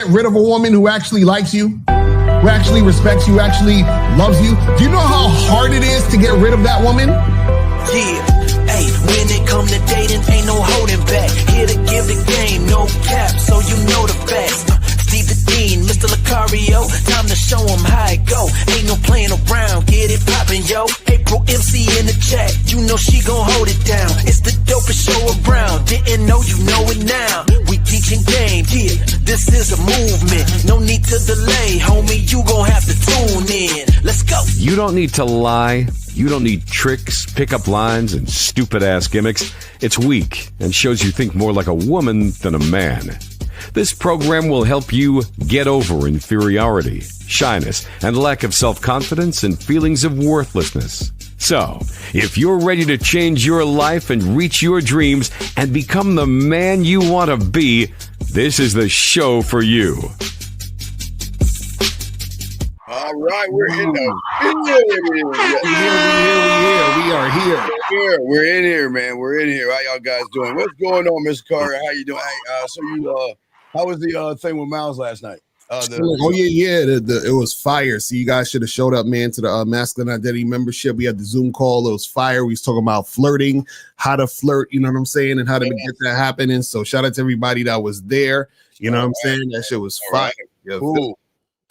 Get rid of a woman who actually likes you, who actually respects you, who actually loves you. Do you know how hard it is to get rid of that woman? Yeah, hey, when it come to dating, ain't no holding back. Here to give the game, no cap, so you know the facts. Steve the Dean, Mr. Lucario, time to show him how it go. Ain't no playing around, get it poppin', yo. April MC in the chat, you know she gon' hold it down. It's the dopest show around, didn't know you know it now. We teaching game, yeah, this is a movement. No need to delay, homie, you gon' have to tune in. Let's go. You don't need to lie. You don't need tricks, pickup lines, and stupid-ass gimmicks. It's weak and shows you think more like a woman than a man. This program will help you get over inferiority, shyness, and lack of self-confidence and feelings of worthlessness. So, if you're ready to change your life and reach your dreams and become the man you want to be, this is the show for you. All right, we're in there. We are here. We're in here, man. We're in here. How y'all guys doing? What's going on, Mr. Carter? How you doing? Hey, how was the thing with Miles last night? It was fire. So you guys should have showed up, man, to the Masculine Identity membership. We had the Zoom call. It was fire. We was talking about flirting, how to flirt, you know what I'm saying, and how to get that happening. So shout out to everybody that was there. You know what I'm saying? That shit was fire. Right. Cool.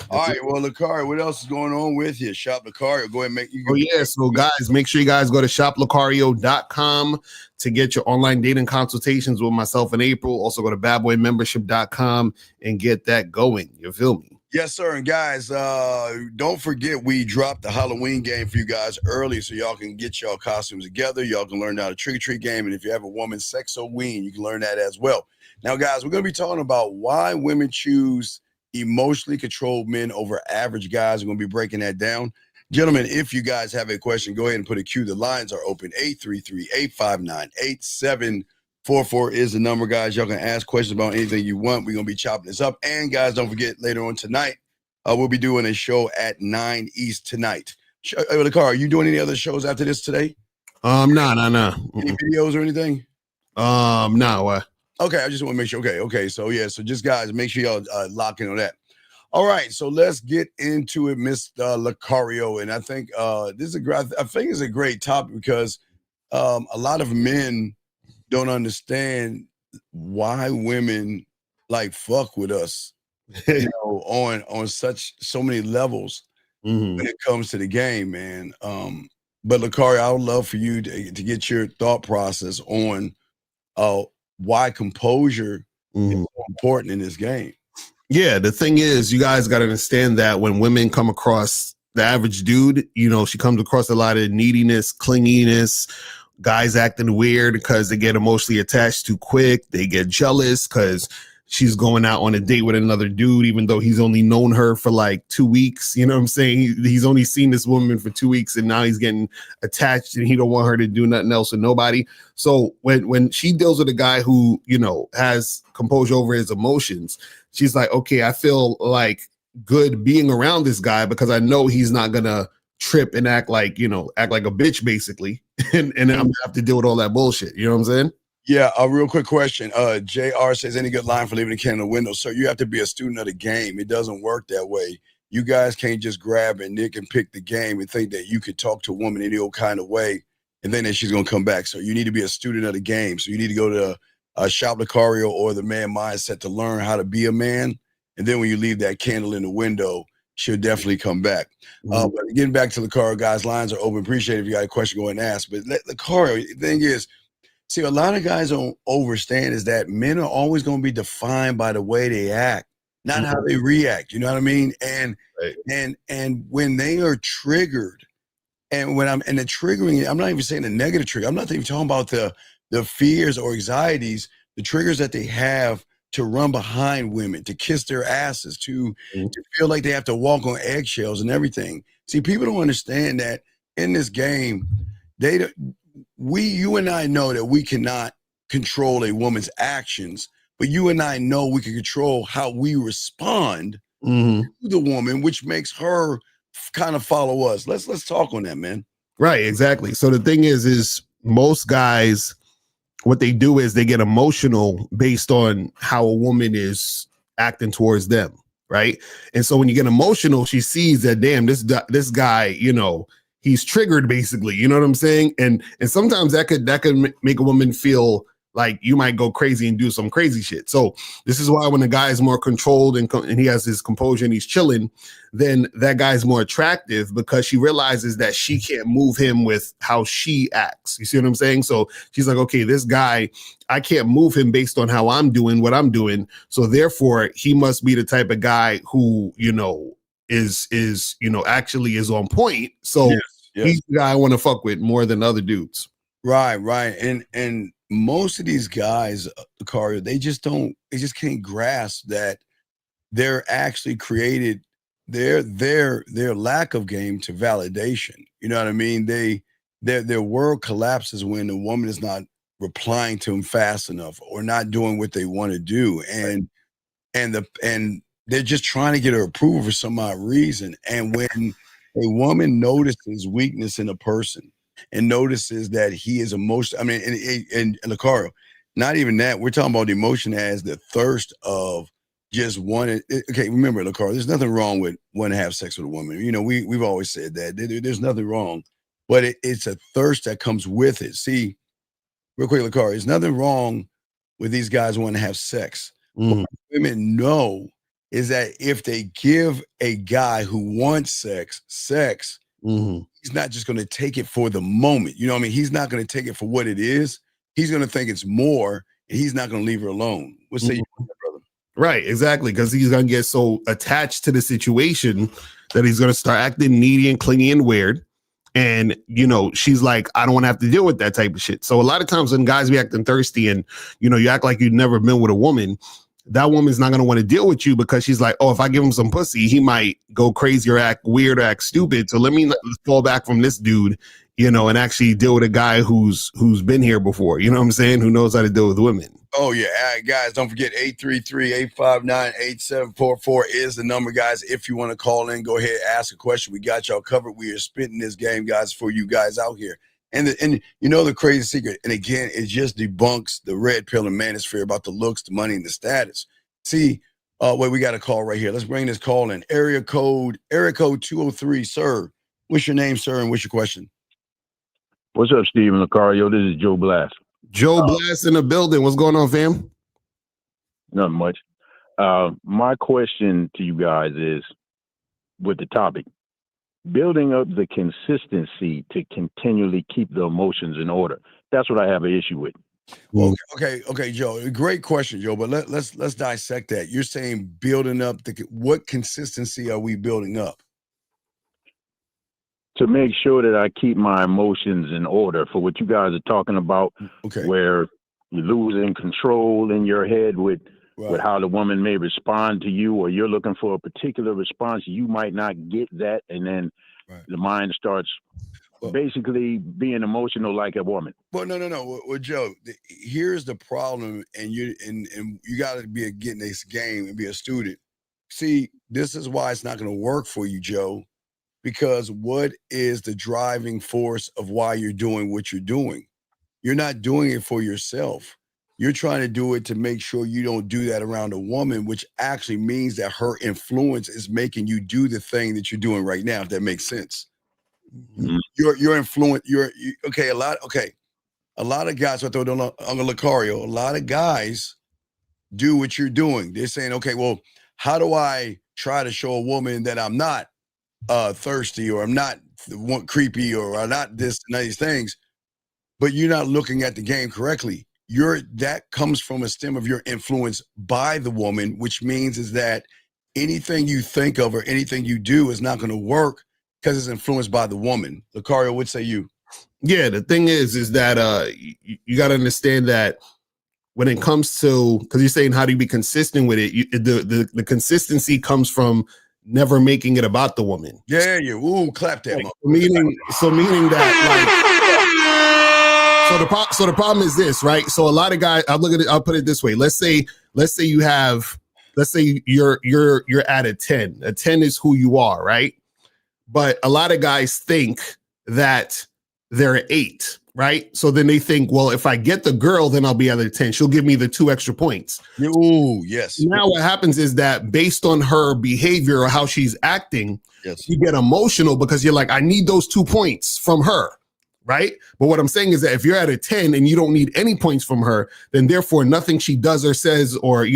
All right, well, Lucario, what else is going on with you? Shop Lucario. Go ahead and make you. So guys, make sure you guys go to shoplucario.com to get your online dating consultations with myself in April. Also go to badboymembership.com and get that going. You feel me? Yes, sir. And guys, don't forget we dropped the Halloween game for you guys early so y'all can get y'all costumes together. Y'all can learn how to trick-or-treat game. And if you have a woman sex-o-ween, you can learn that as well. Now, guys, we're going to be talking about why women choose emotionally controlled men over average guys. We're going to be breaking that down. Gentlemen, if you guys have a question, go ahead and put a Q. The lines are open. 833-859-8744 is the number, guys. Y'all can ask questions about anything you want. We're going to be chopping this up. And, guys, don't forget, later on tonight, we'll be doing a show at 9 East tonight. Lucario, are you doing any other shows after this today? No. Any videos or anything? No. Okay, I just want to make sure. Okay. So just guys, make sure y'all lock in on that. All right, so let's get into it, Mr. Lucario. And I think this is a great topic because a lot of men don't understand why women like fuck with us, on so many levels when it comes to the game, man. But Lucario, I would love for you to get your thought process on why composure is so important in this game. Yeah, the thing is, you guys got to understand that when women come across the average dude, she comes across a lot of neediness, clinginess, guys acting weird because they get emotionally attached too quick. They get jealous because she's going out on a date with another dude, even though he's only known her for like 2 weeks. You know what I'm saying? He's only seen this woman for 2 weeks and now he's getting attached and he don't want her to do nothing else with nobody. So when she deals with a guy who, has composure over his emotions, she's like, okay, I feel like good being around this guy because I know he's not going to trip and act like a bitch basically. and I'm going to have to deal with all that bullshit. You know what I'm saying? Yeah, a real quick question. JR says, any good line for leaving the can in the window? So you have to be a student of the game. It doesn't work that way. You guys can't just grab and nick and pick the game and think that you could talk to a woman any old kind of way and then she's going to come back. So you need to be a student of the game. So you need to go to Shop Lucario or the Man Mindset to learn how to be a man. And then when you leave that candle in the window, she'll definitely come back. But getting back to Lucario, guys, lines are open. Appreciate it if you got a question, go ahead and ask. But Lucario, the thing is, see, a lot of guys don't understand is that men are always going to be defined by the way they act, not how they react. You know what I mean? And when they are triggered, and the triggering, I'm not even saying the negative trigger. I'm not even talking about the fears or anxieties, the triggers that they have to run behind women, to kiss their asses, to feel like they have to walk on eggshells and everything. See, people don't understand that in this game, you and I know that we cannot control a woman's actions, but you and I know we can control how we respond to the woman, which makes her kind of follow us. Let's talk on that, man. Right, exactly. So the thing is most guys, what they do is they get emotional based on how a woman is acting towards them, right? And so when you get emotional, she sees that, damn, this guy, you know, he's triggered basically, you know what I'm saying? And sometimes that could make a woman feel like you might go crazy and do some crazy shit. So this is why when a guy is more controlled and he has his composure and he's chilling, then that guy's more attractive because she realizes that she can't move him with how she acts. You see what I'm saying? So she's like, okay, this guy, I can't move him based on how I'm doing what I'm doing. So therefore he must be the type of guy who, you know, is you know, actually is on point. So he's the guy I want to fuck with more than other dudes. Right. And most of these guys, Kario, they just can't grasp that they're actually created their lack of game to validation. You know what I mean? Their world collapses when the woman is not replying to them fast enough or not doing what they want to do. And they're just trying to get her approval for some odd reason. And when a woman notices weakness in a person and notices that he is emotional, I mean, and Lucario, not even that, we're talking about the emotion as the thirst of just wanting. Okay, remember, Lucario, there's nothing wrong with wanting to have sex with a woman. You know, we've always said that. There's nothing wrong, but it's a thirst that comes with it. See, real quick, Lucario, there's nothing wrong with these guys wanting to have sex. What women know is that if they give a guy who wants sex, he's not just going to take it for the moment. You know what I mean? He's not going to take it for what it is. He's going to think it's more, and he's not going to leave her alone. What say you, brother? Right, exactly, because he's going to get so attached to the situation that he's going to start acting needy and clingy and weird. And, you know, she's like, I don't want to have to deal with that type of shit. So a lot of times when guys be acting thirsty and, you know, you act like you've never been with a woman, that woman's not going to want to deal with you because she's like, oh, if I give him some pussy, he might go crazy or act weird or act stupid. So let me fall back from this dude, you know, and actually deal with a guy who's been here before. You know what I'm saying? Who knows how to deal with women. Oh, yeah. All right, guys, don't forget 833-859-8744 is the number, guys. If you want to call in, go ahead, ask a question. We got y'all covered. We are spitting this game, guys, for you guys out here. And you know the crazy secret, and again, it just debunks the red pill and manosphere about the looks, the money, and the status. See, wait, we got a call right here. Let's bring this call in. Area code 203, sir. What's your name, sir, and what's your question? What's up, Stephen Lucario? This is Joe Blast. Joe Blast in the building. What's going on, fam? Not much. My question to you guys is, with the topic, building up the consistency to continually keep the emotions in order. That's what I have an issue with. Okay, Joe. Great question, Joe. But let's dissect that. You're saying building up what consistency are we building up? To make sure that I keep my emotions in order for what you guys are talking about, where you're losing control in your head with how the woman may respond to you, or you're looking for a particular response, you might not get that, and then the mind starts basically being emotional like a woman. Well, no. Well, Joe, here's the problem, and you got to be getting this game and be a student. See, this is why it's not going to work for you, Joe, because what is the driving force of why you're doing what you're doing? You're not doing it for yourself. You're trying to do it to make sure you don't do that around a woman, which actually means that her influence is making you do the thing that you're doing right now, if that makes sense. Mm-hmm. Your influence, a lot of guys, I throw it on Lucario, a lot of guys do what you're doing. They're saying, okay, well, how do I try to show a woman that I'm not thirsty, or I'm not creepy, or I'm not this and these things? But you're not looking at the game correctly. That comes from a stem of your influence by the woman, which means is that anything you think of or anything you do is not going to work because it's influenced by the woman. Lucario, what say you? Yeah, the thing is that you got to understand that when it comes to, because you're saying how do you be consistent with it, the consistency comes from never making it about the woman. Yeah. Ooh, clap that. Meaning that, like, so the problem is this, right? So a lot of guys, I'll put it this way. Let's say you're at a 10. A 10 is who you are, right? But a lot of guys think that they're an 8. right? So then they think, well, if I get the girl, then I'll be at a 10. She'll give me the 2 extra points. Ooh, yes. Now what happens is that based on her behavior or how she's acting, you get emotional because you're like, I need those 2 points from her, right? But what I'm saying is that if you're at a 10 and you don't need any points from her, then therefore nothing she does or says or,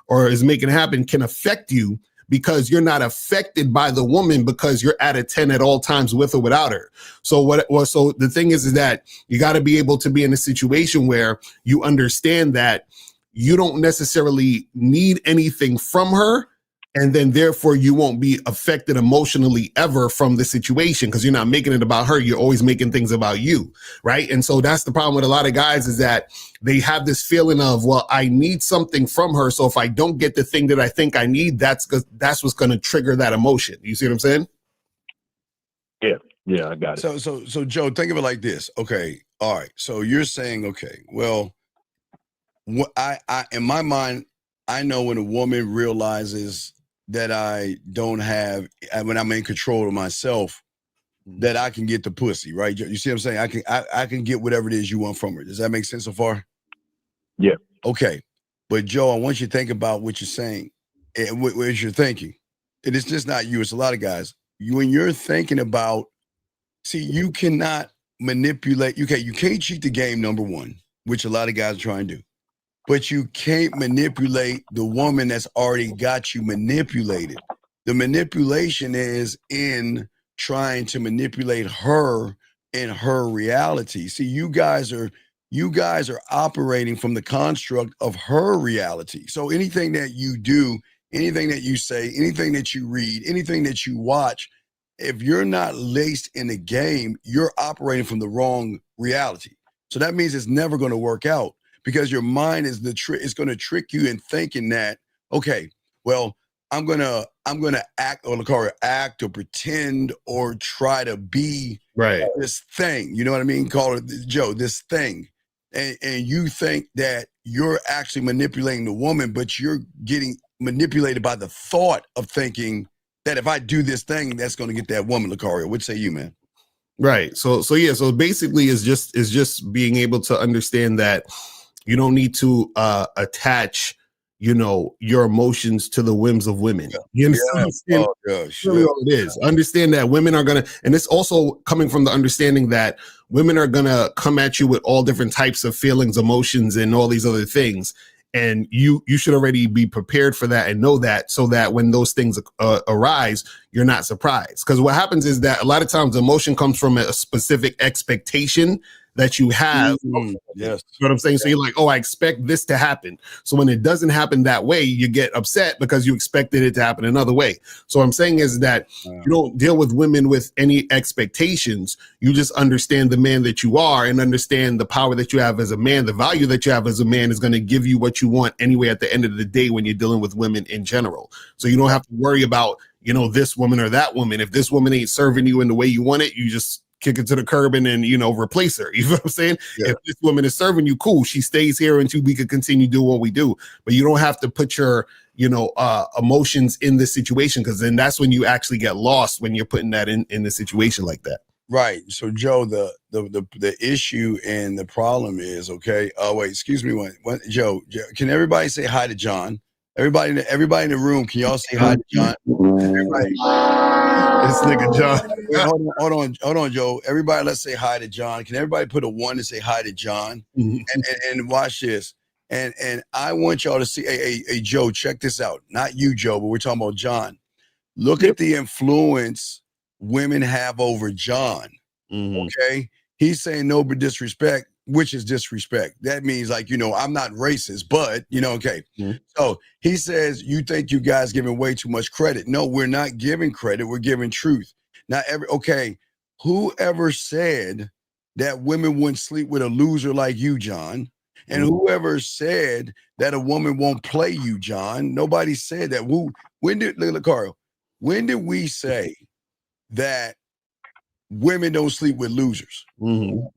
or is making happen can affect you, because you're not affected by the woman because you're at a 10 at all times with or without her. So so the thing is that you got to be able to be in a situation where you understand that you don't necessarily need anything from her, and then therefore you won't be affected emotionally ever from the situation because you're not making it about her. You're always making things about you, right? And so that's the problem with a lot of guys, is that they have this feeling of, well, I need something from her, so if I don't get the thing that I think I need, that's what's going to trigger that emotion. You see what I'm saying? Yeah, I got it. So Joe, think of it like this. Okay, all right. So you're saying, okay, well, what I in my mind, I know when a woman realizes that I don't have, when I'm in control of myself, that I can get the pussy, right? You see what I'm saying? I can get whatever it is you want from her. Does that make sense so far? Yeah. Okay. But Joe, I want you to think about what you're saying and what you're thinking. And it's just not you, it's a lot of guys. When you're thinking about, see, you cannot manipulate, you can't cheat the game, number one, which a lot of guys are trying to do. But you can't manipulate the woman that's already got you manipulated. The manipulation is in trying to manipulate her and her reality. See, you guys are operating from the construct of her reality. So anything that you do, anything that you say, anything that you read, anything that you watch, if you're not laced in the game, you're operating from the wrong reality. So that means it's never going to work out, because your mind is it's going to trick you in thinking that, okay, well, I'm gonna act or pretend or try to be this thing. You know what I mean? Call it, Joe, this thing. And you think that you're actually manipulating the woman, but you're getting manipulated by the thought of thinking that if I do this thing, that's going to get that woman, Lucario. What say you, man? Right. So basically it's just being able to understand that you don't need to attach, your emotions to the whims of women. You understand? Oh, gosh. Really all it is. Understand that women are going to, and it's also coming from the understanding that women are going to come at you with all different types of feelings, emotions, and all these other things. And you should already be prepared for that and know that, so that when those things arise, you're not surprised. Because what happens is that a lot of times emotion comes from a specific expectation that you have. Yes. You know what I'm saying? So you're like, oh, I expect this to happen. So when it doesn't happen that way, you get upset because you expected it to happen another way. So what I'm saying is that you don't deal with women with any expectations. You just understand the man that you are and understand the power that you have as a man. The value that you have as a man is going to give you what you want anyway at the end of the day when you're dealing with women in general. So you don't have to worry about, this woman or that woman. If this woman ain't serving you in the way you want it, you just kick it to the curb and then, replace her. You know what I'm saying? Yeah. If this woman is serving you, cool. She stays here until we can continue doing what we do. But you don't have to put your, emotions in this situation, because then that's when you actually get lost, when you're putting that in the situation like that. Right. So Joe, the issue and the problem is, okay. Oh, wait, excuse me. One, Joe, can everybody say hi to John? Everybody in the room, can y'all say hi to John? Everybody. This nigga John. Wait, hold on, Joe. Everybody, let's say hi to John. Can everybody put a 1 to say hi to John? And watch this. And I want y'all to see. Hey, Joe, check this out. Not you, Joe, but we're talking about John. Look at the influence women have over John. Okay, he's saying no but disrespect, which is disrespect. That means, like, I'm not racist, but okay. So he says, you think you guys giving way too much credit. No, we're not giving credit, we're giving truth. Now, whoever said that women wouldn't sleep with a loser like you, John, and whoever said that a woman won't play you, John, nobody said that. When did we say that women don't sleep with losers?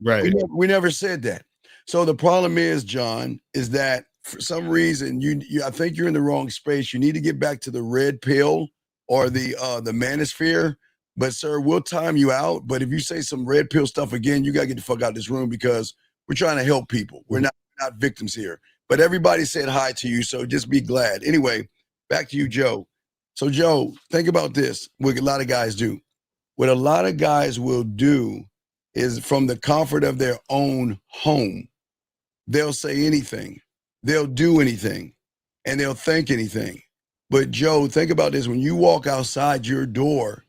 Right. We never said that. So the problem is, John, is that for some reason I think you're in the wrong space. You need to get back to the red pill or the manosphere, But sir, we'll time you out. But if you say some red pill stuff again, you gotta get the fuck out of this room because we're trying to help people. We're not victims here. But everybody said hi to you, so just be glad. Anyway, back to you, Joe. So Joe, think about this. What a lot of guys do. What a lot of guys will do is from the comfort of their own home, they'll say anything, they'll do anything, and they'll think anything. But Joe, think about this. When you walk outside your door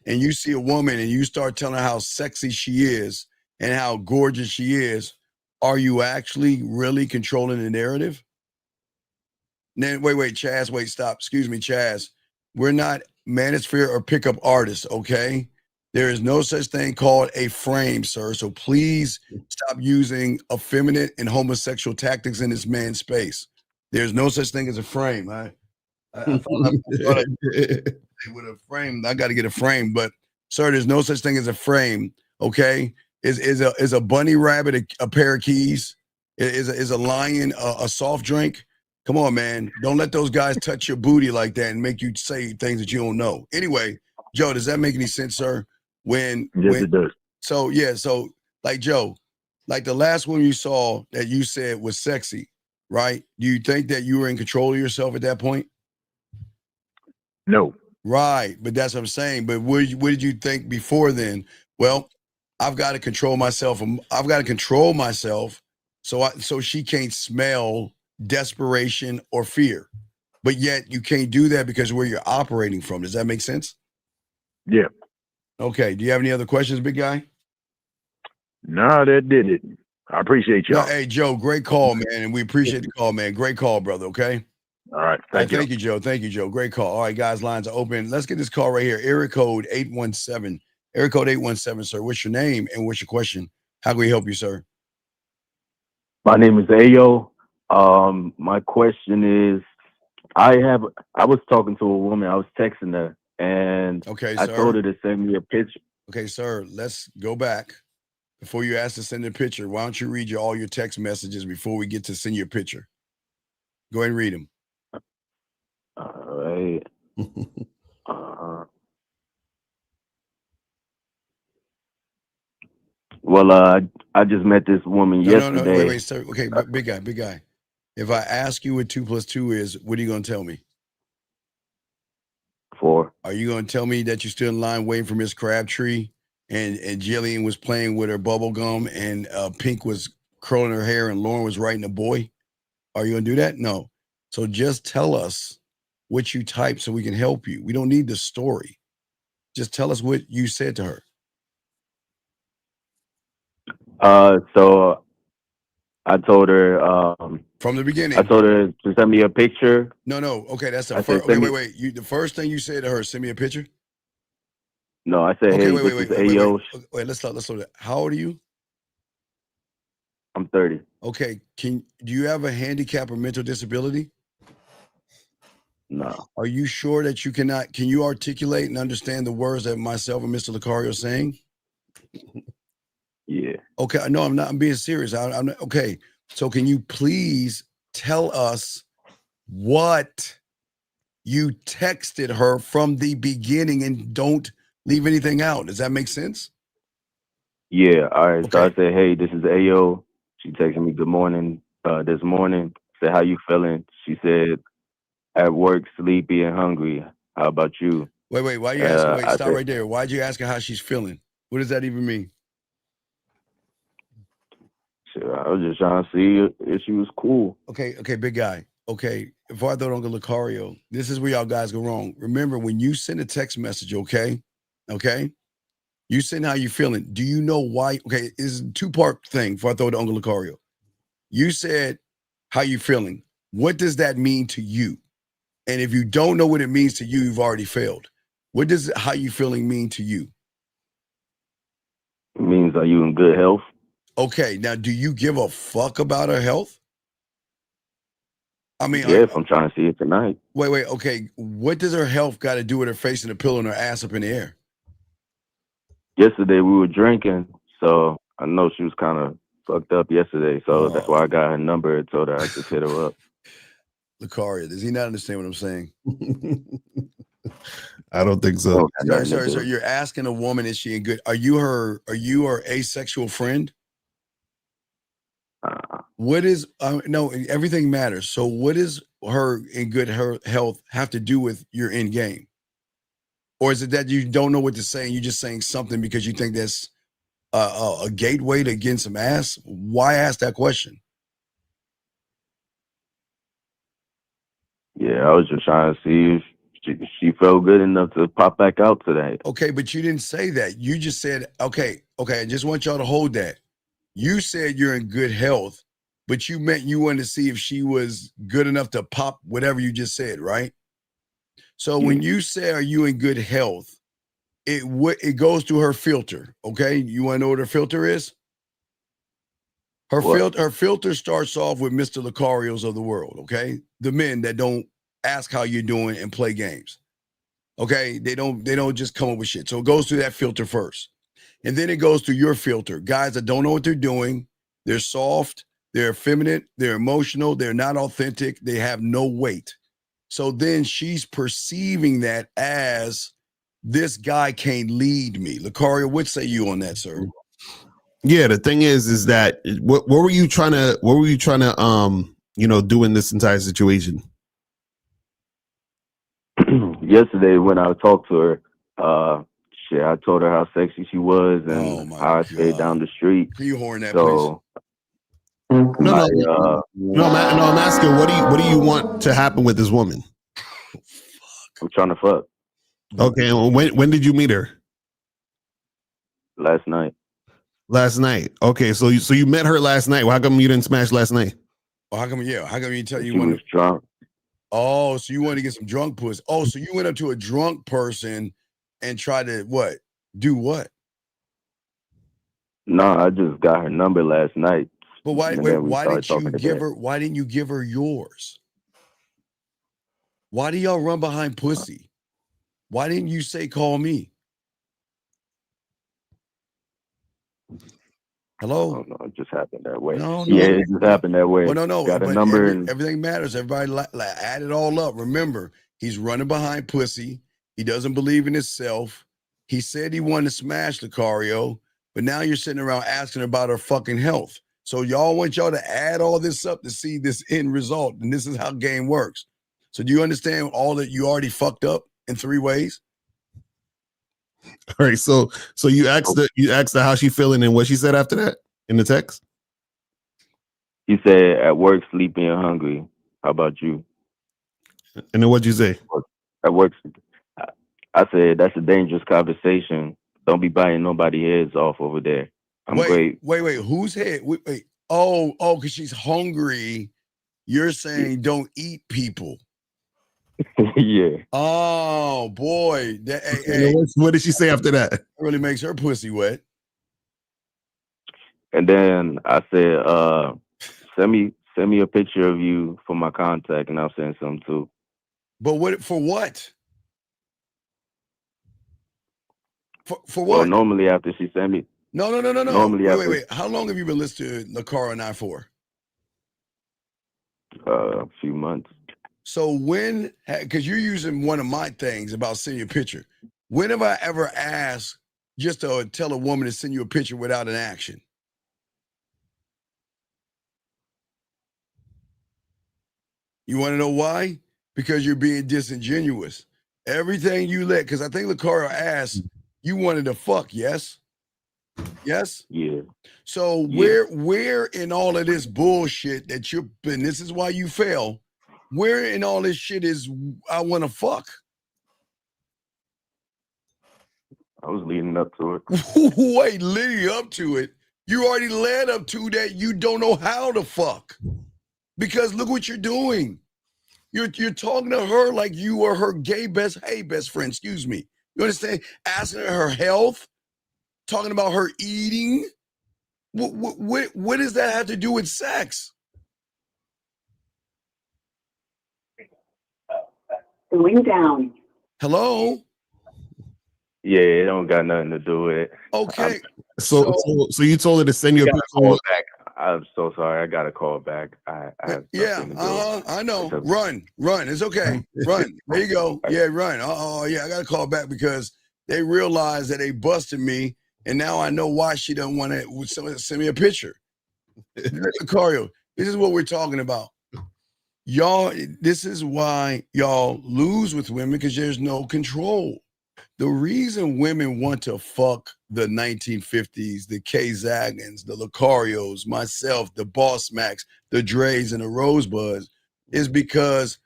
and you see a woman and you start telling her how sexy she is and how gorgeous she is, are you actually really controlling the narrative? Then wait, Chaz, stop. Excuse me, Chaz. We're not manosphere or pickup artists, okay? There is no such thing called a frame, sir. So please stop using effeminate and homosexual tactics in this man's space. There's no such thing as a frame. I thought with a frame, I got to get a frame, but sir, there's no such thing as a frame. Okay, is a bunny rabbit a pair of keys? Is a lion a soft drink? Come on, man! Don't let those guys touch your booty like that and make you say things that you don't know. Anyway, Joe, does that make any sense, sir? Yes, it does. So yeah, so like Joe, like the last one you saw that you said was sexy, right? Do you think that you were in control of yourself at that point? No. Right, but that's what I'm saying. But what did you think before then? Well, I've got to control myself. I've got to control myself so she can't smell desperation or fear. But yet you can't do that because where you're operating from. Does that make sense? Yeah. Okay. Do you have any other questions, big guy? No, that did it. I appreciate y'all. No, hey, Joe, great call, man. And we appreciate the call, man. Great call, brother. Okay. All right. Thank you. Thank you, Joe. Thank you, Joe. Great call. All right, guys, lines are open. Let's get this call right here. Area code 817. Area code 817, sir. What's your name and what's your question? How can we help you, sir? My name is Ayo. My question is, I was talking to a woman. I was texting her, and I told her to send me a picture. Okay, sir. Let's go back. Before you ask to send a picture, why don't you read all your text messages before we get to send you a picture? Go ahead and read them. All right. Well, I just met this woman yesterday. No, wait, sir. Okay, big guy. If I ask you what 2 + 2 is, what are you going to tell me? 4. Are you going to tell me that you're still in line waiting for Miss Crabtree and Jillian was playing with her bubble gum and Pink was curling her hair and Lauren was writing a boy? Are you going to do that? No. So just tell us what you typed so we can help you. We don't need the story. Just tell us what you said to her. So I told her from the beginning. I told her to send me a picture. No. Okay, that's the first. Wait. The first thing you said to her, send me a picture. No, I said, okay, hey, wait. Let's start. How old are you? I'm 30. Okay. Do you have a handicap or mental disability? No. Are you sure that you can you articulate and understand the words that myself and Mr. Lucario are saying? Yeah. Okay. No, I'm not. I'm being serious. I'm not, okay. So can you please tell us what you texted her from the beginning and don't leave anything out? Does that make sense? Yeah. All right. Okay. So I said, hey, this is Ayo. She texted me good morning this morning. Said, how you feeling? She said, at work, sleepy and hungry. How about you? Wait. Why you asking? Wait, stop right there. Why'd you ask her how she's feeling? What does that even mean? I was just trying to see if she was cool. Okay, big guy. Okay, before I throw it on Lucario, this is where y'all guys go wrong. Remember, when you send a text message, okay, you send how you feeling. Do you know why? Okay, it's a 2-part thing before I throw it to Uncle Lucario. You said how you feeling. What does that mean to you? And if you don't know what it means to you, you've already failed. What does how you feeling mean to you? It means, are you in good health? Okay, now do you give a fuck about her health? I mean, yeah, if I'm trying to see it tonight. Wait, okay. What does her health got to do with her facing the pillow and her ass up in the air? Yesterday we were drinking, so I know she was kind of fucked up yesterday, so that's why I got her number and told her I just hit her up. Lucario, does he not understand what I'm saying? I don't think so. Sorry. You're asking a woman, is she in good? Are you her asexual friend? What is no? Everything matters. So what is her in good health have to do with your end game? Or is it that you don't know what to say and you're just saying something because you think that's a gateway to getting some ass? Why ask that question? Yeah, I was just trying to see if she felt good enough to pop back out today. Okay, but you didn't say that. You just said, okay, I just want y'all to hold that. You said you're in good health, but you meant you wanted to see if she was good enough to pop whatever you just said, right? So when you say, are you in good health, it goes to her filter, okay? You want to know what her filter is? Her filter starts off with Mr. Lucarios of the world, okay? The men that don't ask how you're doing and play games. Okay? They don't just come up with shit. So it goes through that filter first. And then it goes through your filter. Guys that don't know what they're doing, they're soft, they're effeminate, they're emotional, they're not authentic, they have no weight. So then she's perceiving that as this guy can't lead me. Lucario, what say you on that, sir? Yeah, the thing is that what were you trying to do in this entire situation? Yesterday when I talked to her, I told her how sexy she was and how I stayed down the street. Can you horn that, please? No, I'm asking, what do you want to happen with this woman? I'm trying to fuck. Okay, and when did you meet her? Last night. Last night. Okay, so you met her last night. Well, how come you didn't smash last night? Well, how come you tell you she was drunk? Oh, so you want to get some drunk pussy. Oh, so you went up to a drunk person and tried to what? Do what? No, I just got her number last night. But why didn't you give her yours? Why do y'all run behind pussy? Why didn't you say call me? Hello? Oh, no, it just happened that way. No. It just happened that way. Well, no. Got a number everything matters. Everybody add it all up. Remember, he's running behind pussy. He doesn't believe in himself. He said he wanted to smash Lucario, but now you're sitting around asking about her fucking health. So y'all want y'all to add all this up to see this end result, and this is how game works. So do you understand all that you already fucked up in 3 ways? All right, so you asked her how she feeling and what she said after that in the text? She said at work, sleepy and hungry. How about you? And then what'd you say? At work, I said that's a dangerous conversation. Don't be biting nobody's heads off over there. I'm great. Wait, whose head? Wait. Oh, because she's hungry. You're saying don't eat people. Yeah. Oh boy. What did she say after that? That really makes her pussy wet. And then I said, send me a picture of you for my contact, and I'll send some too. But for what? For what? Well, normally after she sent me. No. Normally wait. How long have you been listening to Lucario and I for? A few months. So because you're using one of my things about sending you a picture. When have I ever asked just to tell a woman to send you a picture without an action? You want to know why? Because you're being disingenuous. Everything you because I think Lucario asked, you wanted to fuck, yes? Yes? Yeah. So where in all of this bullshit that and this is why you fail, where in all this shit is I want to fuck? I was leading up to it. Wait, leading up to it? You already led up to that. You don't know how to fuck. Because look what you're doing. You're talking to her like you are her best friend, excuse me. You understand? Asking her health, talking about her eating. What does that have to do with sex? Going down. Hello? Yeah, it don't got nothing to do with it. Okay. So you told her to send you a picture. I'm so sorry. I got to call back. I have something to do. I know. Run. It's okay. Run. There you go. Yeah, run. Yeah, I got to call back because they realized that they busted me, and now I know why she doesn't want to send me a picture. Lucario, this is what we're talking about. Y'all, this is why y'all lose with women, because there's no control. The reason women want to fuck the 1950s, the K Zagans, the Lucarios, myself, the Boss Max, the Dre's, and the Rosebuds is because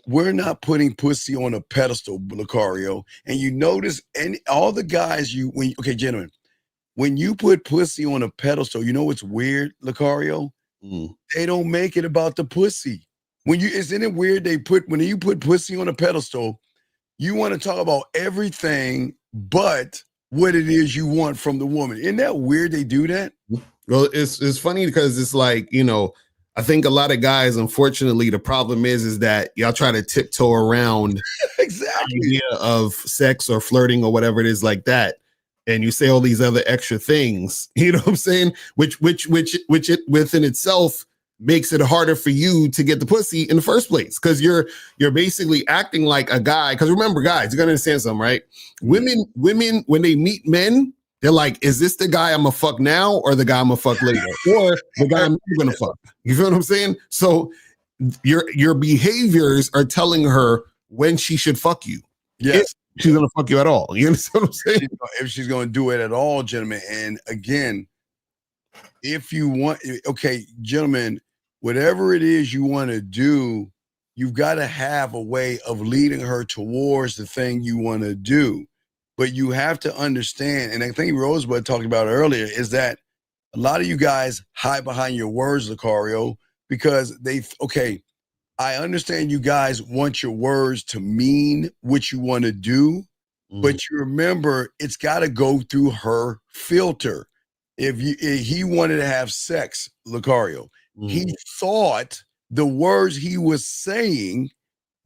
we're not putting pussy on a pedestal, Lucario. And you notice, and all the guys okay, gentlemen, when you put pussy on a pedestal, you know what's weird, Lucario? They don't make it about the pussy. Isn't it weird when you put pussy on a pedestal, you want to talk about everything but what it is you want from the woman. Isn't that weird they do that? Well, it's funny because it's like, I think a lot of guys, unfortunately, the problem is that y'all try to tiptoe around exactly the idea of sex or flirting or whatever it is like that. And you say all these other extra things, you know what I'm saying? Which it within itself makes it harder for you to get the pussy in the first place, because you're basically acting like a guy. Because remember, guys, you're gonna understand something, right? Women, when they meet men, they're like, "Is this the guy I'm gonna fuck now, or the guy I'm gonna fuck later, or the guy I'm never gonna fuck?" You feel what I'm saying? So your behaviors are telling her when she should fuck you. Yes, if she's gonna fuck you at all. You understand what I'm saying? If she's gonna do it at all, gentlemen. And again, if you want, okay, gentlemen, whatever it is you want to do, you've got to have a way of leading her towards the thing you want to do. But you have to understand, and I think Rosebud talked about earlier, is that a lot of you guys hide behind your words, Lucario, because I understand you guys want your words to mean what you want to do, but you remember it's got to go through her filter. If he wanted to have sex, Lucario, he thought the words he was saying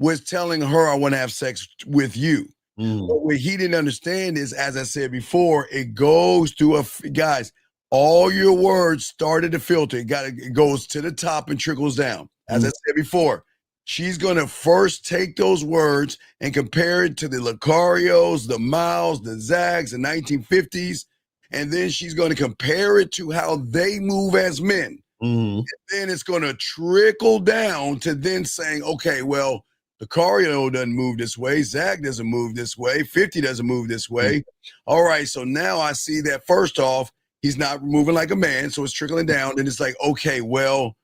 was telling her, "I want to have sex with you." But what he didn't understand is, as I said before, it goes through guys, all your words started to filter. It goes to the top and trickles down. As I said before, she's going to first take those words and compare it to the Lucarios, the Miles, the Zags, the 1950s. And then she's going to compare it to how they move as men. And then it's going to trickle down to then saying, okay, well, Lucario doesn't move this way. Zag doesn't move this way. 50 doesn't move this way. All right, so now I see that first off, he's not moving like a man, so it's trickling down. And it's like, okay, well,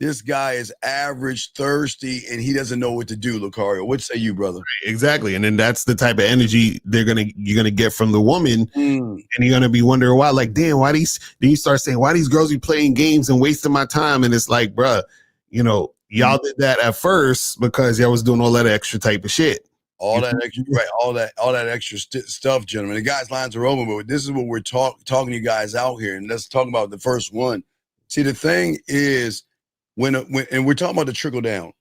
this guy is average, thirsty, and he doesn't know what to do, Lucario. What say you, brother? Exactly. And then that's the type of energy you're gonna get from the woman. And you're gonna be wondering why, like, damn, then you start saying, why these girls be playing games and wasting my time? And it's like, bruh, y'all did that at first because y'all was doing all that extra type of shit. All that extra, right? All that extra stuff, gentlemen. The guys' lines are open, but this is what we're talking to you guys out here, and let's talk about the first one. See, the thing is, when and we're talking about the trickle down.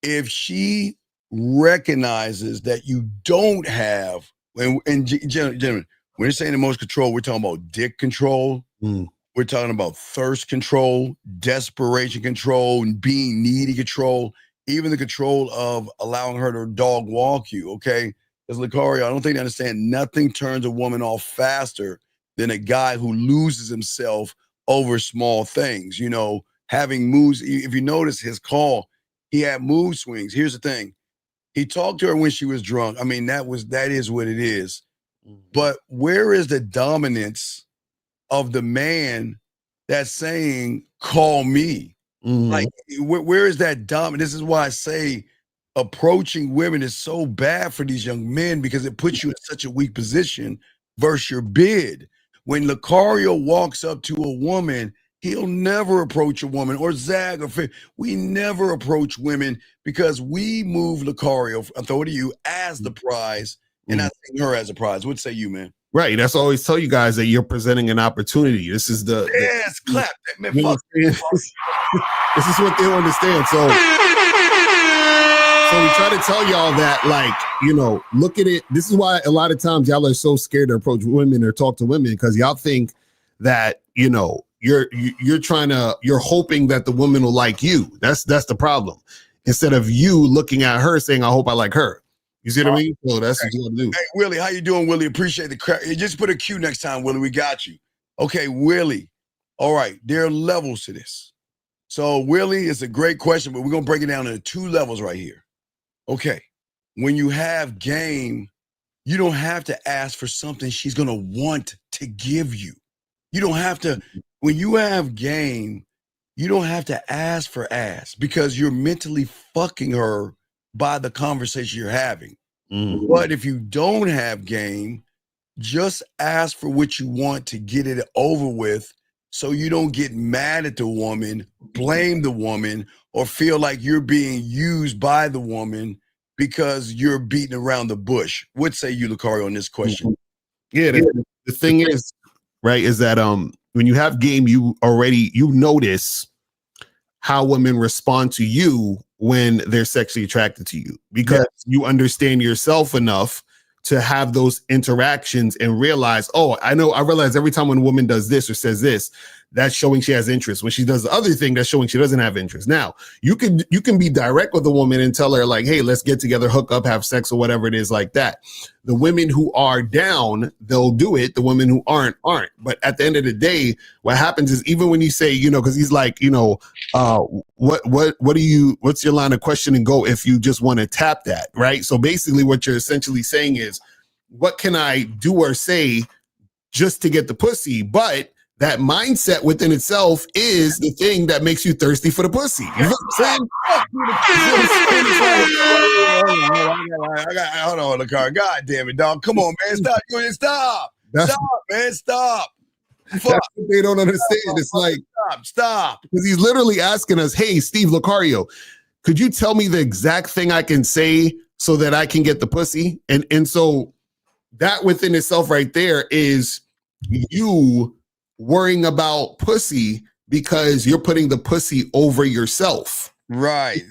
If she recognizes that you don't have, and gentlemen, when you're saying the most control, we're talking about dick control. We're talking about thirst control, desperation control, and being needy control, even the control of allowing her to dog walk you, okay? Because Lucario, I don't think they understand, nothing turns a woman off faster than a guy who loses himself over small things, having moves. If you notice his call, he had mood swings. Here's the thing. He talked to her when she was drunk. I mean, that is what it is. But where is the dominance of the man that's saying, call me? Like, where is that dominant? This is why I say approaching women is so bad for these young men, because it puts you in such a weak position versus your bid. When Lucario walks up to a woman, he'll never approach a woman, or Zag, we never approach women because we move Lucario, I throw it to you, as the prize, and I think her as a prize. What say you, man? Right. That's always tell you guys that you're presenting an opportunity. This is clap that, man. Fuck. This is what they don't understand. So we try to tell y'all that, like, look at it. This is why a lot of times y'all are so scared to approach women or talk to women, because y'all think that, you're hoping that the woman will like you. That's the problem. Instead of you looking at her saying, I hope I like her. You see what I mean? So that's what you want to do. Hey, Willie, how you doing, Willie? Appreciate the crap. Just put a Q next time, Willie. We got you. Okay, Willie. All right, there are levels to this. So, Willie, it's a great question, but we're going to break it down into 2 levels right here. Okay, when you have game, you don't have to ask for something she's going to want to give you. You don't have to, when you have game, you don't have to ask for ass because you're mentally fucking her by the conversation you're having. But if you don't have game, just ask for what you want to get it over with so you don't get mad at the woman, blame the woman, or feel like you're being used by the woman because you're beating around the bush. What say you, Lucario, on this question? Yeah, the thing is, right, is that when you have game, you notice how women respond to you when they're sexually attracted to you because you understand yourself enough to have those interactions and realize, I realize every time when a woman does this or says this, that's showing she has interest. When she does the other thing, that's showing she doesn't have interest. Now, you can be direct with a woman and tell her like, hey, let's get together, hook up, have sex or whatever it is like that. The women who are down, they'll do it. The women who aren't. But at the end of the day, what happens is even when you say, because he's like, what's your line of question and go if you just want to tap that, right? So basically what you're essentially saying is, what can I do or say just to get the pussy? But that mindset within itself is the thing that makes you thirsty for the pussy. You know what I'm saying? Hold on, Lucario. God damn it, dog. Come on, man. Stop. Stop. That's what they don't understand. It's like, stop. Because he's literally asking us, hey, Steve Lucario, could you tell me the exact thing I can say so that I can get the pussy? And so that within itself right there is you worrying about pussy because you're putting the pussy over yourself. Right.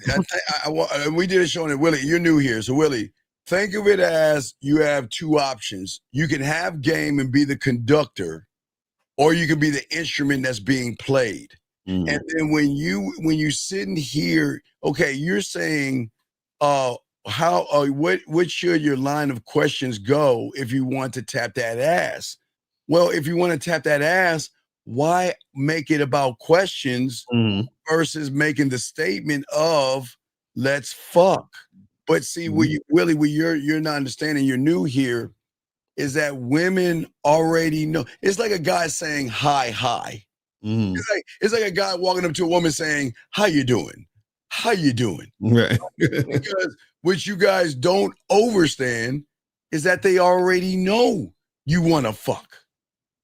We did a show on it. Willie, you're new here. So Willie, think of it as you have 2 options. You can have game and be the conductor, or you can be the instrument that's being played. And then when you sitting here, okay, you're saying what should your line of questions go if you want to tap that ass? Well, if you want to tap that ass, why make it about questions versus making the statement of let's fuck? But see, Willie, you're not understanding, you're new here, is that women already know. It's like a guy saying hi. It's like a guy walking up to a woman saying, how you doing? Right. Because what you guys don't understand is that they already know you want to fuck.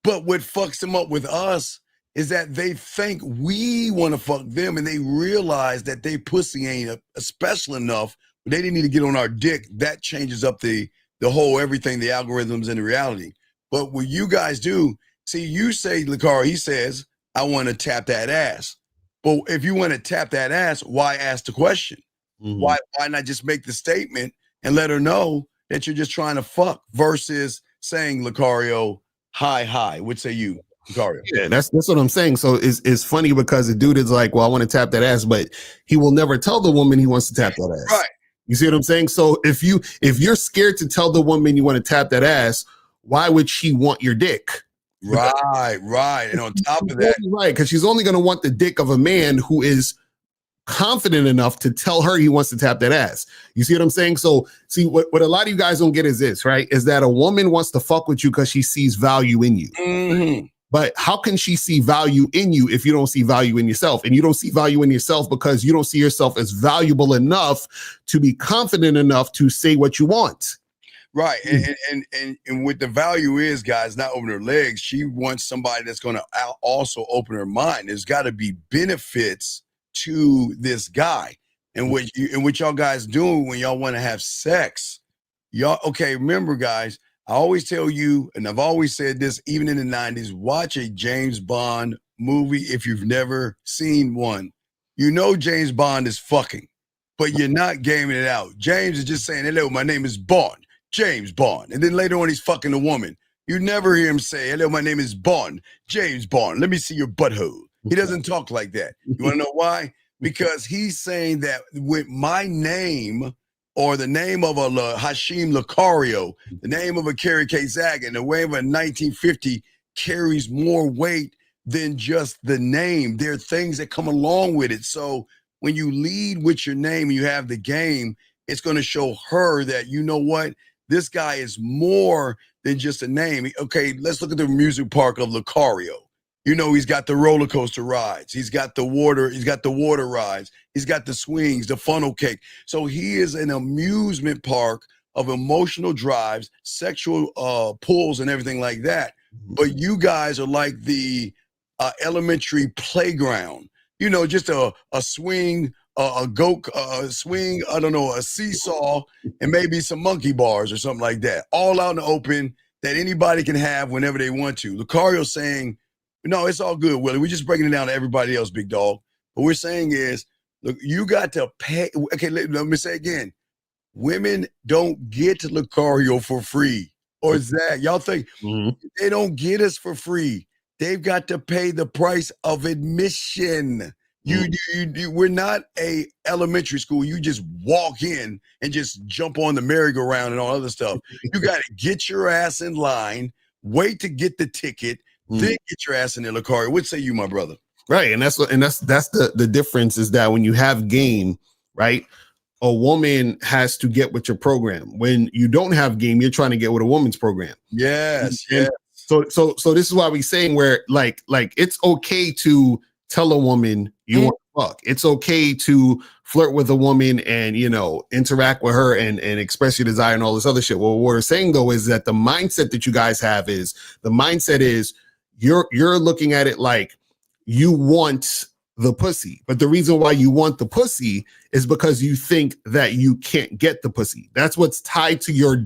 But what fucks them up with us is that they think we want to fuck them and they realize that they pussy ain't special enough. They didn't need to get on our dick. That changes up the whole everything, the algorithms and the reality. But what you guys do, see, you say, Lucario, he says, I want to tap that ass. But if you want to tap that ass, why ask the question? Why not just make the statement and let her know that you're just trying to fuck versus saying, Lucario, hi. What say you, Lucario? Yeah, that's what I'm saying. So it's funny because the dude is like, well, I want to tap that ass, but he will never tell the woman he wants to tap that ass. Right. You see what I'm saying? So if you're scared to tell the woman you want to tap that ass, why would she want your dick? Right. And on top of that, right, because she's only going to want the dick of a man who is confident enough to tell her he wants to tap that ass. You see what I'm saying? So see what a lot of you guys don't get is this, right? Is that a woman wants to fuck with you because she sees value in you. But how can she see value in you if you don't see value in yourself? And you don't see value in yourself because you don't see yourself as valuable enough to be confident enough to say what you want. Right. And what the value is, guys, not open her legs. She wants somebody that's going to also open her mind. There's got to be benefits to this guy. And what y'all guys do when y'all want to have sex, remember, guys, I always tell you, and I've always said this, even in the 90s, watch a James Bond movie if you've never seen one. You know James Bond is fucking, but you're not gaming it out. James is just saying, hello, my name is Bond, James Bond. And then later on, he's fucking a woman. You never hear him say, hello, my name is Bond, James Bond. Let me see your butthole. He doesn't talk like that. You want to know why? Because he's saying that with my name or the name of a Hashim Lucario, the name of a Carrie K. Zagat, the name of a 1950 carries more weight than just the name. There are things that come along with it. So when you lead with your name and you have the game, it's going to show her that, you know what, this guy is more than just a name. Okay, let's look at the music park of Lucario. You know, he's got the roller coaster rides. He's got the water rides. He's got the swings, the funnel cake. So he is an amusement park of emotional drives, sexual pulls and everything like that. But you guys are like the elementary playground. You know, just a swing, a swing, I don't know, a seesaw, and maybe some monkey bars or something like that. All out in the open that anybody can have whenever they want to. Lucario's saying, no, it's all good, Willie. We're just breaking it down to everybody else, big dog. What we're saying is, look, you got to pay. Okay, let me say again. Women don't get Lucario for free. Or is that, y'all think they don't get us for free. They've got to pay the price of admission. We're not a elementary school. You just walk in and just jump on the merry-go-round and all other stuff. You got to get your ass in line, wait to get the ticket, then get your ass in there, Lucario. What say you, my brother? Right, and that's the difference is that when you have game, right, a woman has to get with your program. When you don't have game, you're trying to get with a woman's program. Yes, and so this is why we're saying where like it's okay to tell a woman you want to fuck. It's okay to flirt with a woman and, you know, interact with her and express your desire and all this other shit. Well, what we're saying though is that the mindset that you guys have is you're looking at it like you want the pussy, but the reason why you want the pussy is because you think that you can't get the pussy. That's what's tied to your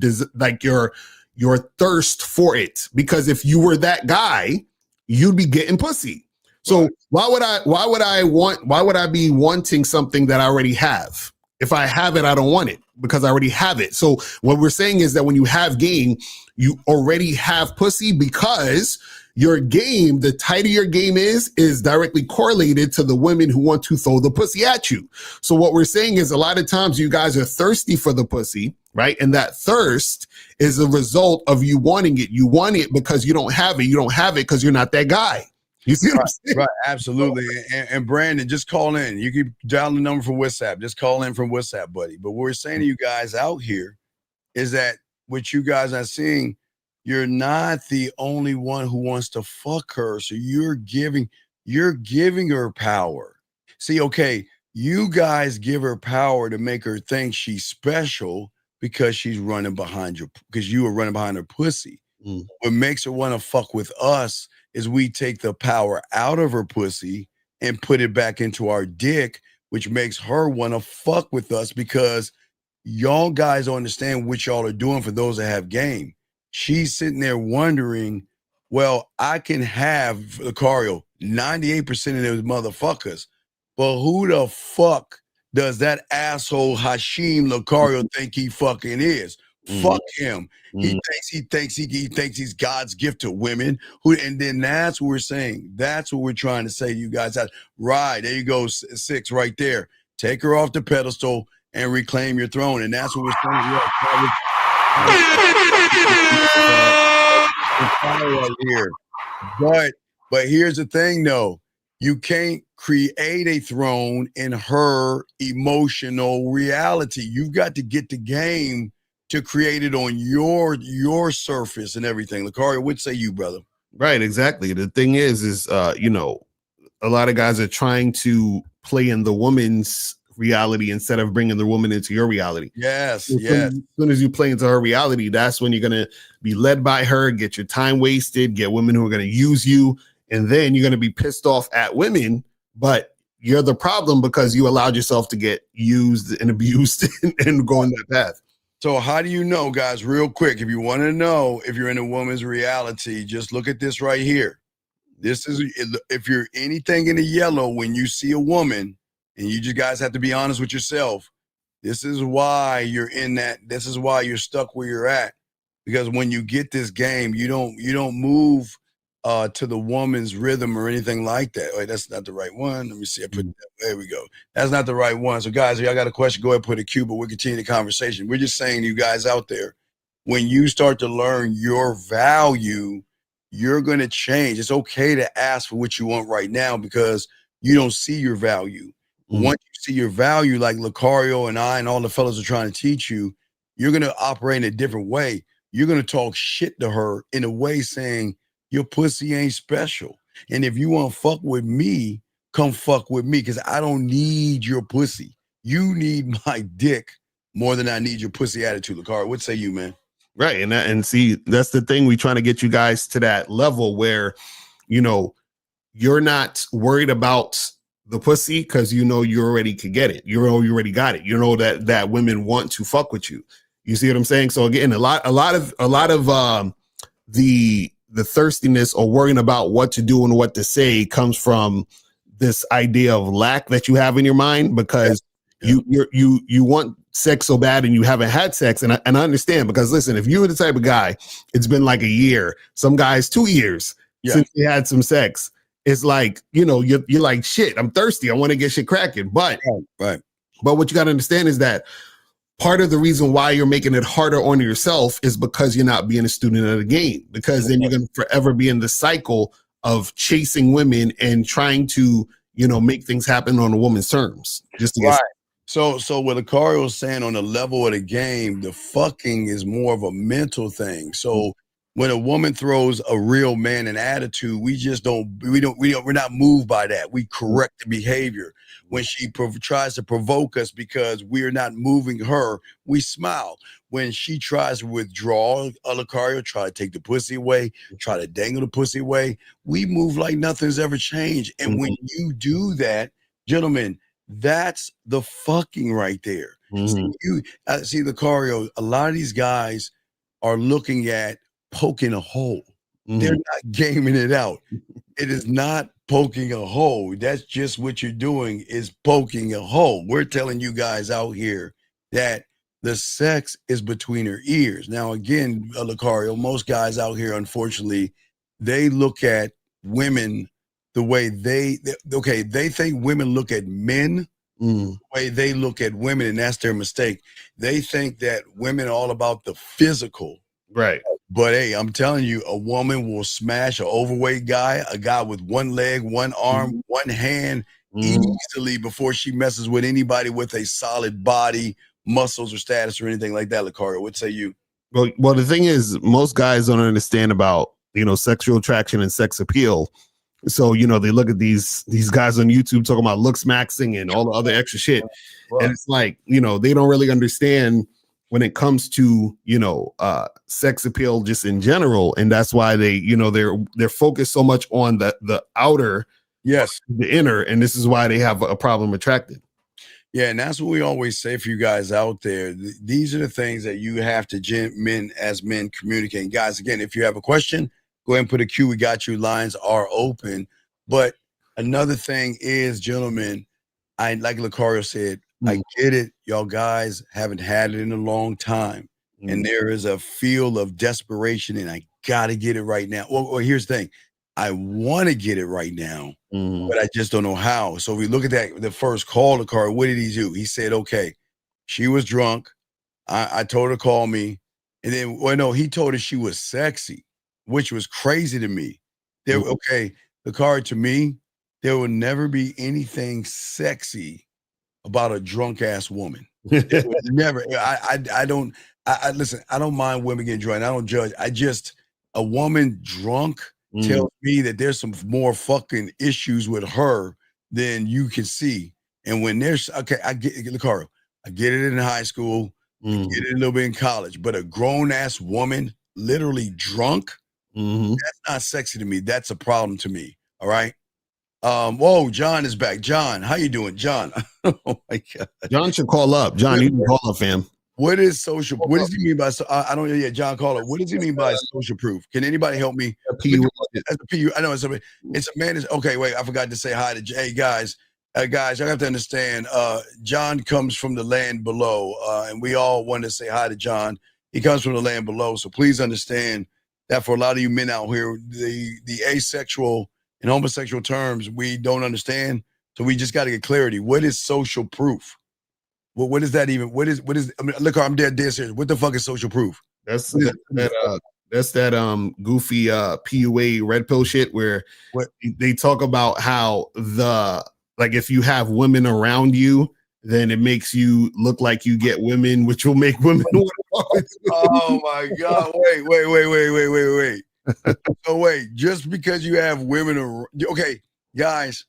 thirst for it. Because if you were that guy, you'd be getting pussy. So why would I be wanting something that I already have? If I have it, I don't want it because I already have it. So what we're saying is that when you have game, you already have pussy because your game, the tighter your game is directly correlated to the women who want to throw the pussy at you. So what we're saying is a lot of times you guys are thirsty for the pussy, right? And that thirst is a result of you wanting it. You want it because you don't have it. You don't have it because you're not that guy. You see what I'm saying? Right, absolutely. And Brandon, just call in. You can dial the number from WhatsApp. Just call in from WhatsApp, buddy. But what we're saying to you guys out here is that what you guys are seeing, you're not the only one who wants to fuck her. So you're giving her power. See, okay, you guys give her power to make her think she's special because she's running behind because you were running behind her pussy. What makes her want to fuck with us is we take the power out of her pussy and put it back into our dick, which makes her want to fuck with us because y'all guys don't understand what y'all are doing for those that have game. She's sitting there wondering, well, I can have Lucario, 98% of those motherfuckers, but who the fuck does that asshole Hashim Lucario think he fucking is? Fuck him. He thinks he's God's gift to women. And then that's what we're saying. That's what we're trying to say to you guys. Right, there you go, 6 right there. Take her off the pedestal and reclaim your throne. And that's what we're saying. Here. But here's the thing, though. You can't create a throne in her emotional reality. You've got to get the game to create it on your surface and everything. Lucario, what say you, brother? Right, exactly. The thing is you know, a lot of guys are trying to play in the woman's reality instead of bringing the woman into your reality. Yes. As soon as you play into her reality, that's when you're going to be led by her, get your time wasted, get women who are going to use you, and then you're going to be pissed off at women, but you're the problem because you allowed yourself to get used and abused and go on that path. So how do you know, guys, real quick, if you want to know if you're in a woman's reality, just look at this right here. This is, if you're anything in the yellow, when you see a woman, and you just guys have to be honest with yourself, this is why you're in that, this is why you're stuck where you're at. because when you get this game, you don't move to the woman's rhythm or anything like that. Wait, that's not the right one. Let me see. There we go. That's not the right one. So guys, if y'all got a question, go ahead and put a Q, but we'll continue the conversation. We're just saying to you guys out there, when you start to learn your value, you're going to change. It's okay to ask for what you want right now because you don't see your value. Once you see your value, like Lucario and I and all the fellas are trying to teach you, you're going to operate in a different way. You're going to talk shit to her in a way saying, your pussy ain't special. And if you want to fuck with me, come fuck with me because I don't need your pussy. You need my dick more than I need your pussy attitude, Lucario. What say you, man? Right. And see, that's the thing. We're trying to get you guys to that level where, you know, you're not worried about the pussy because you know you already could get it. You already got it. You know that women want to fuck with you. You see what I'm saying? So again, a lot of the thirstiness or worrying about what to do and what to say comes from this idea of lack that you have in your mind because you want sex so bad and you haven't had sex. And I understand because listen, if you were the type of guy, it's been like a year, some guys 2 years since they had some sex. It's like, you know, you're like, shit, I'm thirsty. I want to get shit cracking. But but what you got to understand is that part of the reason why you're making it harder on yourself is because you're not being a student of the game, because then you're going to forever be in the cycle of chasing women and trying to, you know, make things happen on a woman's terms. Just to get So what Lucario was saying on the level of the game, the fucking is more of a mental thing. So when a woman throws a real man an attitude, we're not moved by that. We correct the behavior. When she tries to provoke us because we're not moving her, we smile. When she tries to withdraw, Lucario, try to take the pussy away, try to dangle the pussy away, we move like nothing's ever changed. And when you do that, gentlemen, that's the fucking right there. See, Lucario, a lot of these guys are looking at poking a hole. They're not gaming it out. It is not poking a hole. That's just what you're doing is poking a hole. We're telling you guys out here that the sex is between her ears. Now, again, Lucario, most guys out here, unfortunately, they look at women the way they think women look at men the way they look at women, and that's their mistake. They think that women are all about the physical. Right. But hey, I'm telling you, a woman will smash an overweight guy, a guy with one leg, one arm, one hand easily before she messes with anybody with a solid body, muscles, or status or anything like that. Lucario, what say you? Well, the thing is, most guys don't understand about, you know, sexual attraction and sex appeal. So, you know, they look at these guys on YouTube talking about looks maxing and all the other extra shit. And it's like, you know, they don't really understand when it comes to, you know, sex appeal just in general. And that's why they, you know, they're focused so much on the outer, the inner. And this is why they have a problem attracted. Yeah, and that's what we always say for you guys out there. These are the things that you have to men communicate. Guys, again, if you have a question, go ahead and put a Q. We got you. Lines are open. But another thing is, gentlemen, like Lucario said, I get it. Y'all guys haven't had it in a long time. And there is a feel of desperation and I got to get it right now. Well, here's the thing. I want to get it right now, but I just don't know how. So we look at that, the first call to Lucario, what did he do? He said, okay, she was drunk. I told her to call me. And then, he told her she was sexy, which was crazy to me. Lucario, to me, there will never be anything sexy about a drunk ass woman. Never. I listen, I don't mind women getting drunk. I don't judge. A woman drunk tells me that there's some more fucking issues with her than you can see. And when there's, I get it, Lucario, I get it in high school, I get it a little bit in college, but a grown ass woman literally drunk, that's not sexy to me. That's a problem to me. All right. Whoa, John is back. John, how you doing, John? Oh my God. John should call up. John, you can call up, fam. What is social? What does he mean by? I don't know. Yeah, John, call up. What does he mean by social proof? Can anybody help me? As a PU, I know it's a man. Okay, wait, I forgot to say hi to. Hey guys, I have to understand. John comes from the land below, and we all want to say hi to John. He comes from the land below. So please understand that for a lot of you men out here, the asexual and homosexual terms we don't understand. So we just got to get clarity. What is social proof? What is that even? What is? I mean, look, I'm dead serious. What the fuck is social proof? That's that goofy PUA red pill shit where they talk about how if you have women around you, then it makes you look like you get women, which will make women. Oh my God! Wait. So wait, just because you have women around, okay, guys,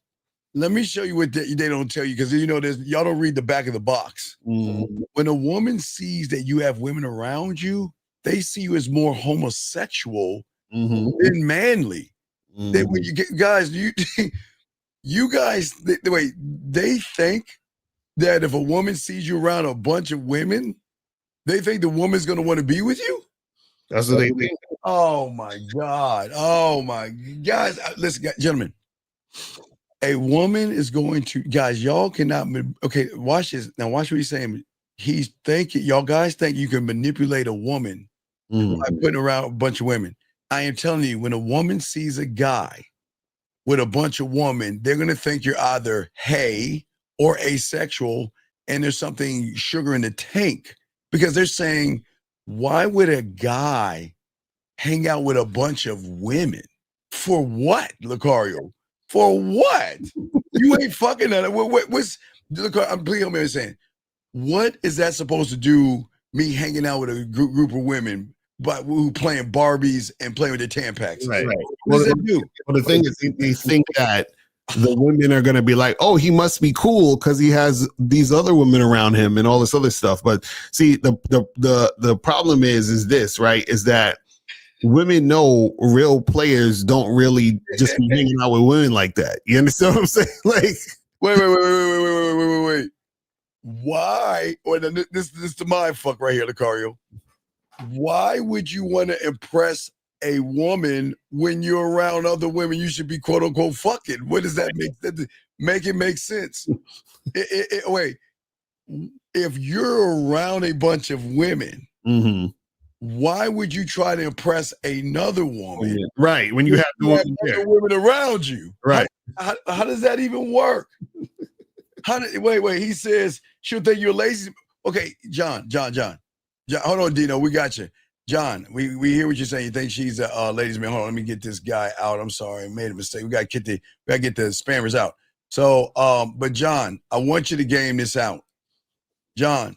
let me show you what they don't tell you, because y'all don't read the back of the box. Mm-hmm. When a woman sees that you have women around you, they see you as more homosexual than manly. Mm-hmm. They think that if a woman sees you around a bunch of women, they think the woman's going to want to be with you. That's what they think. Oh my God. Oh my guys. Listen, gentlemen, a woman is going to, guys, y'all cannot, okay, watch this. Now watch what he's saying. He's thinking, y'all guys think you can manipulate a woman by putting around a bunch of women. I am telling you, when a woman sees a guy with a bunch of women, they're going to think you're either hay or asexual, and there's something sugar in the tank, because they're saying, why would a guy hang out with a bunch of women? For what, Lucario? For what? You ain't fucking that. What's Lucario? Please help me understand. What is that supposed to do? Me hanging out with a group of women, but who playing Barbies and playing with their Tampax? Right. What does that do? Well, the thing is, they think that the women are going to be like, oh, he must be cool because he has these other women around him and all this other stuff. But see, the problem is this, right? Is that women know real players don't really just be hanging out with women like that. You understand what I'm saying? Like, wait. Why? Or this is the mind fuck right here, Lucario. Why would you want to impress a woman when you're around other women you should be quote unquote fucking? What does that make it make sense? Wait, if you're around a bunch of women, why would you try to impress another woman? Right, when you have other women around you. Right. How does that even work? Wait, he says she'll think you're lazy. Okay, John, hold on, Dino, we got you. John, we hear what you're saying. You think she's a ladies' man. Hold on, let me get this guy out. I'm sorry, I made a mistake. We gotta get the spammers out. So, but John, I want you to game this out. John,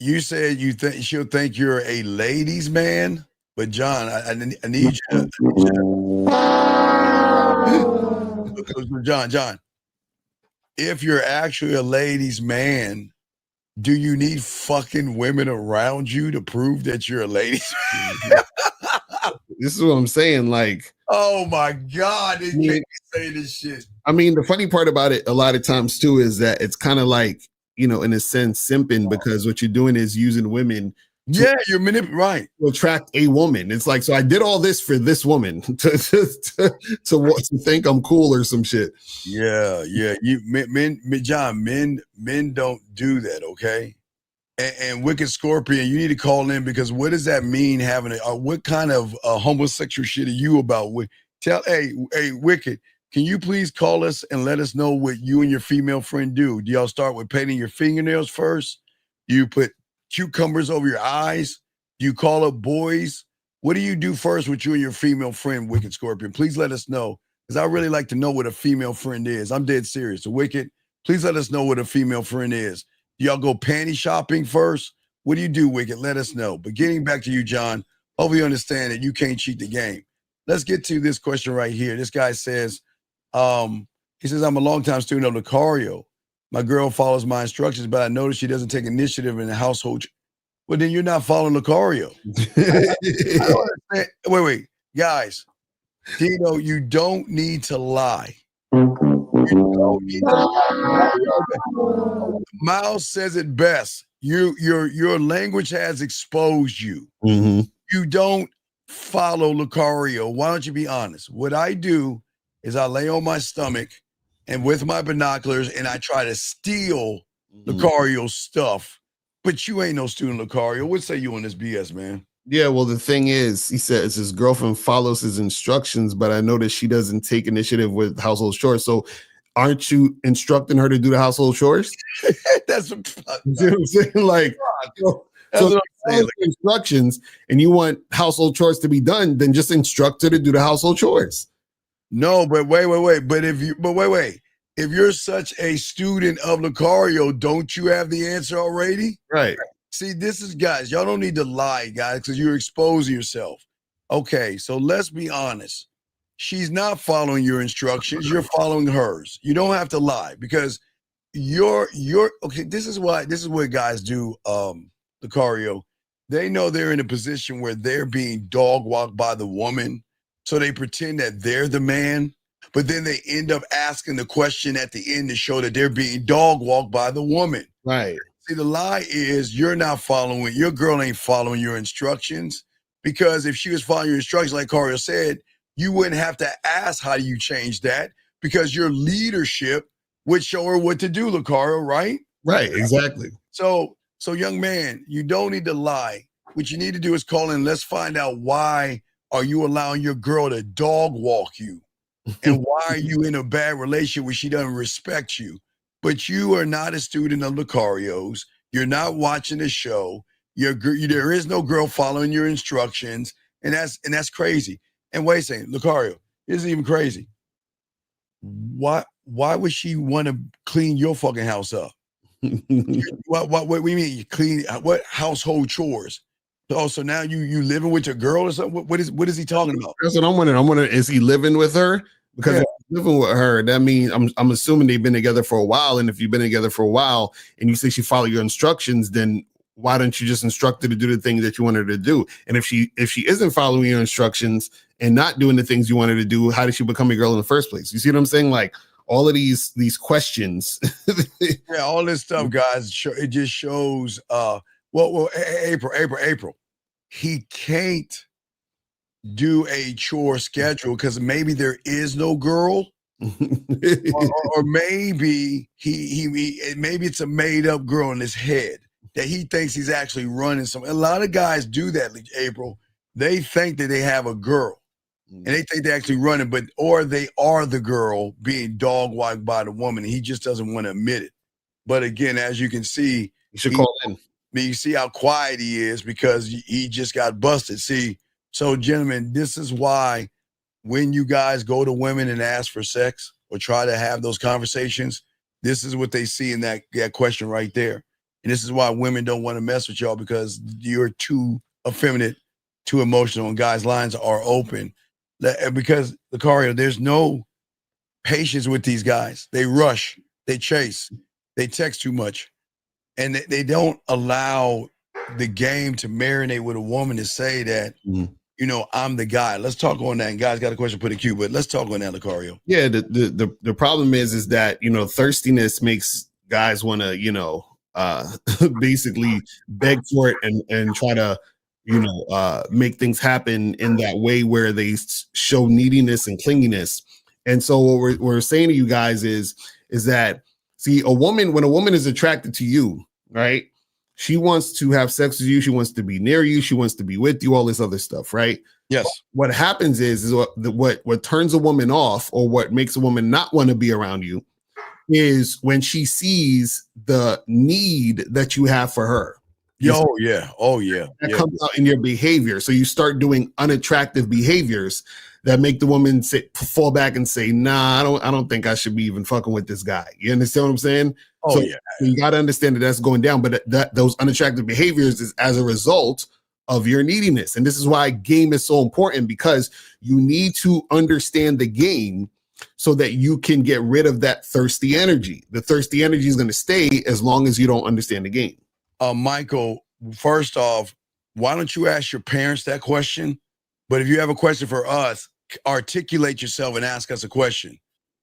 you said you think she'll think you're a ladies' man, but John, I need you to John, if you're actually a ladies' man, do you need fucking women around you to prove that you're a ladies' man? This is what I'm saying. Like, oh my God, they can't say this shit. I mean, the funny part about it a lot of times too is that it's kind of like, in a sense, simping, because what you're doing is using women. You're manipulating, right? To attract a woman. It's like, so I did all this for this woman to think I'm cool or some shit. Yeah. You men don't do that, okay? And Wicked Scorpion, you need to call in, because what does that mean having what kind of homosexual shit are you about? Hey, Wicked, can you please call us and let us know what you and your female friend do? Do y'all start with painting your fingernails first? You put cucumbers over your eyes? Do you call up boys? What do you do first with you and your female friend, Wicked Scorpion? Please let us know, because I really like to know what a female friend is. I'm dead serious. So Wicked, please let us know what a female friend is. Do y'all go panty shopping first? What do you do, Wicked? Let us know. But getting back to you, John, hopefully you understand that you can't cheat the game. Let's get to this question right here. This guy says, he says, I'm a longtime student of Lucario. My girl follows my instructions, but I notice she doesn't take initiative in the household. Well, then you're not following Lucario. I don't understand. Wait, guys. Dino, you don't need to lie. Miles says it best. Your language has exposed you. You don't follow Lucario. Why don't you be honest? What I do is I lay on my stomach and with my binoculars and I try to steal Lucario's stuff, But you ain't no student, Lucario. What say you on this BS, man? Yeah, well, the thing is, he says his girlfriend follows his instructions, but I noticed she doesn't take initiative with household chores. So aren't you instructing her to do the household chores? That's you know what I'm saying? Like, so instructions and you want household chores to be done, then just instruct her to do the household chores. No, but wait. But if you're such a student of Lucario, don't you have the answer already? Right. See, this is, guys, y'all don't need to lie, guys, because you're exposing yourself. Okay, so let's be honest. She's not following your instructions. You're following hers. You don't have to lie because you're okay. This is what guys do, Lucario. They know they're in a position where they're being dog walked by the woman. So they pretend that they're the man, but then they end up asking the question at the end to show that they're being dog walked by the woman. Right. See, the lie is your girl ain't following your instructions, because if she was following your instructions, like Cario said, you wouldn't have to ask how do you change that, because your leadership would show her what to do, Lucario, right? Right, exactly. So young man, you don't need to lie. What you need to do is call in. Let's find out, why are you allowing your girl to dog walk you? And why are you in a bad relationship where she doesn't respect you? But you are not a student of Lucario's. You're not watching the show. There is no girl following your instructions, and that's crazy. And wait a second, Lucario, this is even crazy. Why would she want to clean your fucking house up? What do you mean? You clean what household chores? Oh, so now you living with your girl or something? What is he talking about? That's what I'm wondering. I'm wondering, is he living with her? Because if he's living with her, that means I'm assuming they've been together for a while. And if you've been together for a while and you say she follow your instructions, then why don't you just instruct her to do the things that you want her to do? And if she isn't following your instructions and not doing the things you want her to do, how did she become a girl in the first place? You see what I'm saying? Like all of these questions. Yeah, all this stuff, guys. It just shows. April. He can't do a chore schedule because maybe there is no girl, or maybe maybe it's a made up girl in his head that he thinks he's actually running some. A lot of guys do that, April. They think that they have a girl and they think they're actually running, or they are the girl being dog walked by the woman. And he just doesn't want to admit it. But again, as you can see, you should call in. You see how quiet he is because he just got busted. See, so gentlemen, this is why when you guys go to women and ask for sex or try to have those conversations, this is what they see in that question right there. And this is why women don't want to mess with y'all, because you're too effeminate, too emotional, and guys' lines are open. Because, Lucario, there's no patience with these guys. They rush, they chase, they text too much. And they don't allow the game to marinate with a woman to say that, I'm the guy. Let's talk on that. And guys got a question, put a Q, but let's talk on that, Lucario. Yeah, the problem is that, thirstiness makes guys want to, basically beg for it and try to, make things happen in that way where they show neediness and clinginess. And so what we're saying to you guys is that, see, when a woman is attracted to you, right? She wants to have sex with you. She wants to be near you. She wants to be with you, all this other stuff, right? Yes. What happens is what turns a woman off, or what makes a woman not want to be around you, is when she sees the need that you have for her. Oh, yeah. That comes out in your behavior. So you start doing unattractive behaviors that make the woman fall back and say, nah, I don't think I should be even fucking with this guy. You understand what I'm saying? So you got to understand that that's going down, but those unattractive behaviors is as a result of your neediness. And this is why game is so important, because you need to understand the game so that you can get rid of that thirsty energy. The thirsty energy is going to stay as long as you don't understand the game. Michael, first off, why don't you ask your parents that question? But if you have a question for us, articulate yourself and ask us a question.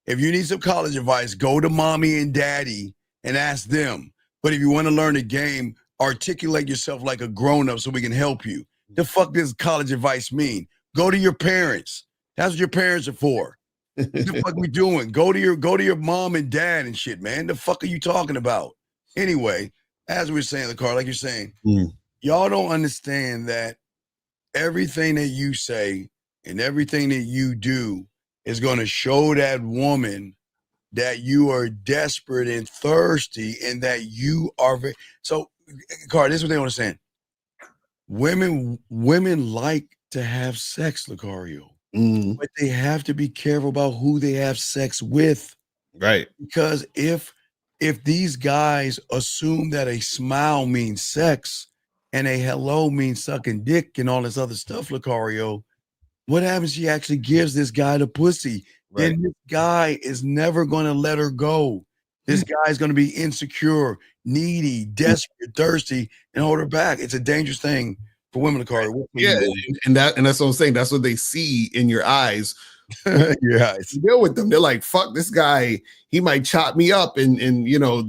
If you need some college advice, go to mommy and daddy and ask them. But if you want to learn a game, articulate yourself like a grown-up so we can help you. The fuck does college advice mean? Go to your parents. That's what your parents are for. What the fuck we doing? Go to your mom and dad and shit, man. The fuck are you talking about? Anyway, as we're saying, the car, like you're saying, y'all don't understand that everything that you say and everything that you do is going to show that woman that you are desperate and thirsty and that you are very. So, Car, this is what they understand. Women like to have sex, Lucario, but they have to be careful about who they have sex with. Right. Because if these guys assume that a smile means sex and a hello means sucking dick and all this other stuff, Lucario, what happens? She actually gives this guy the pussy. Right. Then this guy is never going to let her go. This guy is going to be insecure, needy, desperate, thirsty, and hold her back. It's a dangerous thing for women, Lucario. Yeah, and that's what I'm saying. That's what they see in your eyes. Your eyes. You deal with them. They're like, fuck this guy. He might chop me up and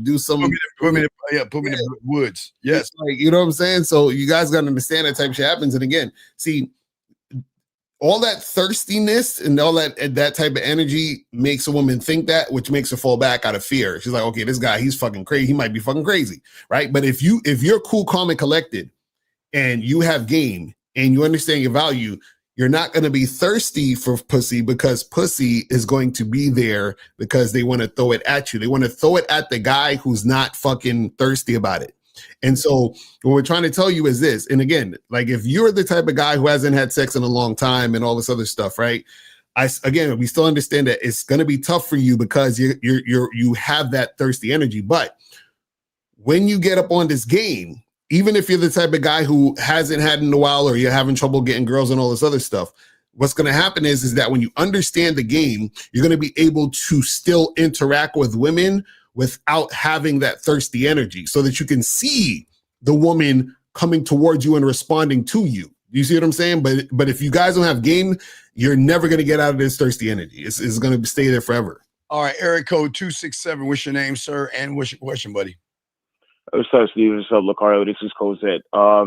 do some. Put me in the woods. Yes. Like, you know what I'm saying? So you guys got to understand that type of shit happens. And again, see, all that thirstiness and all that type of energy makes a woman think that, which makes her fall back out of fear. She's like, okay, this guy, he's fucking crazy. He might be fucking crazy, right? But if you're cool, calm, and collected, and you have game and you understand your value, you're not going to be thirsty for pussy because pussy is going to be there because they want to throw it at you. They want to throw it at the guy who's not fucking thirsty about it. And so what we're trying to tell you is this. And again, like if you're the type of guy who hasn't had sex in a long time and all this other stuff, right? We still understand that it's going to be tough for you because you have that thirsty energy. But when you get up on this game, even if you're the type of guy who hasn't had in a while or you're having trouble getting girls and all this other stuff, what's going to happen is that when you understand the game, you're going to be able to still interact with women without having that thirsty energy so that you can see the woman coming towards you and responding to you. You see what I'm saying? But if you guys don't have game, you're never going to get out of this thirsty energy. It's going to stay there forever. All right, area code 267. What's your name, sir? And what's your question, buddy? What's up, Steve? What's up, Lucario? This is Cosette. I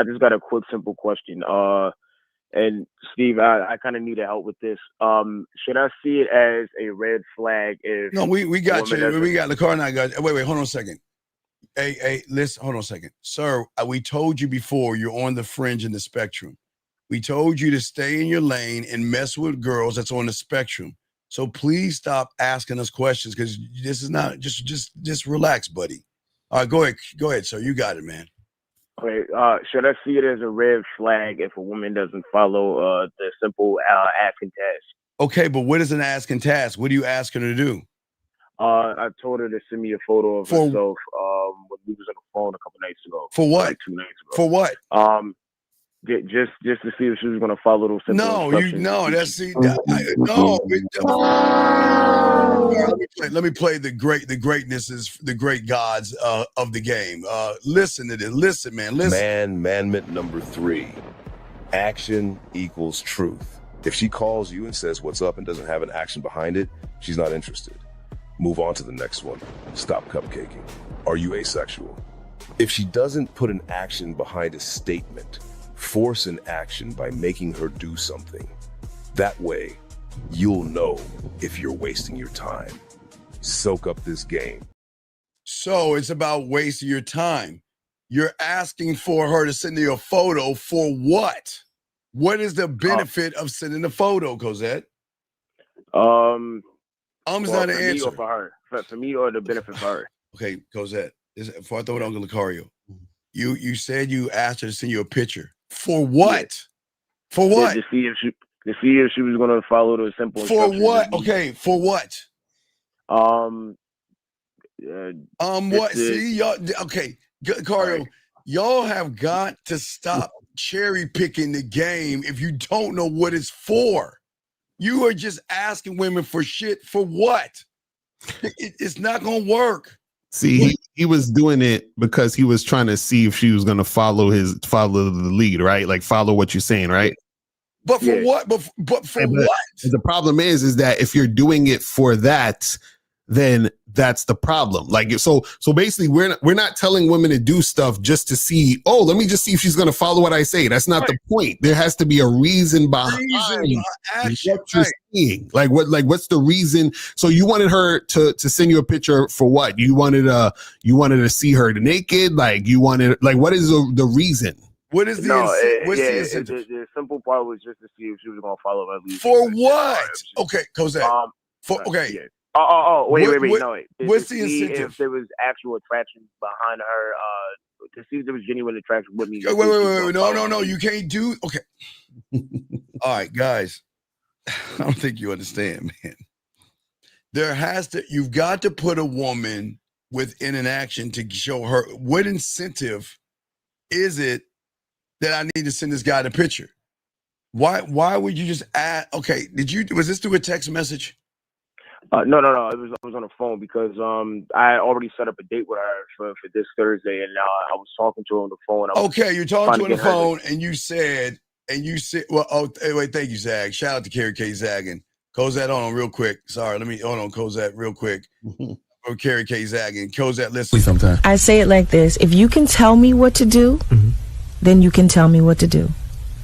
just got a quick, simple question. And Steve, I kind of need help with this. Should I see it as a red flag if no, we got you. We got the car and I got wait, hold on a second. Hey, listen, hold on a second. Sir, we told you before you're on the fringe in the spectrum. We told you to stay in your lane and mess with girls that's on the spectrum. So please stop asking us questions because this is not just relax, buddy. All right, go ahead, sir. You got it, man. Okay, should I see it as a red flag if a woman doesn't follow the simple asking task? Okay, but what is an asking task? What are you asking her to do? I told her to send me a photo of herself when we was on the phone a couple nights ago. For what? Like 2 nights ago. For what? Just to see if she was going to follow those simple instructions. Let me play the greatness is the great gods of the game. Listen to this. Listen, man. Listen. Mandment number 3. Action equals truth. If she calls you and says what's up and doesn't have an action behind it, she's not interested. Move on to the next one. Stop cupcaking. Are you asexual? If she doesn't put an action behind a statement, force an action by making her do something. That way, you'll know if you're wasting your time. Soak up this game. So it's about wasting your time. You're asking for her to send you a photo for what? What is the benefit of sending a photo, Cosette? Is not an answer. For her. For me or the benefit for her. Okay, Cosette, before I throw it on Lucario, you said you asked her to send you a picture. For what? Yeah. For what? To see if she was going to follow the simple instructions. For what? Okay, for what? What? See, y'all. Okay, Lucario, right. Y'all have got to stop cherry picking the game if you don't know what it's for. You are just asking women for shit for what? It's not going to work. See, he was doing it because he was trying to see if she was going to follow the lead, right? Like follow what you're saying, right? But for what? But for what? The problem is that if you're doing it for that, then that's the problem. Like, so basically we're not telling women to do stuff just to see, oh, let me just see if she's going to follow what I say. That's not the point. There has to be a reason behind action, what you're seeing. Like what's the reason? So you wanted her to send you a picture for what? You wanted to see her naked? Like you wanted, like, what is the reason? What is the the simple part was just to see if she was gonna follow my lead. For what? Okay, Cosette. Okay. Yeah. Wait. No. What's the incentive? If there was actual attraction behind her, to see if there was genuine attraction with me. Wait. No. You can't do. Okay. All right, guys. I don't think you understand, man. You've got to put a woman within an action to show her what incentive is it that I need to send this guy the picture. Why would you just add? Okay, was this through a text message? No. It was on the phone because I already set up a date with her for this Thursday, and I was talking to her on the phone. Okay, you're talking to her on the phone, and you said, well, wait, thank you, Zag. Shout out to Carrie K. Zagging. Cosette, hold on real quick. Sorry, hold on, Cosette, real quick. Or Carrie K. Zagging. Cosette, listen. Sometime. I say it like this: if you can tell me what to do, then you can tell me what to do.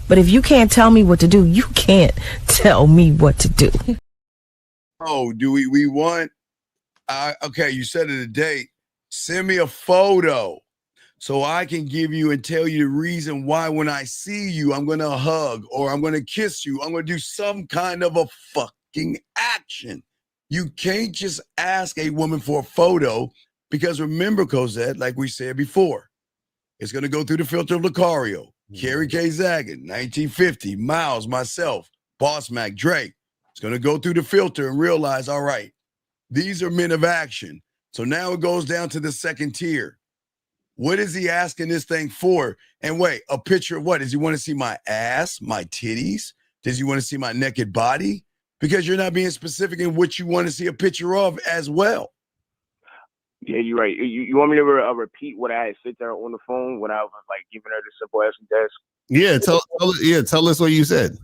But if you can't tell me what to do, you can't tell me what to do. Oh, do we want, okay, you said it a date. Send me a photo so I can give you and tell you the reason why when I see you, I'm going to hug or I'm going to kiss you. I'm going to do some kind of a fucking action. You can't just ask a woman for a photo because remember, Cosette, like we said before, it's going to go through the filter of Lucario, Carrie K. Zagging, 1950, Miles, myself, Boss Mac, Drake. It's going to go through the filter and realize, all right, these are men of action. So now it goes down to the second tier. What is he asking this thing for? And wait, a picture of what? Does he want to see my ass, my titties? Does he want to see my naked body? Because you're not being specific in what you want to see a picture of as well. Yeah, you're right. You want me to repeat what I had said there on the phone when I was like giving her the simple ass desk? Yeah, tell us what you said.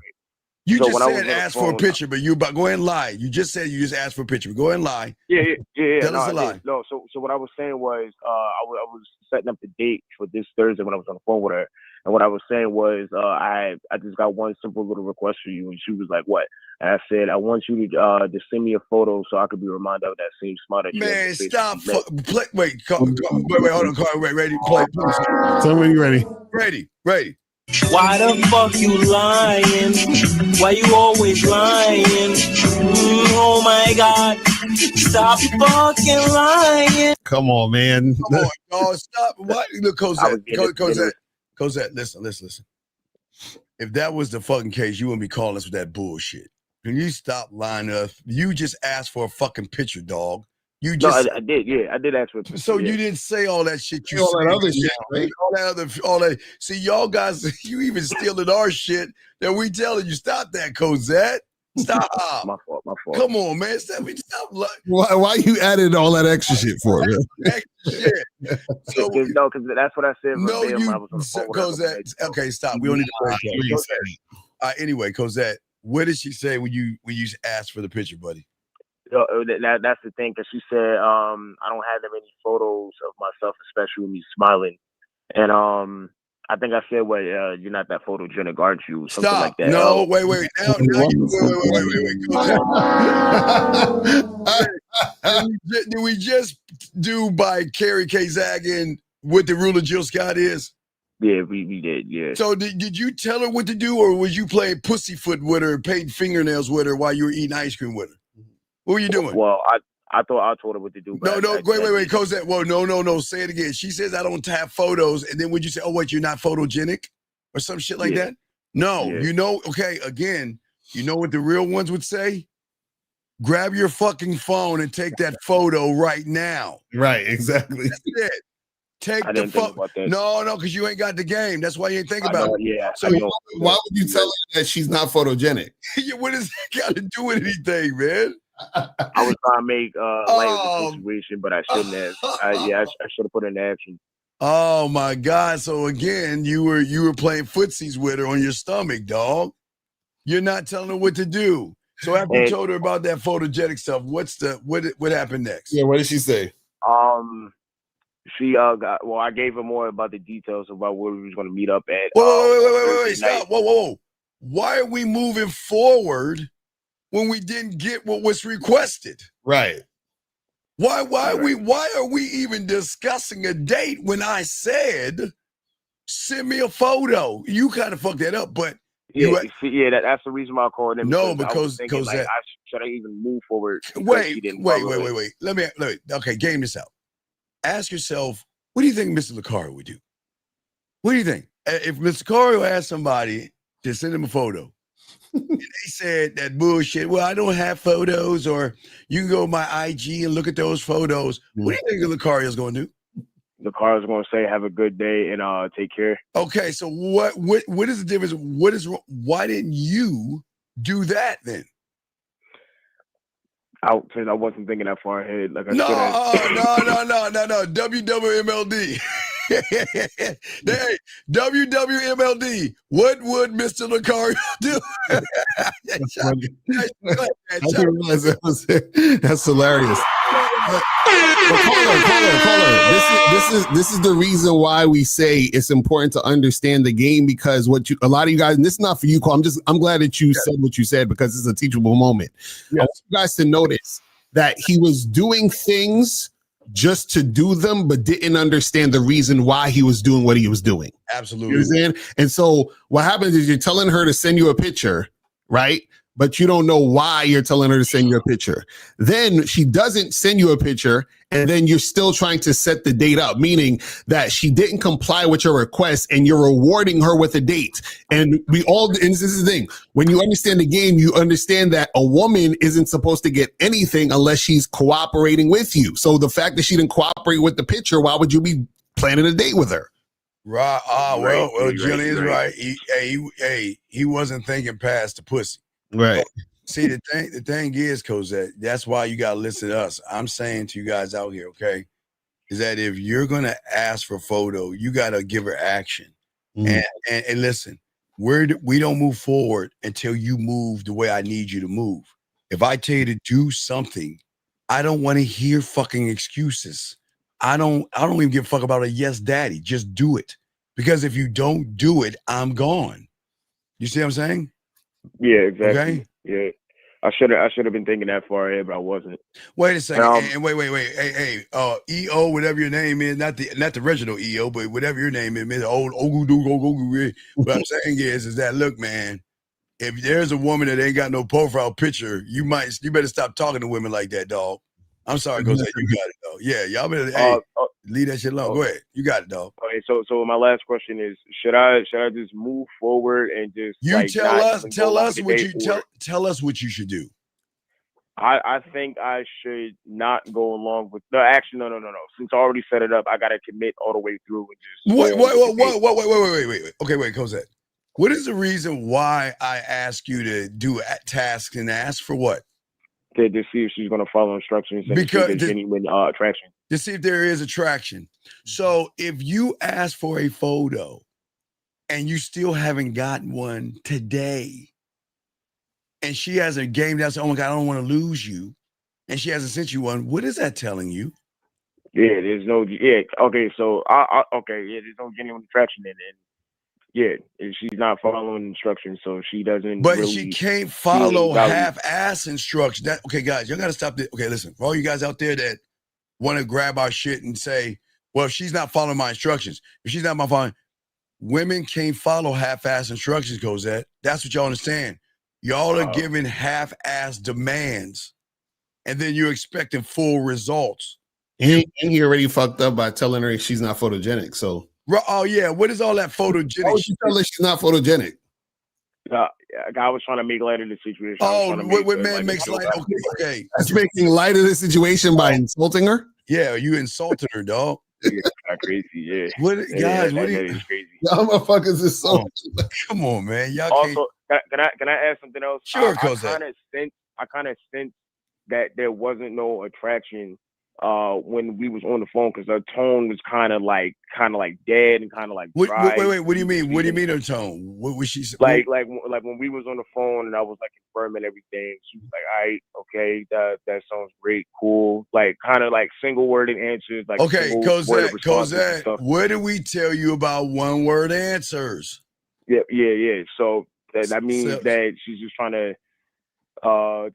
You just said ask for a picture, but you go ahead and lie. You just said you just asked for a picture. Go ahead and lie. Yeah. Tell us a lie. No, so what I was saying was I was setting up the date for this Thursday when I was on the phone with her. And what I was saying was I just got one simple little request for you. And she was like, what? And I said, I want you to send me a photo so I could be reminded of that same smile that you had. Man, stop. Wait, hold on, Carl. Ready? Play, please. Tell me when you're ready. Ready. Why the fuck you lying? Why you always lying? Oh my God. Stop fucking lying. Come on, man. Come on, y'all. Stop. What? Look, Cosette, listen. If that was the fucking case, you wouldn't be calling us with that bullshit. Can you stop lying to us? You just asked for a fucking picture, dog. You just I did. Yeah, I did ask for a picture. So you didn't say all that shit. You all that other shit, right? All that. See, y'all guys, you even stealing our shit that we telling you. Stop that, Cosette. Stop. My fault. Come on, man. Stop. Why you added all that extra shit for? Extra shit. So, no, because that's what I said. No, Cosette. Okay, stop. We don't need to break that. Anyway, Cosette, what did she say when you asked for the picture, buddy? That's the thing, because she said I don't have that many photos of myself, especially with me smiling. And I think I said, well, you're not that photogenic, aren't you? Something Stop. Like that. No, wait. Wait. Did we just do by Carrie K. Zagging what the rule of Jill Scott is? Yeah, we did, yeah. So did you tell her what to do, or was you playing pussyfoot with her, painting fingernails with her while you were eating ice cream with her? What were you doing? Well, I thought I told her what to do. No, wait, Cosette. Well, no. Say it again. She says I don't have photos, and then would you say, oh, wait, you're not photogenic? Or some shit like that? No, you know, okay, again, you know what the real ones would say? Grab your fucking phone and take that photo right now. Right, exactly. That's it. Take the photo. No, because you ain't got the game. That's why you ain't think about it. Yeah. So why would you tell her that she's not photogenic? What does that got to do with anything, man? I was trying to make light of the situation, but I shouldn't have. I should have put it in action. Oh my God! So again, you were playing footsies with her on your stomach, dog. You're not telling her what to do. So after you told her about that photogenic stuff, what happened next? Yeah, what did she say? She I gave her more about the details about where we was going to meet up at. Wait, stop. Whoa. Why are we moving forward when we didn't get what was requested? Right. Why are we even discussing a date when I said send me a photo? You kind of fucked that up, but that's the reason why I called him. No, because I was thinking, like, should I even move forward? Wait. Let me okay, game this out. Ask yourself, what do you think Mr. Lucario would do? What do you think? If Mr. Lucario asked somebody to send him a photo, and they said that bullshit, well, I don't have photos, or you can go to my IG and look at those photos. What do you think Lucario's going to do? Lucario's going to say, have a good day and take care. Okay, so what is the difference? Why didn't you do that then? Because I wasn't thinking that far ahead. Like I No. WWMLD. Hey, WWMLD. What would Mr. Lucario do? That's hilarious. But caller. This is the reason why we say it's important to understand the game, because a lot of you guys, and this is not for you, Cole. I'm glad that you said what you said, because it's a teachable moment. I want you guys to notice that he was doing things just to do them, but didn't understand the reason why he was doing what he was doing. Absolutely. You understand? And so what happens is you're telling her to send you a picture, right? But you don't know why you're telling her to send you a picture. Then she doesn't send you a picture, and then you're still trying to set the date up, meaning that she didn't comply with your request, and you're rewarding her with a date. And and this is the thing, when you understand the game, you understand that a woman isn't supposed to get anything unless she's cooperating with you. So the fact that she didn't cooperate with the picture, why would you be planning a date with her? Right. Well, Jillian's right. He wasn't thinking past the pussy. Right. See, the thing is, Cosette, that's why you gotta listen to us. I'm saying to you guys out here, okay, is that if you're gonna ask for a photo, you gotta give her action. And listen, we don't move forward until you move the way I need you to move. If I tell you to do something, I don't want to hear fucking excuses. I don't even give a fuck about a yes, daddy. Just do it. Because if you don't do it, I'm gone. You see what I'm saying? Yeah, exactly. Okay? Yeah. I should have been thinking that far ahead, but I wasn't. Wait a second. And wait. Hey, EO, whatever your name is, not the original EO, but whatever your name is, the old Ogu. What I'm saying is that, look, man, if there's a woman that ain't got no profile picture, you better stop talking to women like that, dog. I'm sorry, Jose, you got it, though. Yeah, y'all better leave that shit alone. Go ahead. You got it, dog. Okay, so my last question is, should I just move forward and just tell us what you should do. I think I should not go along with no. Since I already set it up, I gotta commit all the way through and just wait. Okay, wait, Cosette. What is the reason why I ask you to do tasks and ask for what? To see if she's going to follow instructions and because there's genuine attraction. To see if there is attraction. So if you ask for a photo and you still haven't gotten one today, and she hasn't gamed out, so, oh my God, I don't want to lose you, and she hasn't sent you one, what is that telling you? Yeah, there's no, okay, so, there's no genuine attraction in it. Yeah, she's not following instructions, so she doesn't. But really she can't follow half-ass instructions. Okay, guys, y'all got to stop this. Okay, listen, for all you guys out there that want to grab our shit and say, well, if she's not following my instructions, if she's not following, women can't follow half-ass instructions, Cosette. That's what y'all understand. Y'all are giving half-ass demands, and then you're expecting full results. And he already fucked up by telling her she's not photogenic, so. Oh yeah, what is all that photogenic? Why would you tell her she's not photogenic? I was trying to make light of the situation. What man makes light? Okay. That's making light of the situation by insulting her. Yeah, you insulted her, dog. Yeah, crazy. Yeah. What guys? What is crazy? Y'all motherfuckers is so. Come on, man. Y'all also, can I add something else? Sure, I kind of sense that there wasn't no attraction when we was on the phone, because her tone was kind of like dead and kind of like Wait, dry. what do you mean? What do you mean her tone? What was she saying? Like when we was on the phone and I was like confirming everything, she was like, "All right, okay, that sounds great, cool." Like kind of like single worded answers, like okay, Cosette, what did we tell you about one word answers? Yeah. So that means that she's just trying to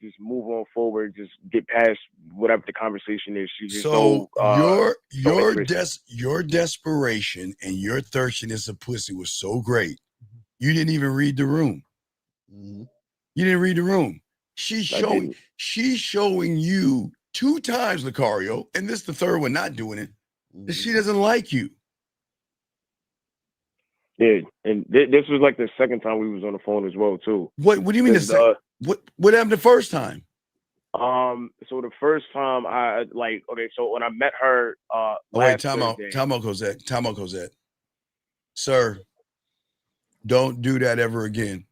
just move on forward, just get past whatever the conversation is. She's just your desperation and your thirstiness of pussy was so great. You didn't even read the room. You didn't read the room. She's showing you 2 times, Lucario, and this is the third one not doing it, that she doesn't like you. Yeah, and this was like the second time we was on the phone as well too. What do you mean the second? What happened the first time? So the first time so when I met her time out, Cosette. Sir, don't do that ever again.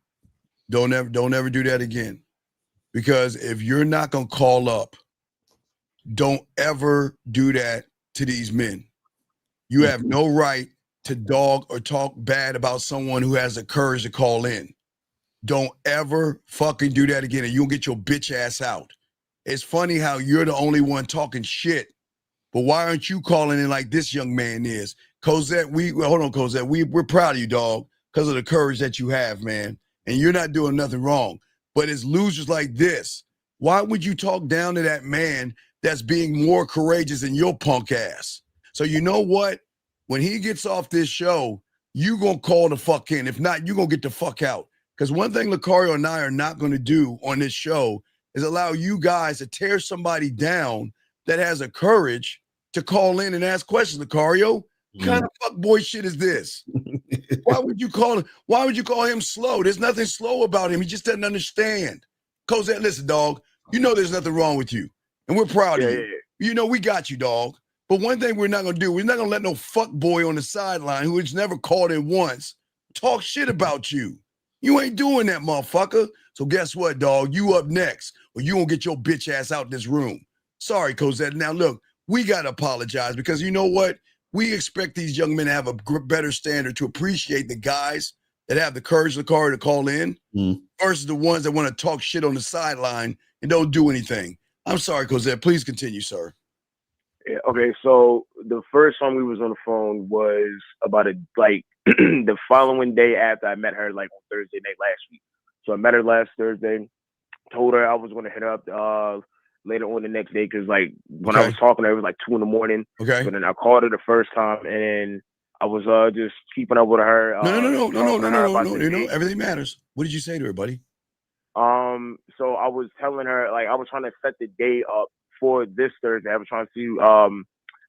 Don't ever do that again. Because if you're not gonna call up, don't ever do that to these men. You have no right to dog or talk bad about someone who has the courage to call in. Don't ever fucking do that again, and you'll get your bitch ass out. It's funny how you're the only one talking shit, but why aren't you calling in like this young man is? Cosette, hold on, Cosette. We're proud of you, dog, because of the courage that you have, man. And you're not doing nothing wrong. But it's losers like this. Why would you talk down to that man that's being more courageous than your punk ass? So you know what? When he gets off this show, you gonna call the fuck in. If not, you gonna get the fuck out. Because one thing Lucario and I are not gonna do on this show is allow you guys to tear somebody down that has the courage to call in and ask questions, Lucario. What kind of fuckboy shit is this? Why would you call him slow? There's nothing slow about him. He just doesn't understand. Cosette, listen, dog, you know there's nothing wrong with you. And we're proud of you. Yeah. You know, we got you, dog. But one thing we're not gonna do, we're not gonna let no fuckboy on the sideline who has never called in once talk shit about you. You ain't doing that, motherfucker. So guess what, dog? You up next, or you gonna get your bitch ass out this room. Sorry, Cosette. Now look, we gotta apologize because you know what? We expect these young men to have a better standard to appreciate the guys that have the courage of the car to call in versus the ones that want to talk shit on the sideline and don't do anything. I'm sorry, Cosette. Please continue, sir. Yeah, okay, so the first time we was on the phone was about the following day after I met her, like on Thursday night last week. So I met her last Thursday, told her I was going to hit her up later on the next day because like when I was talking to her, it was like 2 a.m. Okay. But then I called her the first time and I was just keeping up with her. No. Everything matters. What did you say to her, buddy? So I was telling her, like, I was trying to set the day up for this Thursday. I was trying to see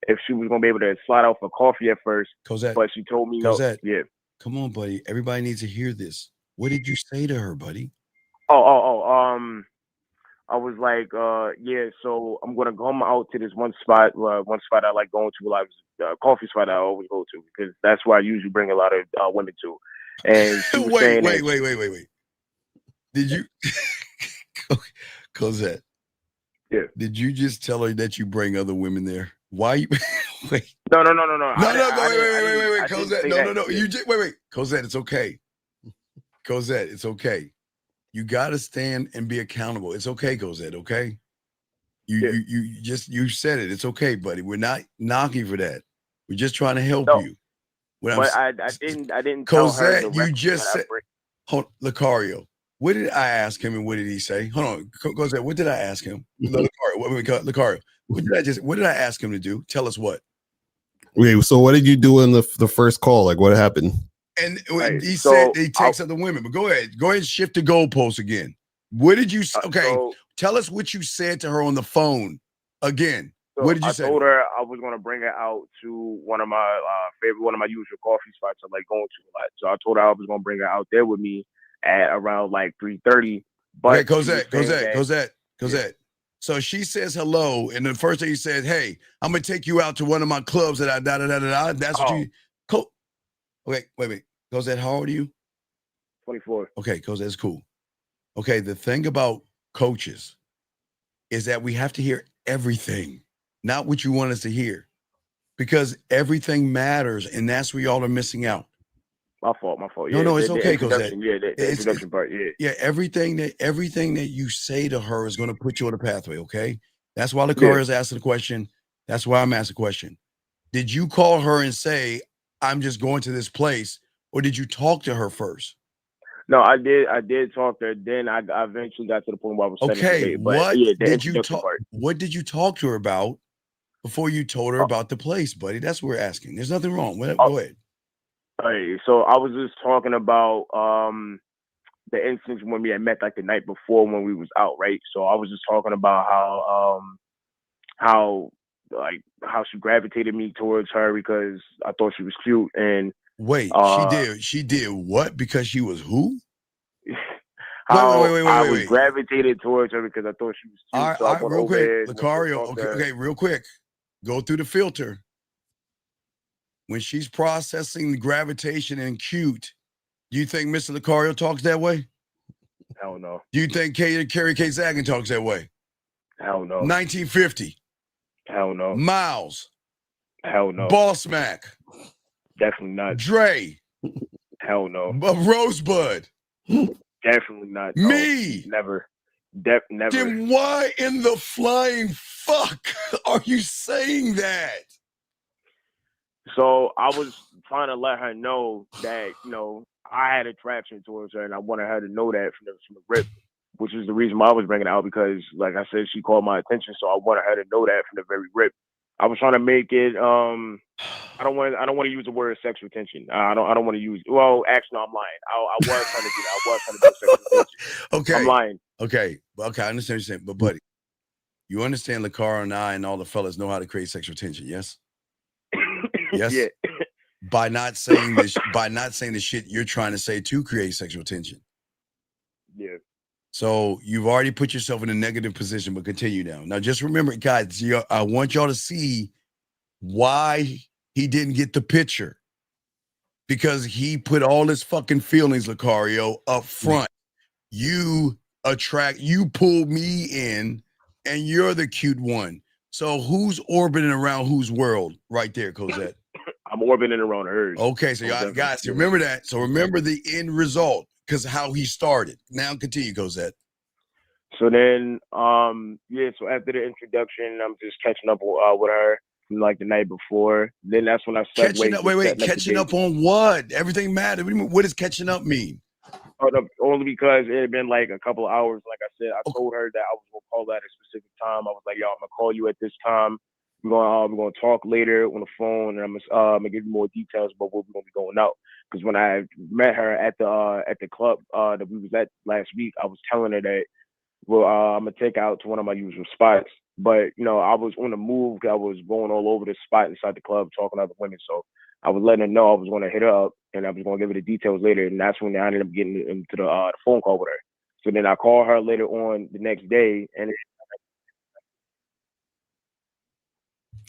if she was gonna be able to slide out for coffee at first. Cosette, but she told me Cosette, no. Yeah. Come on, buddy. Everybody needs to hear this. What did you say to her, buddy? I was like, yeah, so I'm gonna come out to this one spot I like going to, like coffee spot I always go to because that's where I usually bring a lot of women to. And she was wait. Did you Cosette? Yeah. Did you just tell her that you bring other women there? Why you wait? No. Wait. Cosette, no. You just wait. Cosette, it's okay. Cosette, it's okay. You gotta stand and be accountable. It's okay, Cosette, okay? You said it. It's okay, buddy. We're not knocking for that. We're just trying to help you. I didn't Cosette, tell her you just said Lucario. What did I ask him and what did he say? Hold on, Cosette, what did I ask him? Lucario, what did I ask him to do? Tell us what. Wait, so what did you do in the first call? Like what happened? And he said he takes up the women, but go ahead and shift the goalpost again. What did you say? Okay, tell us what you said to her on the phone again. So what did you say? I told her I was going to bring her out to one of my usual coffee spots I like going to a lot. So I told her I was going to bring her out there with me at around like 3:30. But Cosette. So she says hello, and the first thing he says, "Hey, I'm gonna take you out to one of my clubs that I da. That's what you." Wait. Cosette, how old are you? 24. Okay, Cosette, that's cool. Okay, the thing about coaches is that we have to hear everything. not what you want us to hear, because everything matters, and that's where y'all are missing out. My fault. No, it's okay, Cosette. Yeah, the introduction part. Yeah. Everything that you say to her is going to put you on the pathway. Okay, that's why Lakari is asking the question. That's why I'm asking the question. Did you call her and say, "I'm just going to this place," or did you talk to her first? No, I did talk to her. Then I eventually got to the point where I was setting the date. But what did you talk to her about before you told her about the place, buddy? That's what we're asking. There's nothing wrong. Go ahead. All right, so I was just talking about the instance when we had met like the night before when we was out, right? So I was just talking about how she gravitated me towards her because I thought she was cute. And wait, she did what? Because she was who? Wait. I was gravitated towards her because I thought she was cute. All right, real quick, Lucario. Okay, real quick. Go through the filter. When she's processing the gravitation and cute, do you think Mr. Lucario talks that way? Hell no. Do you think Carrie K. Zagan talks that way? Hell no. 1950. Hell no. Miles. Hell no. Boss Mac. Definitely not. Dre. Hell no. Rosebud. Definitely not. No. Me. Never. Never. Then why in the flying fuck are you saying that? So I was trying to let her know that, I had attraction towards her and I wanted her to know that from the rip, which is the reason why I was bringing it out because, like I said, she called my attention. So I wanted her to know that from the very rip. I was trying to make it, I don't want to use the word sexual tension. I don't want to use, well, actually, no, I'm lying. I was trying to do that. I was trying to do sexual tension. Okay. I'm lying. Okay, I understand what you're saying. But, buddy, you understand Lakara and I and all the fellas know how to create sexual tension, yes? Yes. Yeah. By not saying the shit you're trying to say to create sexual tension. Yeah. So you've already put yourself in a negative position, but continue now. Now, just remember, guys, I want y'all to see why he didn't get the picture. Because he put all his fucking feelings, Lucario, up front. You pull me in, and you're the cute one. So who's orbiting around whose world right there, Cosette? I'm orbiting around hers. Okay, so y'all guys, remember that. So remember the end result, because how he started. Now continue, Cosette. So then, so after the introduction, I'm just catching up with her from like the night before. Then that's when I started catching up on what? Everything mattered. What does catching up mean? Only because it had been like a couple of hours. Like I said, I told her that I was gonna call at a specific time. I was like, "Yo, I'm gonna call you at this time. We're gonna talk later on the phone, and I'm gonna give you more details about what we're gonna be going out." Because when I met her at the club that we was at last week, I was telling her that, I'm gonna take her out to one of my usual spots. But I was on the move. I was going all over the spot inside the club, talking to other women. So I was letting her know I was going to hit her up, and I was going to give her the details later. And that's when I ended up getting into the phone call with her. So then I called her later on the next day, and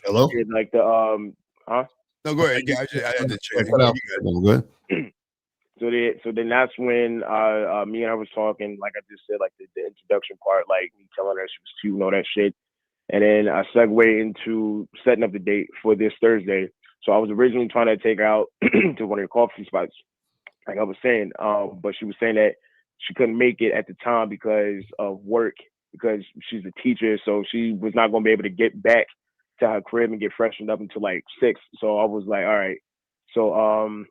hello, like the huh? No, go ahead. I had to check. Go ahead. So then that's when me and her was talking, like I just said, like the introduction part, like me telling her she was cute and all that shit. And then I segued into setting up the date for this Thursday. So I was originally trying to take her out to one of the coffee spots, like I was saying, but she was saying that she couldn't make it at the time because of work, because she's a teacher, so she was not going to be able to get back to her crib and get freshened up until like 6. So I was like, all right, so I'm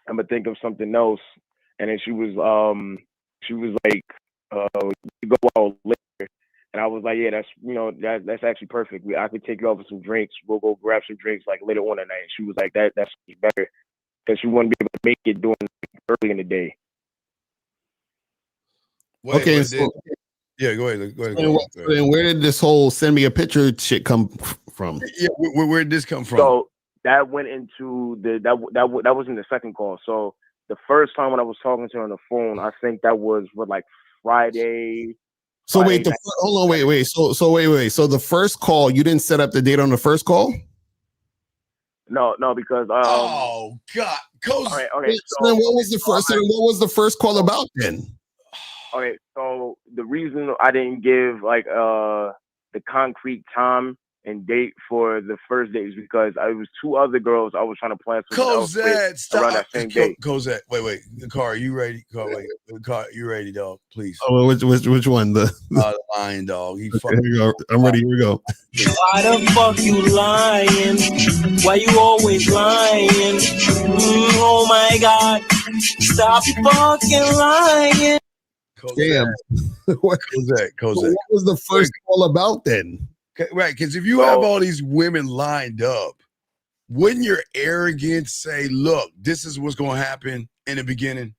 gonna think of something else. And then she was like, we go out later. And I was like, yeah, that's actually perfect. I could take you out for some drinks. We'll go grab some drinks like later on at night. She was like, that's better, because she wouldn't be able to make it during early in the day. Go ahead. And where did this whole send me a picture shit come from? Yeah, where did this come from? So that went into that was in the second call. So the first time when I was talking to her on the phone, I think that was like Friday. So wait, hold on, wait. So wait. So the first call, you didn't set up the date on the first call? No, because oh God, okay. So then what was the first? What was the first call about then? Okay, so the reason I didn't give like the concrete time and date for the first dates because it was 2 other girls I was trying to plan something else with around that same date. Cosette, wait. Car, you ready? Car, you ready, dog? Please. Oh, which one? The lying dog. He okay, here you go. I'm ready. Here we go. Why the fuck you lying? Why you always lying? Oh my God. Stop fucking lying. Damn. What was the first call about then? Okay, right, because if you have all these women lined up, wouldn't your arrogance say, look, this is what's going to happen in the beginning?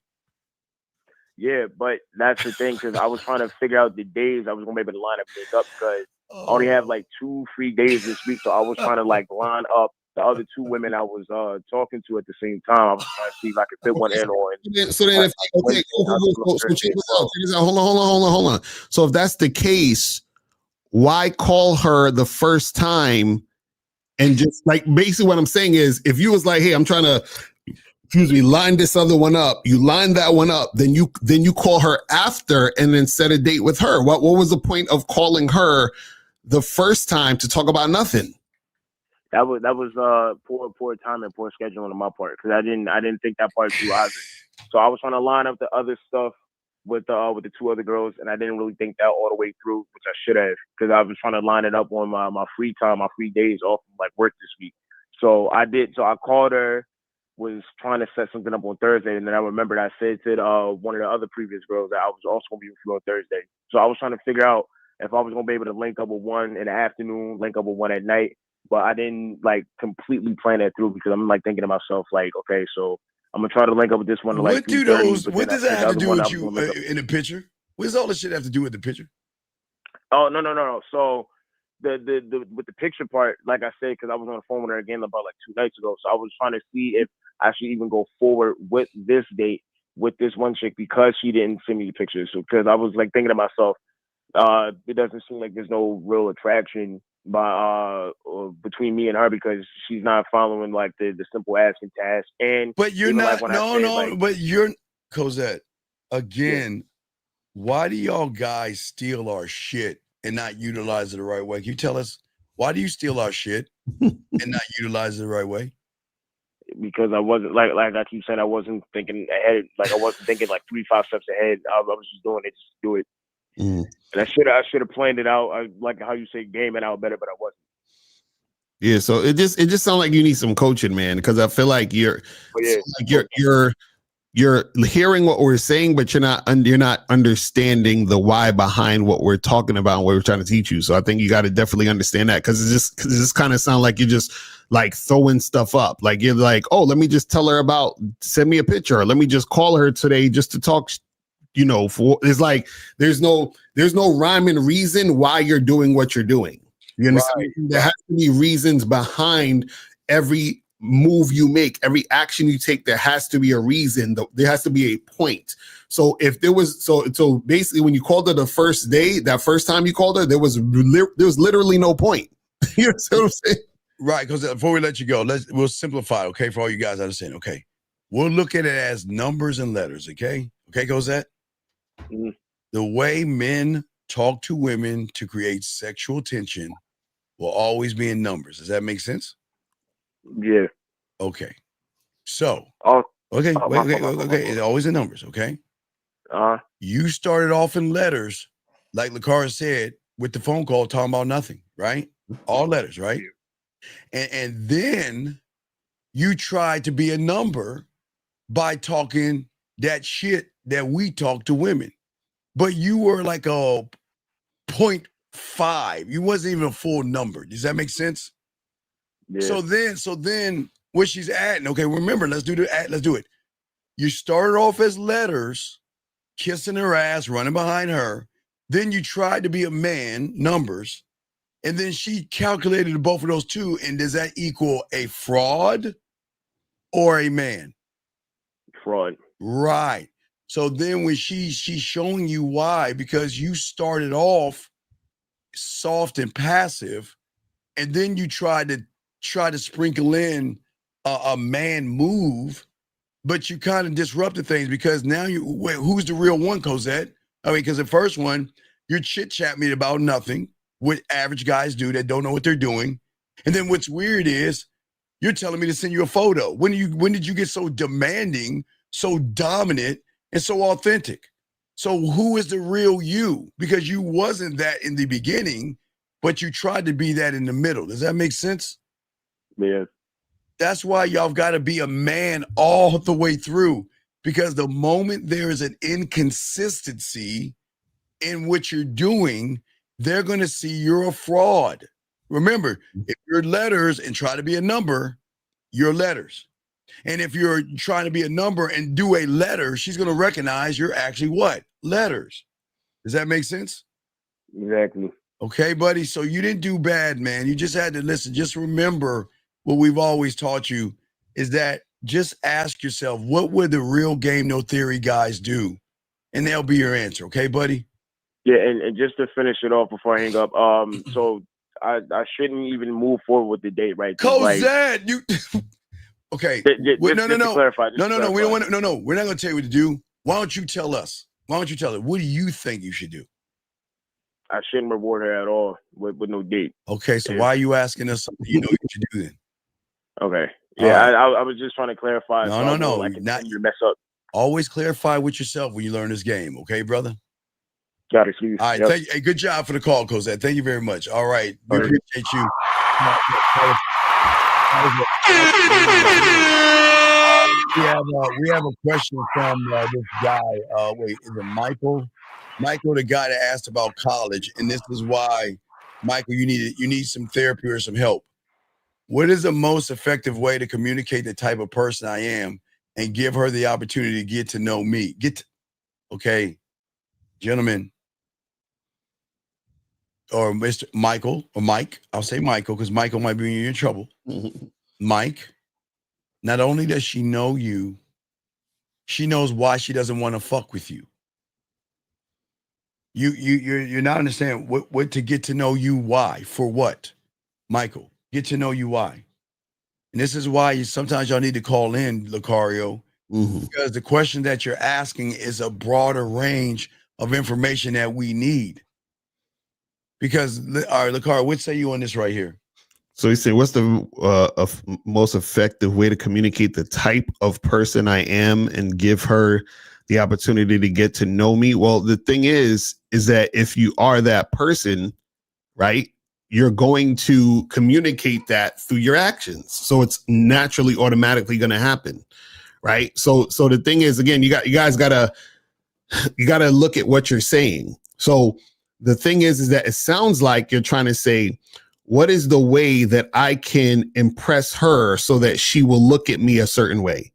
Yeah, but that's the thing, because I was trying to figure out the days I was going to be able to line up make up because I only have like 2 free days this week. So I was trying to like line up the other 2 women I was talking to at the same time. I was trying to see if I could fit one in on. So then, hold on. So if that's the case, why call her the first time and just like basically what I'm saying is if you was like, hey, I'm trying to line this other one up, you line that one up, then you call her after and then set a date with her. What was the point of calling her the first time to talk about nothing? That was poor time and poor scheduling on my part because I didn't think that part through either. So I was trying to line up the other stuff with the 2 other girls, and I didn't really think that all the way through, which I should have, because I was trying to line it up on my free time, my free days off from like work this week. So I did. So I called her, was trying to set something up on Thursday, and then I remembered I said to one of the other previous girls that I was also going to be with you on Thursday. So I was trying to figure out if I was going to be able to link up with one in the afternoon, link up with one at night, but I didn't like completely plan that through because I'm like thinking to myself like, okay, so I'm gonna try to link up with this one. What does that have to do with you in the picture? What does all this shit have to do with the picture? Oh no. So the with the picture part, like I said, because I was on the phone with her again about like 2 nights ago. So I was trying to see if I should even go forward with this date with this one chick because she didn't send me the pictures. So because I was like thinking to myself, it doesn't seem like there's no real attraction between me and her because she's not following like the simple asking task. And but you're not like, but you're Cosette again. Why do y'all guys steal our shit and not utilize it the right way? Can you tell us why do you steal our shit and not utilize it the right way? Because I wasn't like I keep saying, I wasn't thinking ahead. Like I wasn't thinking like 3-5 steps ahead. I was just doing it just to do it. And I should have planned it out, like how you say, game it out better, but I wasn't. Yeah, so it just sounds like you need some coaching, man, because I feel like you're hearing what we're saying, but you're not understanding the why behind what we're talking about and what we're trying to teach you. So I think you got to definitely understand that because it just kind of sounds like you're just like throwing stuff up. Like you're like, oh, let me just tell her send me a picture, or let me just call her today just to talk. It's like there's no rhyme and reason why you're doing what you're doing. You understand? Right. There has to be reasons behind every move you make, every action you take. There has to be a reason. There has to be a point. So if there was, so basically, when you called her the first day, that first time you called her, there was literally no point. You know what I'm saying? Right. Because before we let you go, we'll simplify. Okay, for all you guys understand. Okay, we'll look at it as numbers and letters. Okay, Cosette. Mm-hmm. The way men talk to women to create sexual tension will always be in numbers. Does that make sense? Yeah. Okay. So, okay. It's always in numbers. Okay. You started off in letters, like LaCara said, with the phone call talking about nothing, right? All letters, right? And then you tried to be a number by talking that shit that we talk to women, but you were like a 0.5. You wasn't even a full number. Does that make sense? Yeah. So then where she's at, okay, remember, let's do it. You started off as letters, kissing her ass, running behind her. Then you tried to be a man, numbers, and then she calculated both of those two. And does that equal a fraud or a man? Fraud. Right. So then when she's showing you why, because you started off soft and passive, and then you try to sprinkle in a man move, but you kind of disrupted things because now who's the real one, Cosette? I mean, because the first one, you're chit-chatting me about nothing. what average guys do that don't know what they're doing. And then what's weird is you're telling me to send you a photo. When did you get so demanding, so dominant, and so authentic? So who is the real you? Because you wasn't that in the beginning, but you tried to be that in the middle. Does that make sense? Yeah. That's why y'all got to be a man all the way through. Because the moment there is an inconsistency in what you're doing, they're going to see you're a fraud. Remember, if you're letters and try to be a number, you're letters. And if you're trying to be a number and do a letter, she's going to recognize you're actually what? Letters. Does that make sense? Exactly. Okay, buddy. So you didn't do bad, man. You just had to listen. Just remember what we've always taught you is that just ask yourself, what would the real game, no theory guys do? And they'll be your answer. Okay, buddy? Yeah, and just to finish it off before I hang up, so I shouldn't even move forward with the date, right? Cosette, you okay. No. Clarify, no. We don't want to, no. We're not gonna tell you what to do. Why don't you tell us? Why don't you tell her? What do you think you should do? I shouldn't reward her at all with no date. Okay, so why are you asking us something you know you should do then? Okay. Yeah, right. I was just trying to clarify. No. Like not you mess up. Always clarify with yourself when you learn this game, okay, brother? Got it, Steve. All right, thank you. Hey, good job for the call, Cosette. Thank you very much. All right, we appreciate you. We have a question from this guy. Wait, is it Michael? Michael, the guy that asked about college, and this is why, Michael, you need some therapy or some help. What is the most effective way to communicate the type of person I am and give her the opportunity to get to know me? Okay, gentlemen, or Mr. Michael or Mike. I'll say Michael because Michael might be in trouble. Mike, not only does she know you, she knows why she doesn't want to fuck with you. You're not understanding what to get to know you. Why? For what? Michael, get to know you why. And this is why sometimes y'all need to call in, Lucario, because the question that you're asking is a broader range of information that we need. Because, all right, Lucario, what say you on this right here? So you say, what's the most effective way to communicate the type of person I am and give her the opportunity to get to know me? Well, the thing is that if you are that person, right, you're going to communicate that through your actions. So it's naturally, automatically going to happen, right? So the thing is, again, you guys gotta look at what you're saying. So the thing is that it sounds like you're trying to say, what is the way that I can impress her so that she will look at me a certain way?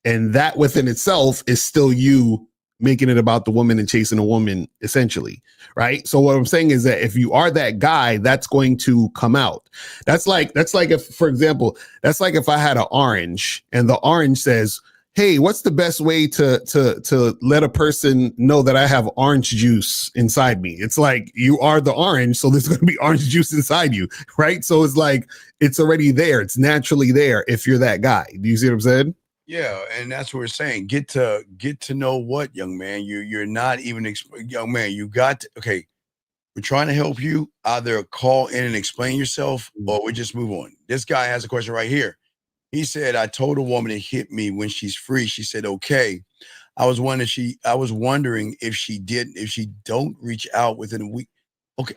And that within itself is still you making it about the woman and chasing a woman, essentially, right? So what I'm saying is that if you are that guy, that's going to come out. That's like if, for example, that's like if I had an orange and the orange says, hey, what's the best way to let a person know that I have orange juice inside me? It's like, you are the orange, so there's going to be orange juice inside you, right? So it's like, it's already there. It's naturally there if you're that guy. Do you see what I'm saying? Yeah, and that's what we're saying. Get to know what, young man. You're not even young man. You got to, okay. We're trying to help you. Either call in and explain yourself, or we just move on. This guy has a question right here. He said, I told a woman to hit me when she's free. She said, okay. I was wondering if she don't reach out within a week. Okay.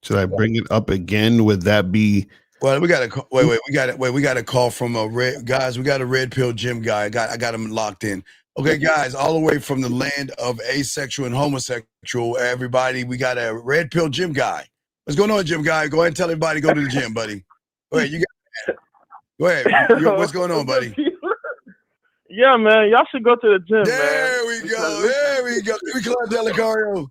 Should I bring it up again? Would that be? Well, we got to wait. We got a call from a red guys. We got a red pill gym guy. I got him locked in. Okay, guys, all the way from the land of asexual and homosexual. Everybody, we got a red pill gym guy. What's going on, gym guy? Go ahead and tell everybody to go to the gym, buddy. Go ahead. Go ahead. What's going on, buddy? Yeah, man. Y'all should go to the gym, there we go. There we go. We clap Delicario.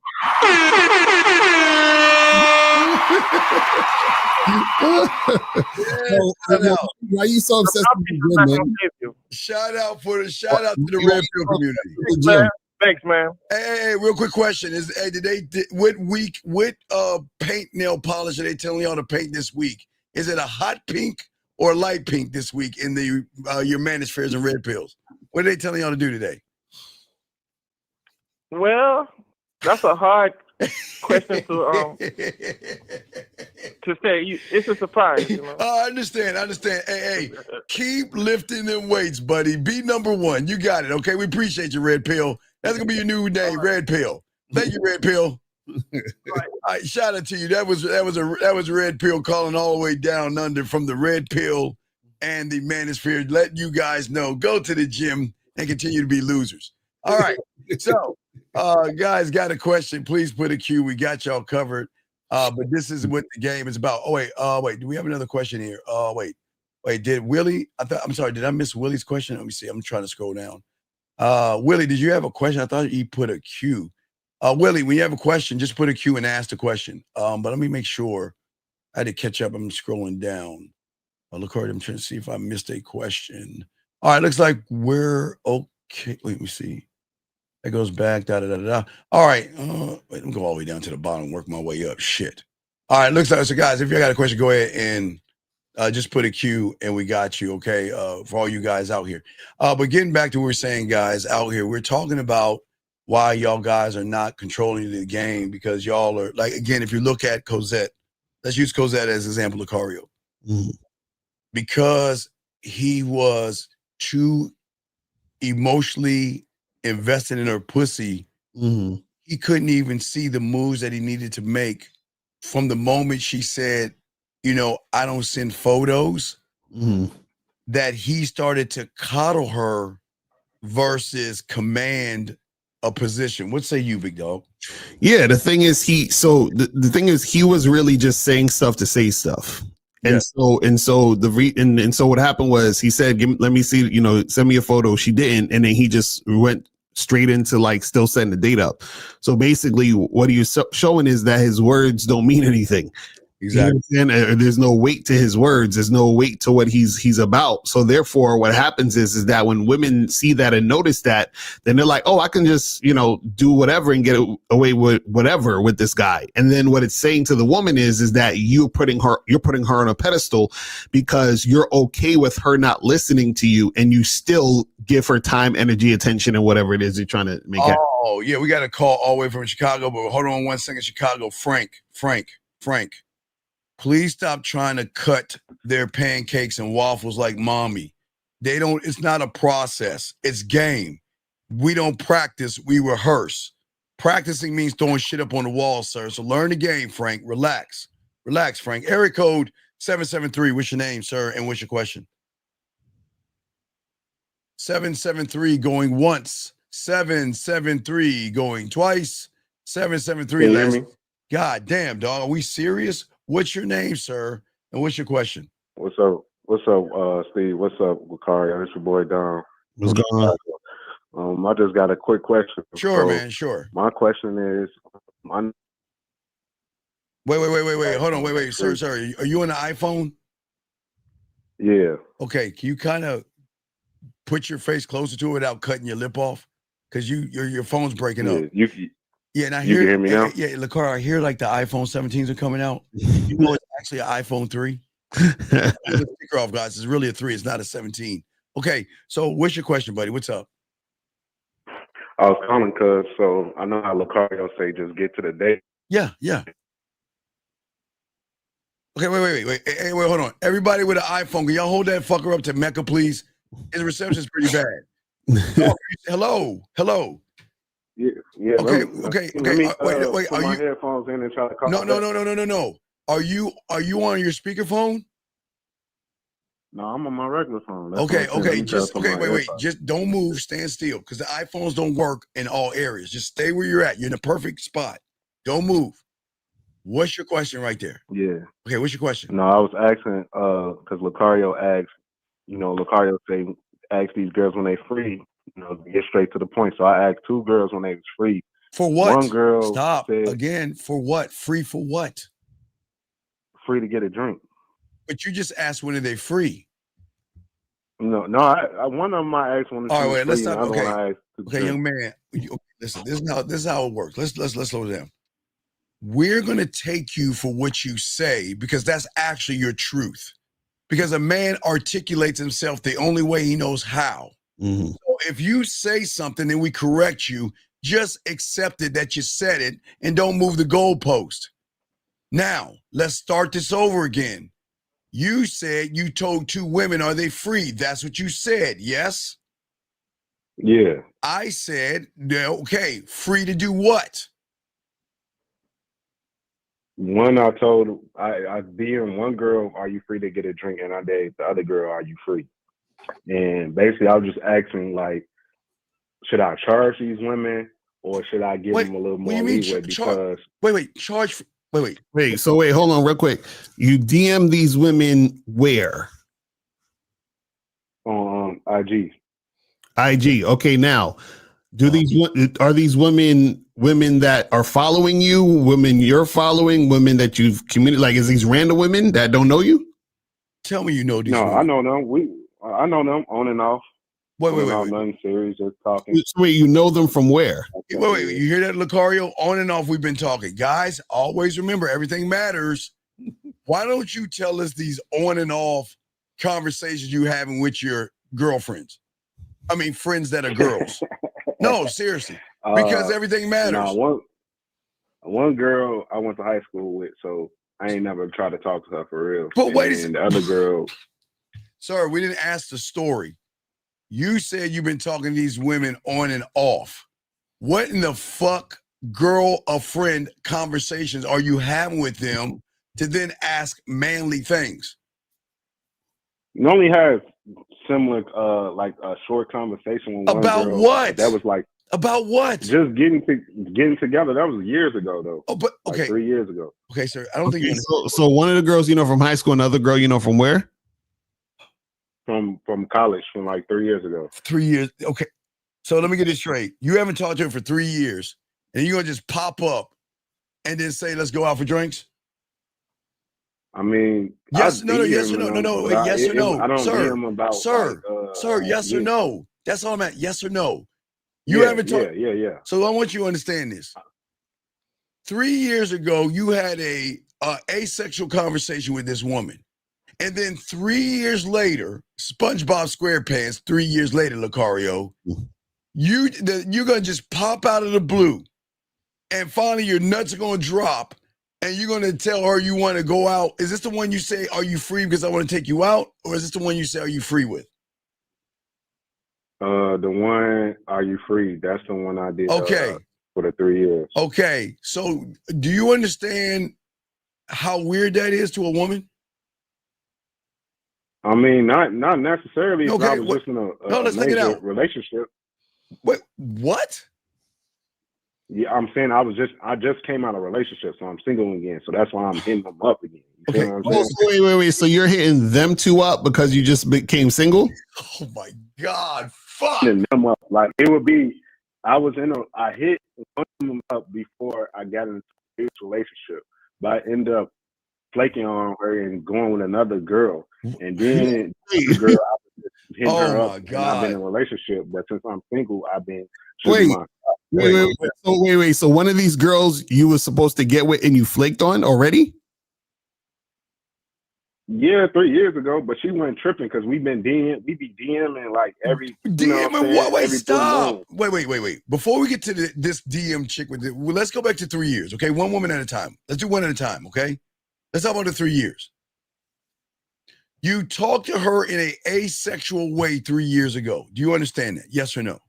Why you so obsessed with the gym, man? Shout out to the red pill community. Thanks, man. Hey, real quick question is: what paint nail polish are they telling y'all to paint this week? Is it a hot pink or light pink this week in the your manospheres and red pills? What are they telling y'all to do today? Well, That's a hard question to say. It's a surprise, you know. I understand. Hey, keep lifting them weights, buddy. Be number one. You got it. Okay, we appreciate you, Red Pill. That's gonna be your new name, Red Pill. Thank you, Red Pill. All right, shout out to you. That was a Red Pill calling all the way down under from the Red Pill and the Manosphere, letting you guys know, go to the gym and continue to be losers. All right, so guys, got a question? Please put a Q. We got y'all covered. But this is what the game is about. Oh wait, do we have another question here? Wait, did Willie? I'm sorry, did I miss Willie's question? Let me see. I'm trying to scroll down. Willie, did you have a question? I thought you put a Q. Willie, when you have a question, just put a Q and ask the question. But let me make sure. I had to catch up. I'm scrolling down. Look, I'm trying to see if I missed a question. All right, looks like we're okay. Let me see. It goes back, All right. Wait, let me go all the way down to the bottom, work my way up. Shit. All right, looks like, so guys, if you got a question, go ahead and just put a Q and we got you, okay, for all you guys out here. But getting back to what we're saying, guys, out here, we're talking about why y'all guys are not controlling the game, because y'all are, like, again, if you look at Cosette, let's use Cosette as an example of Lucario. Because he was too emotionally invested in her pussy, he couldn't even see the moves that he needed to make from the moment she said, you know, I don't send photos, that he started to coddle her versus command a position. What say you, big dog? Yeah, the thing is the thing is he was really just saying stuff to say stuff. And so what happened was he said, let me see, you know, send me a photo. She didn't. And then he just went straight into like still setting the date up. So basically what he was showing is that his words don't mean anything. Exactly. You know, there's no weight to his words. There's no weight to what he's about. So therefore, what happens is that when women see that and notice that, then they're like, oh, I can just, you know, do whatever and get away with whatever with this guy. And then what it's saying to the woman is that you're putting her on a pedestal because you're okay with her not listening to you, and you still give her time, energy, attention, and whatever it is you're trying to make happen. Oh, yeah, we got a call all the way from Chicago, but hold on one second, Chicago. Frank. Please stop trying to cut their pancakes and waffles like mommy. It's not a process. It's game. We don't practice, we rehearse. Practicing means throwing shit up on the wall, sir. So learn the game, Frank. Relax, Frank. Area code 773. What's your name, sir? And what's your question? 773 going once. 773 going twice. 773. Can you hear me? God damn, dog. Are we serious? What's your name, sir? And what's your question? What's up, Steve? What's up, Lucario? It's your boy Don. What's going on? I just got a quick question. Sure, man. Sure. My question is, Wait. Hold on. Wait. Sir, are you on the iPhone? Yeah. Okay. Can you kind of put your face closer to it without cutting your lip off? Because your phone's breaking up. Yeah, and I hear, you can hear me now? Yeah, Lucario, I hear like the iPhone 17s are coming out. You know, it's actually an iPhone 3. Sticker off, guys. It's really a 3. It's not a 17. Okay, so what's your question, buddy? What's up? I was calling because, so I know how Lucario say just get to the date. Yeah. Okay, wait. Hey, wait, hold on. Everybody with an iPhone, can y'all hold that fucker up to Mecca, please? His reception's pretty bad. Hello. Yeah. Okay. Wait. Are you headphones in and try to call? No. Are you on your speakerphone? No, I'm on my regular phone. Wait. Just don't move. Stand still, because the iPhones don't work in all areas. Just stay where you're at. You're in a perfect spot. Don't move. What's your question right there? Yeah. Okay. What's your question? No, I was asking because Lucario asked. You know, Lucario ask these girls when they free. You know, get straight to the point. So I asked 2 girls when they was free. For what? One girl Stop said, again. For what? Free for what? Free to get a drink. But you just asked when are they free? No. I one of them I asked when. All right, wait. Let's stop. Okay, young man. Listen. This is how it works. Let's slow down. We're gonna take you for what you say because that's actually your truth. Because a man articulates himself the only way he knows how. So if you say something and we correct you, Just accept it that you said it and don't move the goalpost. Now, let's start this over again. You said you told 2 women, are they free? That's what you said, yes? Yeah. I said, okay, free to do what? One, I told, I DM'd one girl, are you free to get a drink? And I did the other girl, are you free? And basically, I was just asking, like, should I charge these women or should I give them a little more leeway? Because Wait. So hold on real quick. You DM these women where? On IG. IG. Okay, now, are these women that are following you, women you're following, women that you've communicated? Like, is these random women that don't know you? Tell me you know these. No, women. I know them. I know them on and off. Wait. Nothing serious, just talking. Wait, you know them from where? Wait. You hear that, Lucario? On and off, we've been talking. Guys, always remember, everything matters. Why don't you tell us these on and off conversations you having with your girlfriends? I mean, friends that are girls. No, seriously. Because everything matters. No, one girl I went to high school with, so I ain't never tried to talk to her for real. But wait a second. The other girl. Sir, we didn't ask the story. You said you've been talking to these women on and off. What in the fuck girl or friend conversations are you having with them to then ask manly things? You only have similar, like a short conversation with one about girl. What? That was like about what? Just getting together. That was years ago, though. Oh, but okay, like 3 years ago. Okay, sir. I don't think. So one of the girls you know from high school, another girl you know from where? From college, from like 3 years ago. 3 years. Okay. So let me get this straight. You haven't talked to her for 3 years, and you're gonna just pop up and then say, "Let's go out for drinks." I mean, yes, no, yes or no, wait, yes or no, I don't sir, DM about, sir, like, sir, yes or no. That's all I'm at. Yes or no. You yeah, haven't talked. Yeah. So I want you to understand this. 3 years ago, you had a asexual conversation with this woman, and then 3 years later, SpongeBob SquarePants. 3 years later, Lucario, you're gonna just pop out of the blue, and finally your nuts are gonna drop. And you're going to tell her you want to go out. Is this the one you say, are you free because I want to take you out? Or is this the one you say, are you free with? The one, are you free? That's the one I did for the 3 years. Okay. So do you understand how weird that is to a woman? I mean, not necessarily. Okay. I was just in a let's take it out. Relationship. Wait, what? Yeah, I'm saying I just came out of a relationship, so I'm single again. So that's why I'm hitting them up again. You Okay. Wait. So you're hitting them two up because you just became single? Oh my God. Fuck. Hitting them up. Like it would be, I hit one of them up before I got into this relationship, but I ended up flaking on her and going with another girl. And then the girl, I was just hitting her up. God. And I've been in a relationship, but since I'm single, I've been Wait. So one of these girls you were supposed to get with and you flaked on already? Yeah, 3 years ago, but she went tripping because we be DMing like every DMing what? Wait, stop. Wait. Before we get to this DM chick let's go back to 3 years, okay? One woman at a time. Let's do one at a time, okay? Let's talk about the 3 years. You talked to her in an asexual way 3 years ago. Do you understand that? Yes or no?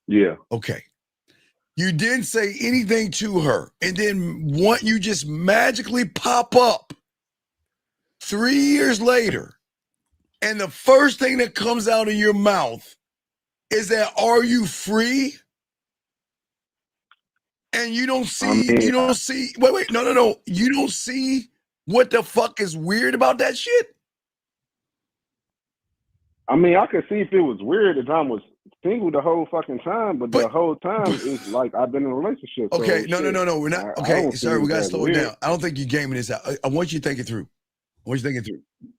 Yeah. Okay. You didn't say anything to her, and then you just magically pop up 3 years later, and the first thing that comes out of your mouth is that, are you free? And you don't see, no. You don't see what the fuck is weird about that shit? I mean, I could see if it was weird if I was single the whole fucking time, but the whole time is like I've been in a relationship. Okay, no, we're not. Okay, sorry, we gotta slow it down. I don't think you're gaming this out. I want you to think it through. All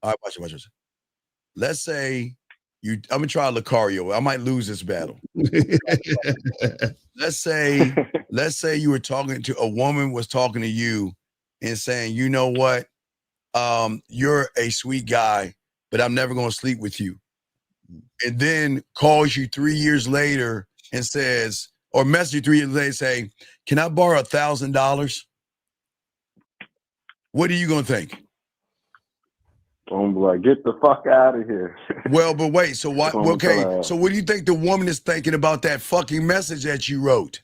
right, watch it. Let's say I'm gonna try Lucario. I might lose this battle. Let's say you were talking to a woman was talking to you and saying, you know what, you're a sweet guy, but I'm never gonna sleep with you. And then calls you 3 years later and says, or message you 3 years later say, can I borrow $1,000? What are you going to think? I'm like, get the fuck out of here. Well, but wait, so what? Okay, so what do you think the woman is thinking about that fucking message that you wrote?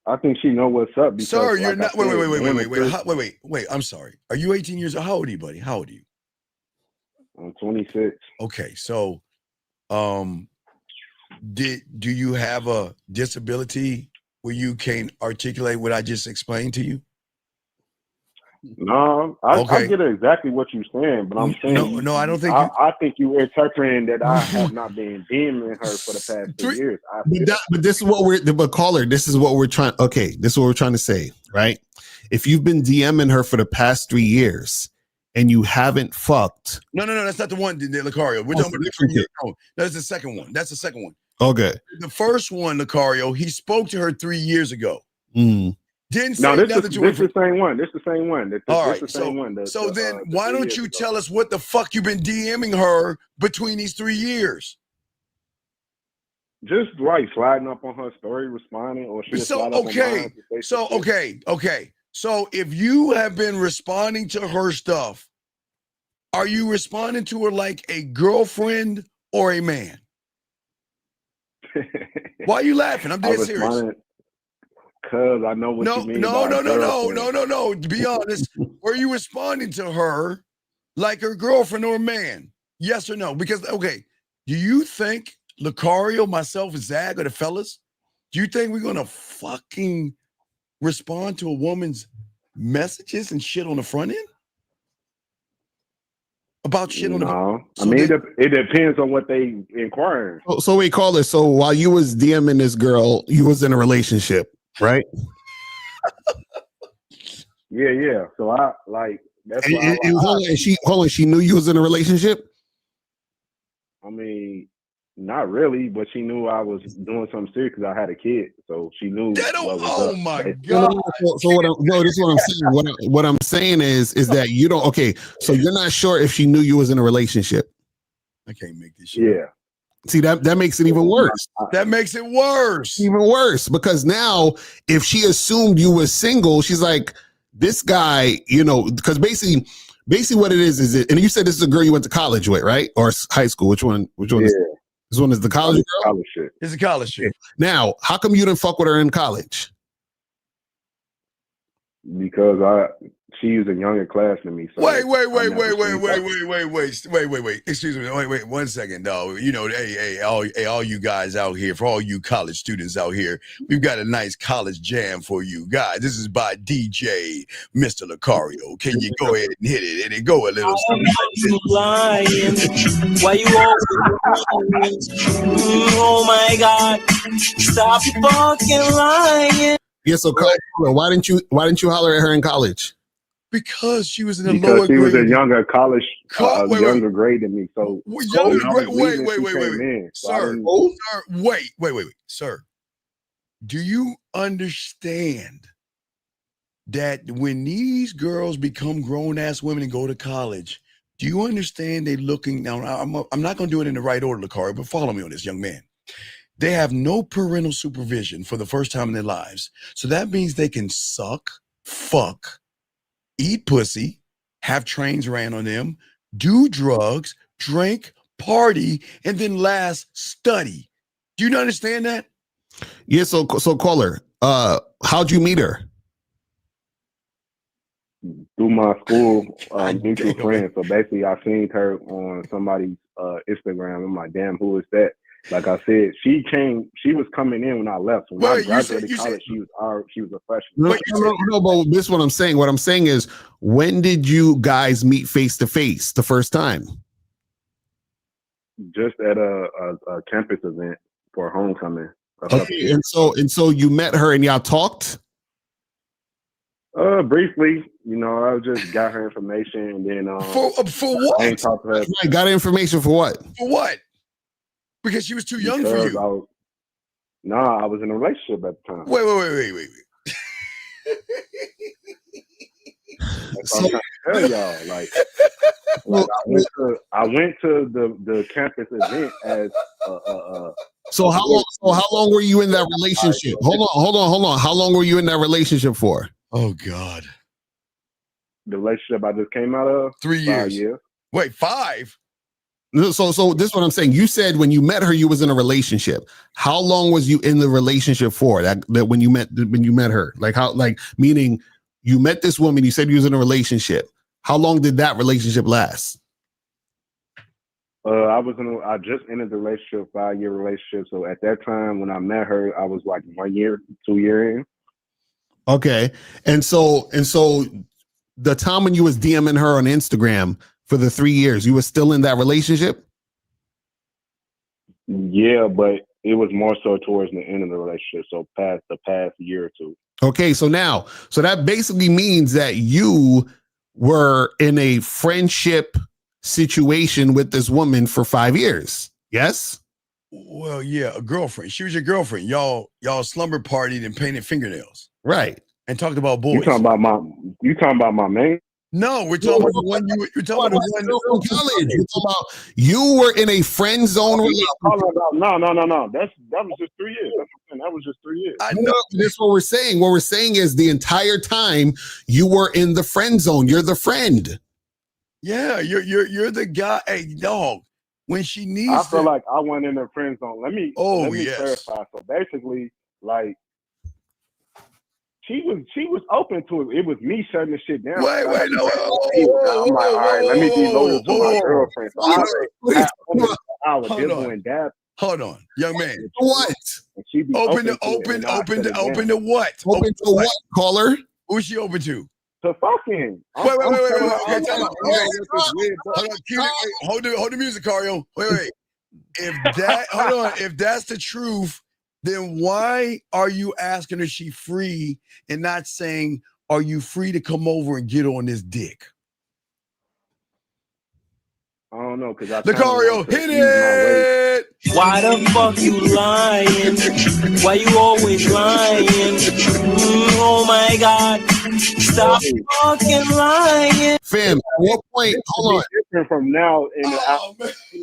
I think she know what's up. Because, sir, you're not. Wait. I'm sorry. Are you 18 years old? How old are you, buddy? How old are you? I'm 26. Okay, so, do you have a disability where you can't articulate what I just explained to you? No, I get exactly what you're saying, but I'm saying no, I don't think. I think you interpreting that I have not been DMing her for the past 3 years. But this is what but caller, this is what we're trying. Okay, this is what we're trying to say, right? If you've been DMing her for the past 3 years and you haven't fucked, no, that's not the one, Lucario. We're talking about different. No, that's the second one. That's the second one. Okay. The first one, Lucario, he spoke to her 3 years ago. Didn't say this nothing to her. This is the same one. This is the same one. All right. So then why don't you tell us what the fuck you've been DMing her between these 3 years? Just like sliding up on her story, responding, or she slide up on mine to say okay. So if you have been responding to her stuff, are you responding to her like a girlfriend or a man? Why are you laughing? I'm dead serious. Because I know what you mean. No. To be honest, were you responding to her like her girlfriend or a man? Yes or no? Because, okay, do you think Lucario, myself, Zag, or the fellas, do you think we're going to fucking respond to a woman's messages and shit on the front end? About shit on the front end? It depends on what they inquire. So we call it. So while you was DMing this girl, you was in a relationship. Right. Yeah. So I like that's she knew you was in a relationship. I mean, not really, but she knew I was doing something serious because I had a kid, so she knew. Oh my god! So this is what I'm saying. What I'm saying is that you don't. Okay, so you're not sure if she knew you was in a relationship. I can't make this shit. Yeah. See, that makes it even worse. That makes it worse. Even worse, because now if she assumed you were single, she's like, this guy, because basically what it is it, and you said this is a girl you went to college with, right? Or high school. Which one is this one is the college girl? College shit. It's a college shit. Now, how come you didn't fuck with her in college? Because she was a younger class than me. So wait. Excuse me. Wait 1 second, dog. Hey, all you guys out here, for all you college students out here, we've got a nice college jam for you guys. This is by DJ Mr. Lucario. Can you go ahead and hit it? And it go a little something like this. Why you always oh my God, stop fucking lying. Yeah, so why didn't you holler at her in college? Because she was in a lower grade. She was a younger college, younger grade than me. So younger grade. Wait, sir. Wait, sir. Do you understand that when these girls become grown ass women and go to college, do you understand they looking now? I'm not going to do it in the right order, Lucario, but follow me on this, young man. They have no parental supervision for the first time in their lives. So that means they can suck, fuck, eat pussy, have trains ran on them, do drugs, drink, party, and then last, study. Do you understand that? Yeah, so caller, how'd you meet her? Through my school mutual friend. So basically I seen her on somebody's Instagram. I'm like, damn, who is that? Like I said, she was coming in when I left. When I graduated college, she was a freshman. No, but this is what I'm saying. What I'm saying is, when did you guys meet face to face the first time? Just at a campus event for homecoming. Okay, and so you met her and y'all talked? Briefly, I just got her information and then for what? I ain't talked to her. I got information for what? For what? Because she was too young for you. I was in a relationship at the time. Wait. That's what I'm trying to tell y'all. Like I went to the campus event as So how long? So how long were you in that relationship? Hold on. How long were you in that relationship for? Oh God. The relationship I just came out of 3 years. 5 years. Wait, 5? So this is what I'm saying. You said when you met her, you was in a relationship. How long was you in the relationship for? That when you met her, like how, like meaning you met this woman, you said you was in a relationship. How long did that relationship last? I just ended the relationship, 5-year relationship. So at that time when I met her, I was like 1 year, 2 year in. Okay. And so the time when you was DMing her on Instagram for the 3 years, you were still in that relationship? Yeah, but it was more so towards the end of the relationship. So the past year or two. Okay. So that basically means that you were in a friendship situation with this woman for 5 years. Yes? Well, yeah, a girlfriend. She was your girlfriend. Y'all slumber partied and painted fingernails. Right. And talked about boys. You talking about my man? No, we're talking about the one you're talking about the one from college. You're talking about you were in a friend zone relationship. No. That was just 3 years. That was just 3 years. I know. That's what we're saying. What we're saying is the entire time you were in the friend zone. You're the friend. Yeah, you're the guy. Hey, dog. When she needs, I feel like I went in the friend zone. Let me clarify. So basically, like she was open to it. It was me shutting the shit down. Wait, no. I'm like, all right, let me be loyal to my girlfriend. So I was doing that. Hold on, young man. What? Open to what? Open to what, caller? Who's she open to? To fucking. Wait. Okay, time out. Hold the music, Cario. Wait. If that's the truth, then why are you asking her she free and not saying, are you free to come over and get on this dick? I don't know, because I Lucario, hit it! Why the fuck you lying? Why you always lying? Oh my God. Stop fucking lying. Fam, at what point? Hold on. Different from now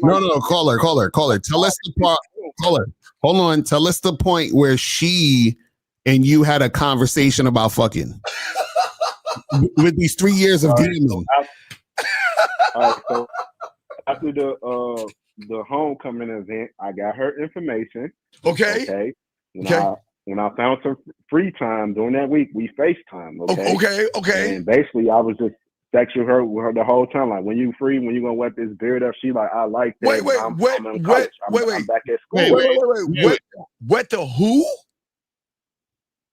No, caller. Tell us the part. Caller, hold on. Tell us the point where she and you had a conversation about fucking with these 3 years of DMing. So after the homecoming event, I got her information. Okay. When I found some free time during that week, we FaceTime. Okay. And basically, I was just texting her with her the whole time, like, when you free, when you gonna wet this beard up? She like, I like that. Wait. I'm back at school. Wait. Wet the who?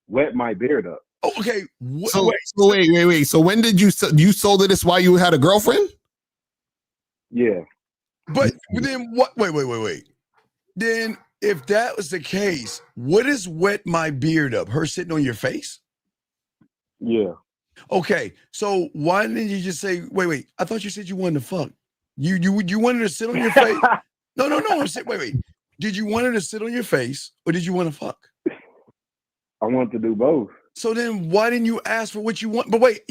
Wet my beard up. Oh, okay. Wait. So when did you sold her this while you had a girlfriend? Yeah. But then what? Wait. Then if that was the case, what is wet my beard up? Her sitting on your face? Yeah. Okay. So why didn't you just say, wait, I thought you said you wanted to fuck. You wanted to sit on your face? No. I'm saying, wait. Did you want her to sit on your face or did you want to fuck? I want to do both. So then why didn't you ask for what you want? But wait.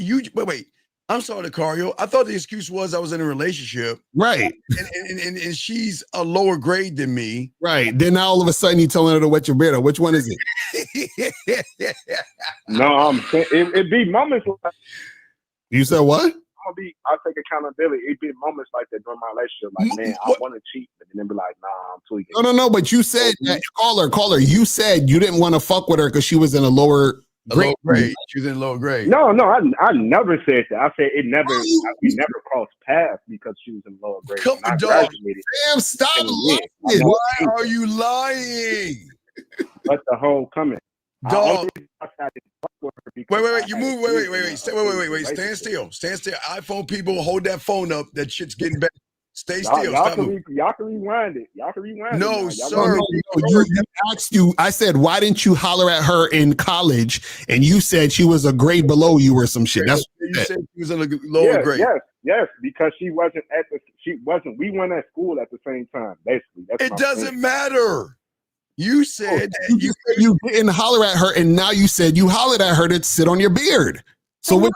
I'm sorry, Lucario. I thought the excuse was I was in a relationship. Right. And she's a lower grade than me. Right. Then now all of a sudden you telling her to wet your beard up. Which one is it? No, I'm saying it be moments like. You said what? I'll take accountability. It be moments like that during my relationship. Like, man, I want to cheat, but then be like, nah, I'm tweaking. No. But you said that, caller. You said you didn't want to fuck with her because she was in a lower grade. She was in lower grade. No, I never said that. I said we never crossed paths because she was in lower grade. Come on, dog. Damn, stop lying. Why are you lying? But the whole coming. Dog. Wait. You move. Wait. Stand still. iPhone people, hold that phone up. That shit's getting better. Stay still. Y'all can rewind it. No, sir. You asked you. I said, why didn't you holler at her in college? And you said she was a grade below you or some shit. That's what you said. She was in a lower grade. Yes, because she wasn't. We weren't at school at the same time. Basically, it doesn't matter. You said you didn't holler at her, and now you said you hollered at her to sit on your beard. So what?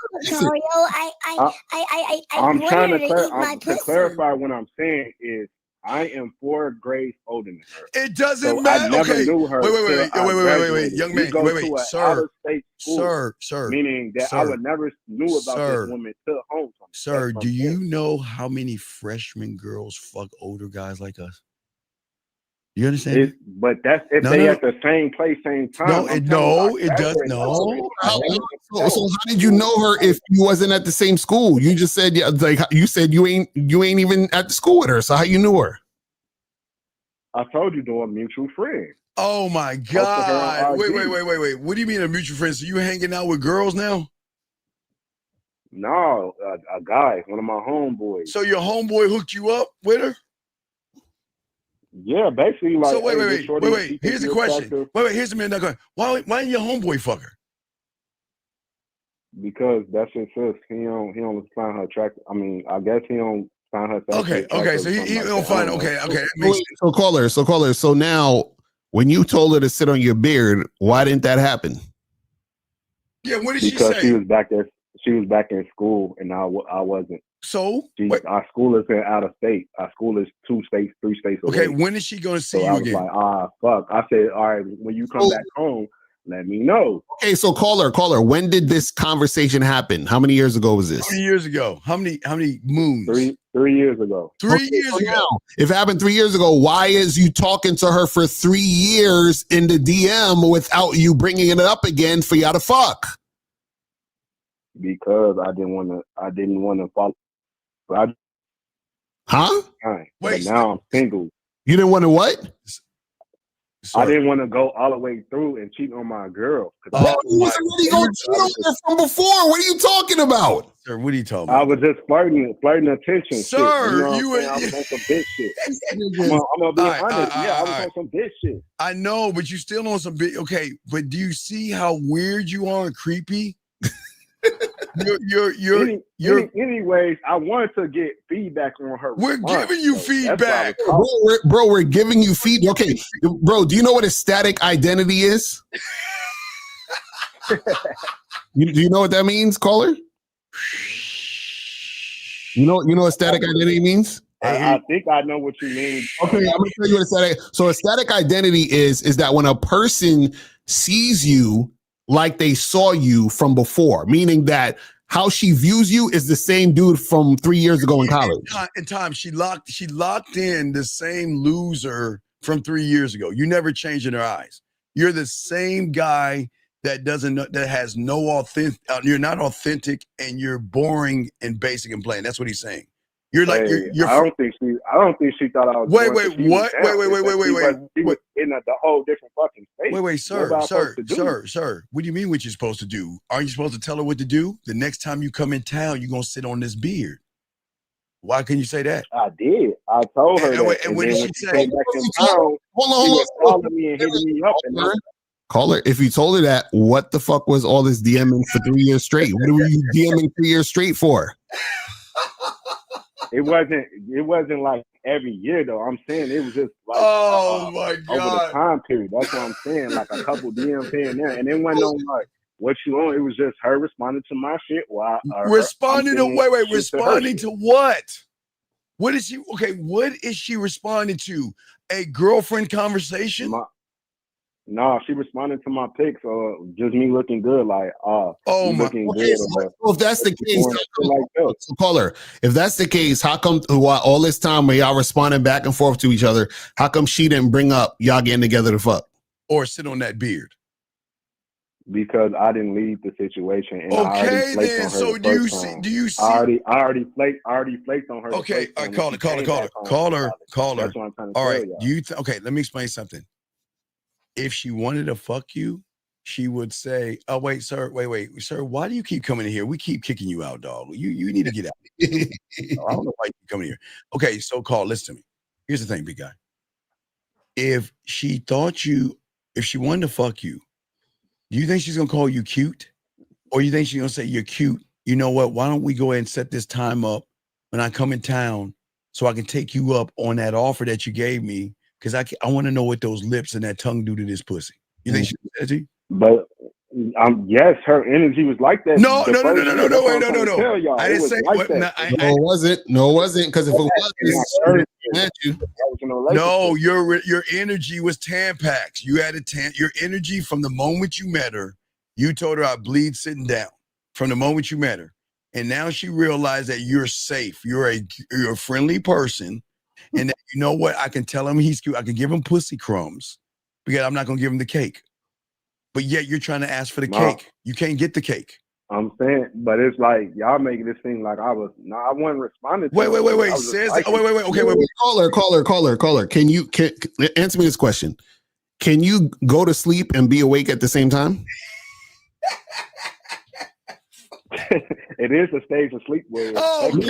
I'm trying to clarify what I'm saying is I am 4 grades older than her. It doesn't So matter. I never knew knew her. Wait, young man, to an out-of-state school, sir, meaning that I would never knew about this woman till home. Sir, do you know how many freshman girls fuck older guys like us? You understand? But that's if they at the same place, same time. It does no. So how did you know her if you wasn't at the same school? You just said you ain't even at the school with her. So how you knew her? I told you, they're a mutual friend. Oh my God! Wait! What do you mean a mutual friend? So you hanging out with girls now? No, a guy, one of my homeboys. So your homeboy hooked you up with her? Yeah, basically. Like, so wait. Here's the question. Here's the man. Why didn't your homeboy fuck her? Because that's just sis. He don't find her attractive. I mean, I guess he don't find her. Okay. So he don't find. Okay. That makes sense. So caller. So now, when you told her to sit on your beard, why didn't that happen? Yeah. What did she say? Because she was back there. She was back in school, and I wasn't. So our school is out of state. Our school is 2 states, 3 states away. Okay, when is she going to see you again? I was like, fuck. I said, all right, when you come back home, let me know. Okay, so caller, when did this conversation happen? How many years ago was this? 3 years ago. How many moons? 3 years ago. 3 years ago. Now, if it happened 3 years ago, why is you talking to her for 3 years in the DM without you bringing it up again for y'all to fuck? Because I didn't want to follow. Huh? But now I'm single. You didn't want to what? I didn't want to go all the way through and cheat on my girl. You was already going to cheat on her from before. What are you talking about? Sir, what are you talking about? I was just flirting attention. Sir, I was on some bitch shit. I'm gonna be honest. I was on some bitch shit. I know, but you still on some bitch. Okay, but do you see how weird you are and creepy? Anyways, I wanted to get feedback on her. We're giving you feedback. Bro, we're giving you feedback. Okay, bro, do you know what a static identity is? Do you know what that means, caller? You know what static identity means? I think I know what you mean. Okay, I'm gonna tell you what a static. So a static identity is that when a person sees you like they saw you from before, meaning that how she views you is the same dude from 3 years ago in college. In time, she locked in the same loser from 3 years ago. You never changed in her eyes. You're the same guy that has no authentic. You're not authentic, and you're boring and basic and plain. That's what he's saying. You're like you're. I don't think she thought I was. Wait. She was in the whole different fucking space. Wait, sir. What do you mean what you're supposed to do? Aren't you supposed to tell her what to do? The next time you come in town, you're gonna sit on this beard. Why couldn't you say that? I did. I told her that. And what did she say? Hold on. Calling me and hitting me up. Caller, if you told her that, what the fuck was all this DMing for 3 years straight? What were you DMing 3 years straight for? It wasn't like every year though. I'm saying it was just like my God, over the time period. That's what I'm saying. Like a couple DMs here and there, and it wasn't on like what you on. It was just her responding to my shit. Responding to what? What is she? Okay, what is she responding to? A girlfriend conversation? No, she responded to my pics, just me looking good, like, looking good. So if that's the case, so caller, if that's the case, how come all this time when y'all responding back and forth to each other, how come she didn't bring up y'all getting together to fuck? Or sit on that beard? Because I didn't leave the situation. And okay, then. So do you see? I already flaked on her. Okay, all right, caller. That's what I'm trying to all right, tell y'all. Okay, let me explain something. If she wanted to fuck you, she would say, "Oh wait, sir, sir, why do you keep coming in here? We keep kicking you out, dog. You need to get out." I don't know why you keep coming here. Okay, so call. Listen to me. Here's the thing, big guy. If she wanted to fuck you, do you think she's gonna call you cute, or you think she's gonna say you're cute? You know what? Why don't we go ahead and set this time up when I come in town so I can take you up on that offer that you gave me? Because I want to know what those lips and that tongue do to this pussy. You think she said to you? But yes, her energy was like that. No. I didn't say No, it wasn't. Because if it was, at you. No, your energy was Tampax. You had your energy from the moment you met her. You told her I bleed sitting down from the moment you met her, and now she realized that you're safe. You're a friendly person, and that, you know what? I can tell him he's cute. I can give him pussy crumbs because I'm not gonna give him the cake. But yet you're trying to ask for the cake. You can't get the cake. I'm saying, but it's like y'all making this thing like I wasn't responding. Wait. Says wait. Okay, wait. Caller. Can answer me this question? Can you go to sleep and be awake at the same time? It is a stage of sleep where can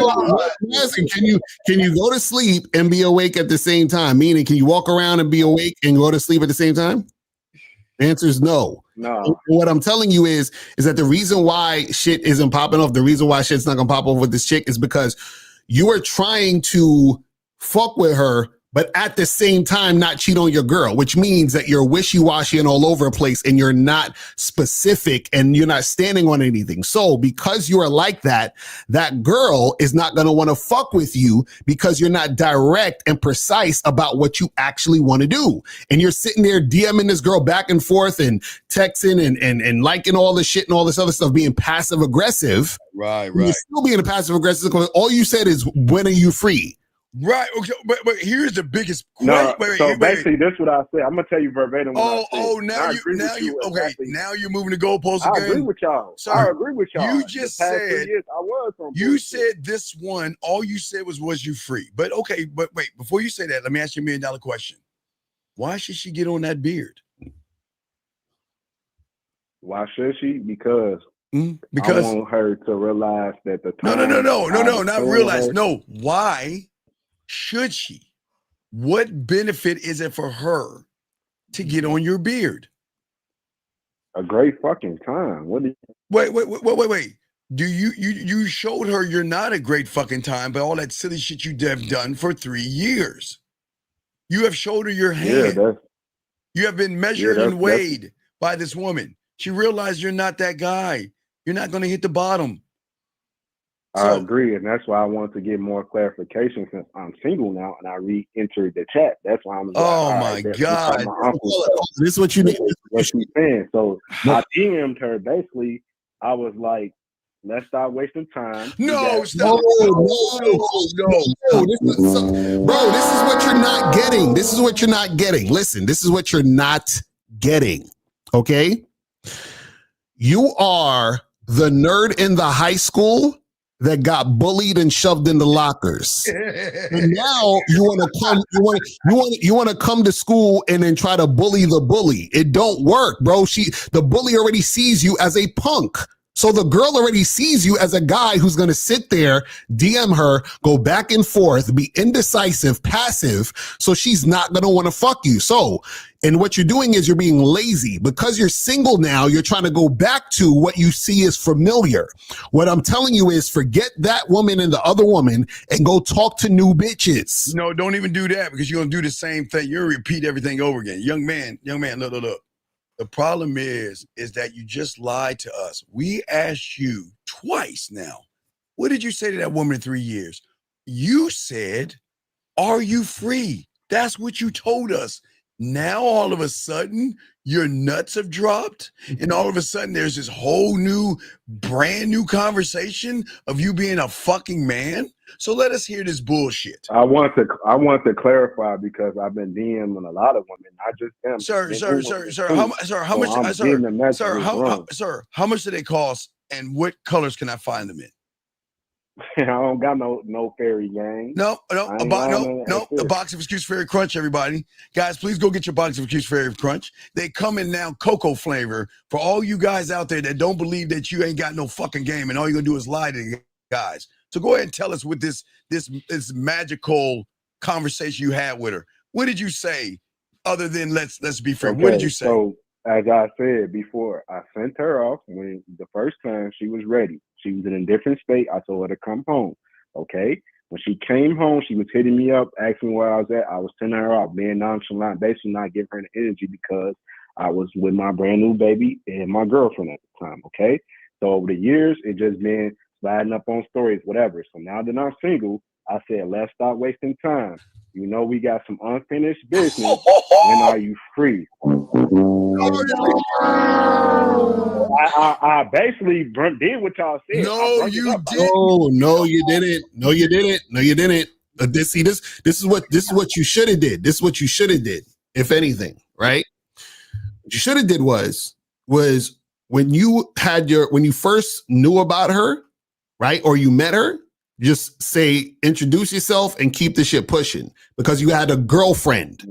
you go to sleep and be awake at the same time? Meaning, can you walk around and be awake and go to sleep at the same time? The answer is no. No. What I'm telling you is that the reason why shit isn't popping off, the reason why shit's not gonna pop off with this chick is because you are trying to fuck with her, but at the same time not cheat on your girl, which means that you're wishy-washy and all over the place and you're not specific and you're not standing on anything. So because you are like that, that girl is not going to want to fuck with you because you're not direct and precise about what you actually want to do. And you're sitting there DMing this girl back and forth and texting and liking all this shit and all this other stuff, being passive aggressive. Right. You're still being a passive aggressive because all you said is, when are you free? Right. Okay. But here's the biggest question. No, basically, this is what I said. I'm gonna tell you verbatim. Now you're moving the goalposts again. I agree with y'all. Sir, I agree with y'all. You just said you said this one. All you said was you free. But okay. But wait. Before you say that, let me ask you $1 million question. Why should she get on that beard? Why should she? Because I want her to realize that the time. No. Not realize. No. Why should she? What benefit is it for her to get on your beard? A great fucking time. What? Wait. Do you showed her you're not a great fucking time by all that silly shit you have done for 3 years? You have showed her your hand. You have been measured and weighed by this woman. She realized you're not that guy. You're not going to hit the bottom. I agree, and that's why I want to get more clarification since I'm single now and I re-entered the chat. That's why I'm like, oh my God. This is what you need. What she's saying. So I DM'd her. Basically, I was like, let's stop wasting time. No. Bro, this is what you're not getting. This is what you're not getting. Listen, this is what you're not getting. Okay? You are the nerd in the high school that got bullied and shoved in the lockers. And now you want to come to school and then try to bully the bully. It don't work, bro. The bully already sees you as a punk. So the girl already sees you as a guy who's going to sit there, DM her, go back and forth, be indecisive, passive. So she's not going to want to fuck you. So, and what you're doing is you're being lazy. Because you're single now, you're trying to go back to what you see as familiar. What I'm telling you is forget that woman and the other woman and go talk to new bitches. No, don't even do that because you're going to do the same thing. You're going to repeat everything over again. Young man, look. The problem is that you just lied to us. We asked you twice now. What did you say to that woman in 3 years? You said, are you free? That's what you told us. Now, all of a sudden, your nuts have dropped. And all of a sudden, there's this whole new, brand new conversation of you being a fucking man. So let us hear this bullshit. I want to clarify because I've been DMing a lot of women, not just them. Sir, how much do they cost and what colors can I find them in? I don't got no fairy gang. No. The box of Excuse Fairy Crunch, everybody. Guys, please go get your box of Excuse Fairy Crunch. They come in now cocoa flavor for all you guys out there that don't believe that you ain't got no fucking game and all you're gonna do is lie to the guys. So go ahead and tell us what this magical conversation you had with her. What did you say other than let's be fair? Okay, what did you say? So as I said before, I sent her off when the first time she was ready. She was in a different state. I told her to come home. Okay. When she came home, she was hitting me up, asking me where I was at. I was sending her off, being nonchalant, basically not giving her the energy because I was with my brand new baby and my girlfriend at the time. Okay. So over the years, it just been sliding up on stories, whatever. So now that I'm single, I said, let's stop wasting time. You know, we got some unfinished business. When are you free? I basically did what y'all said. No, you didn't. No, you didn't. No, you didn't. No, you didn't. This is what you should have did. This is what you should have did, if anything, right? What you should have did was when you first knew about her, right? Or you met her, just say, introduce yourself and keep the shit pushing because you had a girlfriend,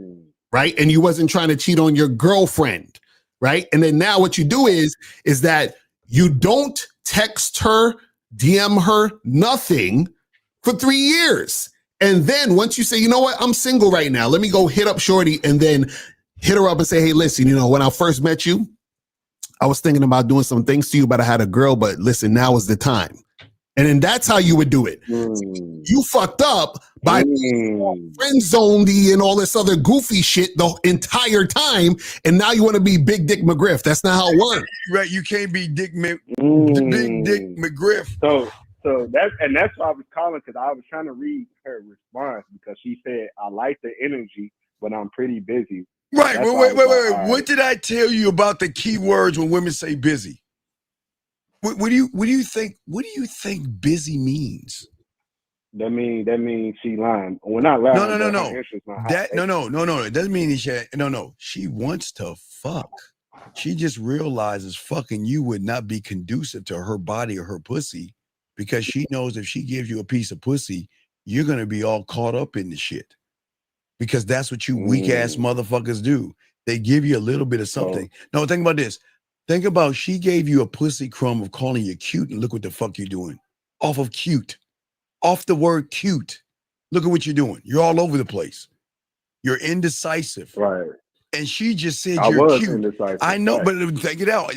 right? And you wasn't trying to cheat on your girlfriend, right? And then now what you do is that you don't text her, DM her, nothing for 3 years. And then once you say, you know what, I'm single right now, let me go hit up Shorty and then hit her up and say, hey, listen, you know, when I first met you, I was thinking about doing some things to you, but I had a girl, but listen, now is the time. And then that's how you would do it. You fucked up by friend zoned and all this other goofy shit the entire time. And now you want to be Big Dick McGriff. That's not how it works. Right. You can't be Big Dick McGriff. So that's why I was calling, because I was trying to read her response because she said, I like the energy, but I'm pretty busy. Right. Wait. What did I tell you about the key words when women say busy? What do you think busy means? That means she lying. We're not lying. No. No. It doesn't mean she wants to fuck. She just realizes fucking you would not be conducive to her body or her pussy because she knows if she gives you a piece of pussy, you're gonna be all caught up in the shit. Because that's what you weak ass motherfuckers do. They give you a little bit of something. No, think about this. Think about she gave you a pussy crumb of calling you cute, and look what the fuck you're doing. Off of cute. Off the word cute. Look at what you're doing. You're all over the place. You're indecisive. Right. And she just said you're cute. Indecisive. I know, right. But take it out.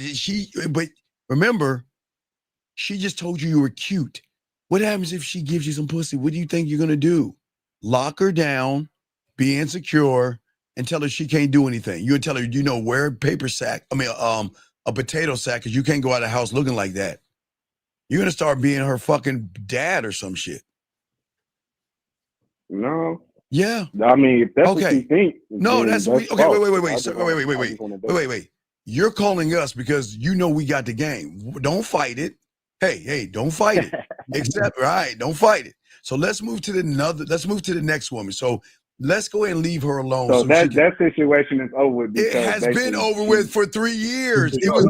But remember, she just told you were cute. What happens if she gives you some pussy? What do you think you're gonna do? Lock her down, be insecure, and tell her she can't do anything. You would tell her, wear a potato sack, because you can't go out of the house looking like that. You're going to start being her fucking dad or some shit. No. Yeah. I mean, if that's what you think. No, that's okay. Wait. Wait. You're calling us because you know we got the game. Don't fight it. Hey, don't fight it. Don't fight it. So let's move to the next woman. So let's go ahead and leave her alone. So that situation is over. It has been over with for 3 years. It was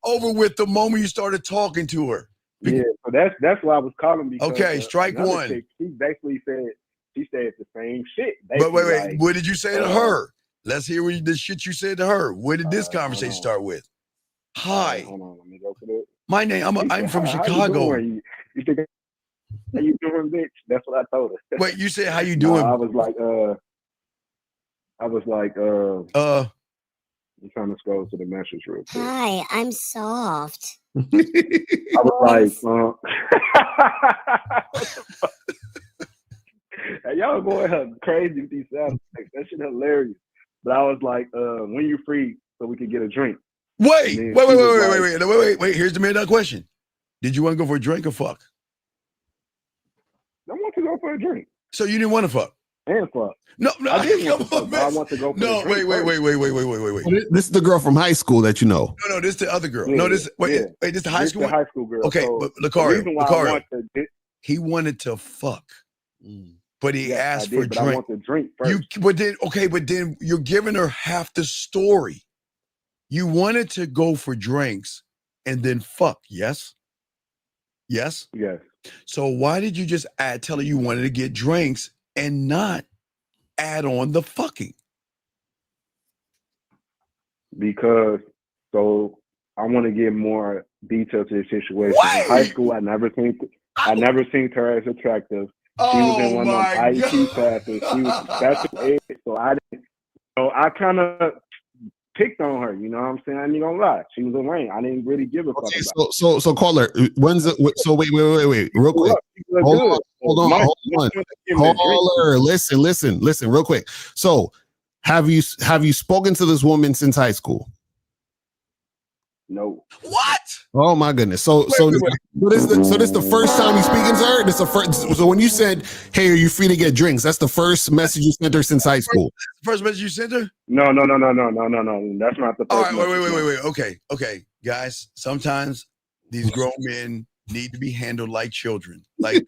over with the moment you started talking to her. Yeah, so that's why I was calling. Because, okay, strike one. Chick, she basically said the same shit. But wait, what did you say to her? Let's hear the shit you said to her. Where did this conversation start with? Hi. Hold on, let me go for it. My name. I'm from Chicago. You think? How you doing, bitch? That's what I told her. Wait, you said how you doing? I was like, I'm trying to scroll to the message real quick. Hi, I'm soft. I was like, hey, y'all going crazy with these sound effects. That shit hilarious. But I was like, when you free, so we could get a drink. Wait. Here's the $1 million question. Did you want to go for a drink or fuck? I want to go for a drink. So you didn't want to fuck? And fuck. No, I did want to fuck, but I want to go for a drink. Wait. This is the girl from high school that you know. No, this is the other girl. Yeah, this is the high school. The high school girl. Okay, so but Lucario, he wanted to fuck, but he asked for a drink. I want the drink first. But then you're giving her half the story. You wanted to go for drinks and then fuck. Yes. Yes. Yes. So why did you just tell her you wanted to get drinks and not add on the fucking? Because I want to get more detail to the situation. In high school, I never seen her as attractive. She was in one of those IEP classes. She was special ed, so I didn't. So I kind of picked on her. You know what I'm saying? I ain't gonna lie. She was a lame. I didn't really give a fuck about. So caller, when's it? So wait, real quick. Hold on. Caller, listen, real quick. So, have you spoken to this woman since high school? No. What? Oh my goodness. So So this the first time you speaking to her? This the first. So when you said, "Hey, are you free to get drinks?" That's the first message you sent her since high school. First message you sent her? No. That's not the first. All right, wait. Okay, guys. Sometimes these grown men need to be handled like children. Like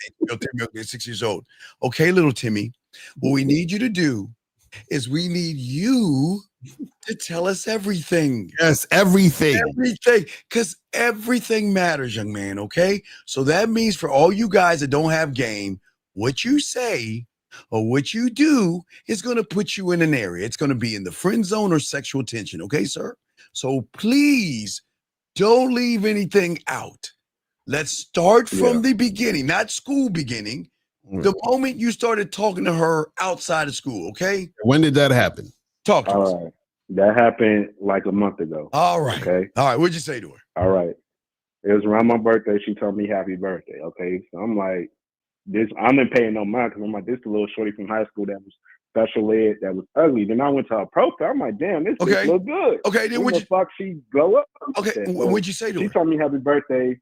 they're 6 years old. Okay, little Timmy. What we need you to do is we need you to tell us everything. Yes, everything. Everything. Because everything matters, young man, okay? So that means for all you guys that don't have game, what you say or what you do is going to put you in an area. It's going to be in the friend zone or sexual tension, okay, sir? So please don't leave anything out. Let's start from the beginning, not school beginning. The moment you started talking to her outside of school, okay? When did that happen? Talk to us. That happened like a month ago. All right. Okay. All right. What'd you say to her? All right. It was around my birthday. She told me happy birthday. Okay. So I'm like, I'm not paying no mind because I'm like, this is a little shorty from high school that was special ed that was ugly. Then I went to her profile. I'm like, damn, this bitch look good. Okay. Then what the fuck she glow up? Okay. What'd you say to her? She told me happy birthday.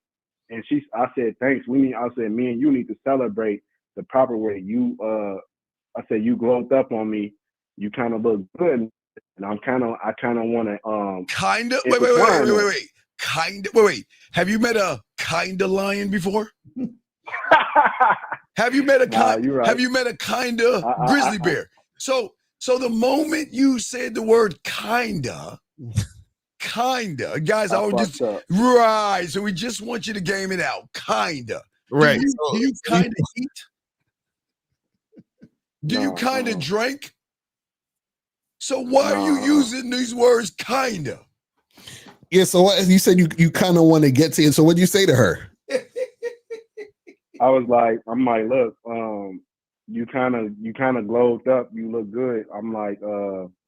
And I said, thanks. I said, me and you need to celebrate the proper way. I said, you glowed up on me. You kind of look good. And I kind of want to wait. Have you met a kind of lion before? Have you met a right. Have you met a kind of grizzly bear? So the moment you said the word kinda, guys, I would just right. So we just want you to game it out. Kinda. Right. Do you kind of eat? Do you kind of drink? So why are you using these words kinda? Yeah, so what, you said you kind of want to get to it. So what'd you say to her? I'm like, look, you kind of glowed up. You look good. I'm like,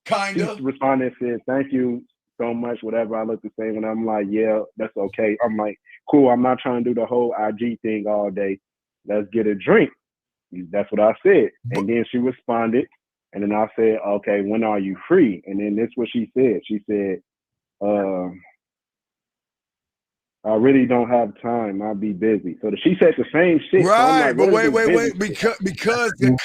kinda. She responded and said, thank you so much, whatever. I look the same, and I'm like, yeah, that's okay. I'm like, cool. I'm not trying to do the whole IG thing all day. Let's get a drink. That's what I said. And then she responded. And then I said, okay, when are you free? And then this is what she said. She said, I really don't have time. I'll be busy. So she said the same shit. Right, so like, but wait. Because okay. This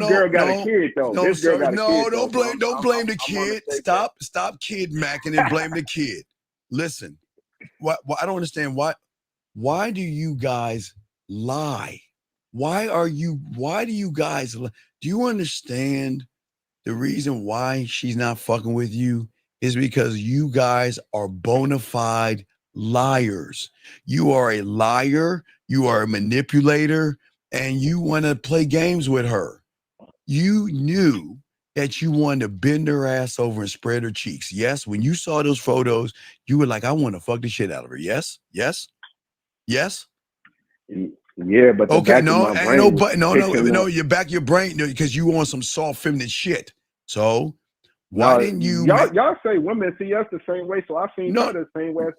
girl got a kid though. No, this girl got a kid, don't blame the kid. Stop kid macking and blame the kid. Listen, I don't understand why do you guys lie? Why do you guys lie? Do you understand the reason why she's not fucking with you is because you guys are bona fide liars. You are a liar, you are a manipulator, and you want to play games with her. You knew that you wanted to bend her ass over and spread her cheeks. Yes, when you saw those photos, you were like, I want to fuck the shit out of her. Yes? Yeah, but okay, no, you back your brain because you want some soft feminine shit. So why didn't you? Y'all say women see us the same way, so I seen her the same way.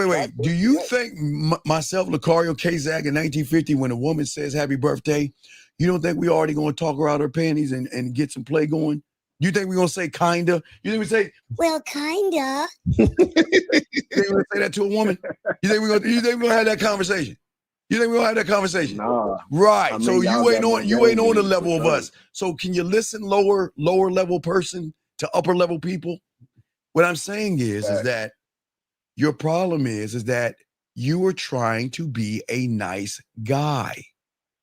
Wait. Do you think myself, Lucario Kazak, in 1950, when a woman says happy birthday, you don't think we already going to talk her out her panties and get some play going? You think we're going to say kinda? You think we say, well, kinda? You think we're going to say that to a woman? You think we're going to have that conversation? You think we're gonna have that conversation? Nah. Right. I mean, so you ain't on the level of us. So can you listen, lower level person to upper level people? What I'm saying is that your problem is that you are trying to be a nice guy.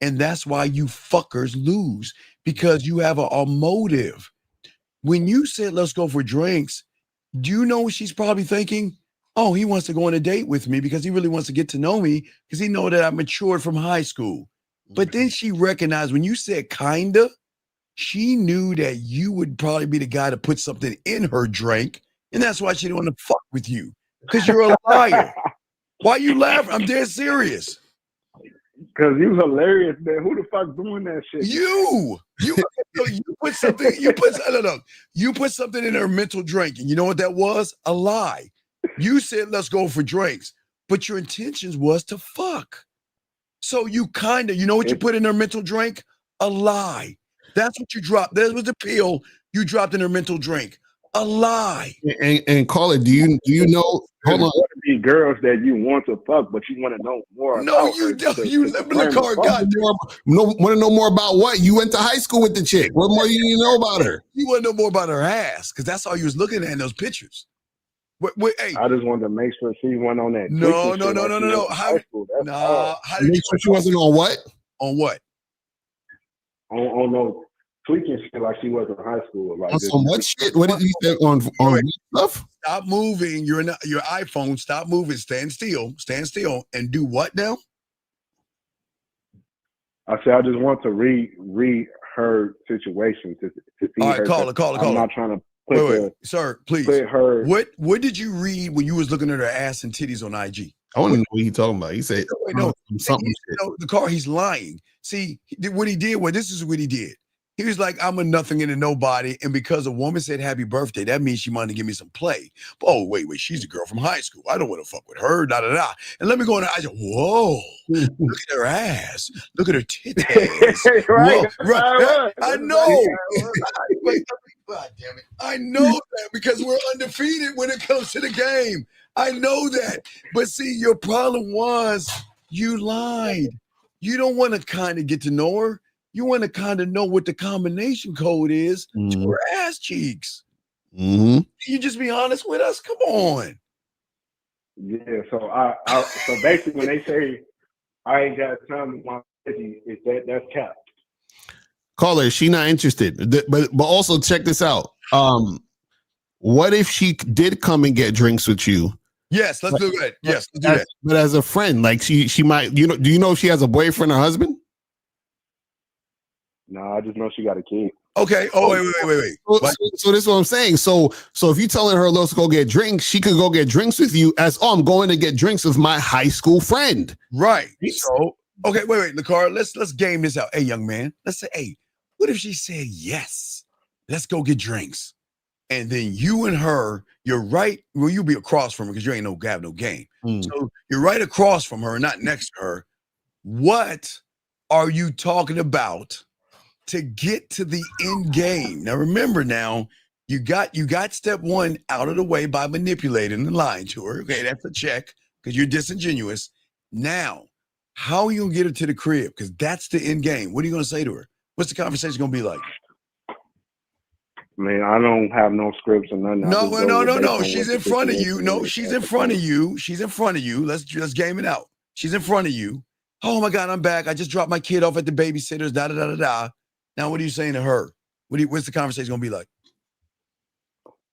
And that's why you fuckers lose, because you have a motive. When you said, let's go for drinks, do you know what she's probably thinking? Oh, he wants to go on a date with me because he really wants to get to know me because he know that I matured from high school. But then she recognized when you said kinda, she knew that you would probably be the guy to put something in her drink. And that's why she didn't want to fuck with you, because you're a liar. Why you laughing? I'm dead serious. Because you hilarious, man. Who the fuck doing that shit? You put something, you put something in her mental drink. And you know what that was? A lie. You said, let's go for drinks, but your intentions was to fuck. So you know what you put in her mental drink? A lie. That's what you dropped. That was the pill you dropped in her mental drink. A lie. And call it. Do you know? Hold on. To be girls that you want to fuck, but you want to know more. No, about you her don't. to You confirm live in the car. God, Want to know more about what? You went to high school with the chick. What more do you know about her? You want to know more about her ass because that's all you was looking at in those pictures. Hey. I just wanted to make sure she went on that. No. How Make sure she wasn't on what? On what? On no tweaking shit like she was in high school. Like on what shit? What did you say on stuff? Stop moving. You're in your iPhone. Stop moving. Stand still, and do what now? I said I just want to read her situation to see. All right, her. call it. I'm not trying to wait, sir, please. Put her. What did you read when you was looking at her ass and titties on IG? I want to know what he talking about. He said something. The car. He's lying. See what he did. Well, this is what he did. He was like, I'm a nothing and a nobody. And because a woman said happy birthday, that means she wanted to give me some play. But, oh, wait, she's a girl from high school. I don't want to fuck with her, da-da-da. And let me go in there. I said, whoa, look at her ass. Look at her titties. Right. Right. I know. God damn it. I know that because we're undefeated when it comes to the game. I know that. But see, your problem was you lied. You don't want to kind of get to know her. You want to kind of know what the combination code is to her ass cheeks. Mm-hmm. Can you just be honest with us? Come on. Yeah. So so basically, when they say I ain't got time with my city, that's cap. Caller, she not interested. But also check this out. What if she did come and get drinks with you? Yes, let's do that. Yes, let's do that. But as a friend, like she might, do you know if she has a boyfriend or husband? No, I just know she got a kid. Okay. Oh, wait. So this is what I'm saying. So if you're telling her, let's go get drinks, she could go get drinks with you I'm going to get drinks with my high school friend. Right. So, okay, wait, Lakar, let's game this out. Hey, young man, let's say, hey, what if she said yes? Let's go get drinks. And then you and her, you're right. Well, you'll be across from her because you ain't have no game. So you're right across from her, not next to her. What are you talking about to get to the end game? Now, remember you got step one out of the way by manipulating and lying to her. Okay, that's a check because you're disingenuous. Now, how are you going to get her to the crib? Because that's the end game. What are you going to say to her? What's the conversation going to be like? Man, I don't have no scripts or nothing. No. She's in front of you. No, she's in front of you. She's in front of you. Let's game it out. She's in front of you. Oh my God, I'm back. I just dropped my kid off at the babysitter's. Da da da da da. Now, what are you saying to her? What's the conversation gonna be like?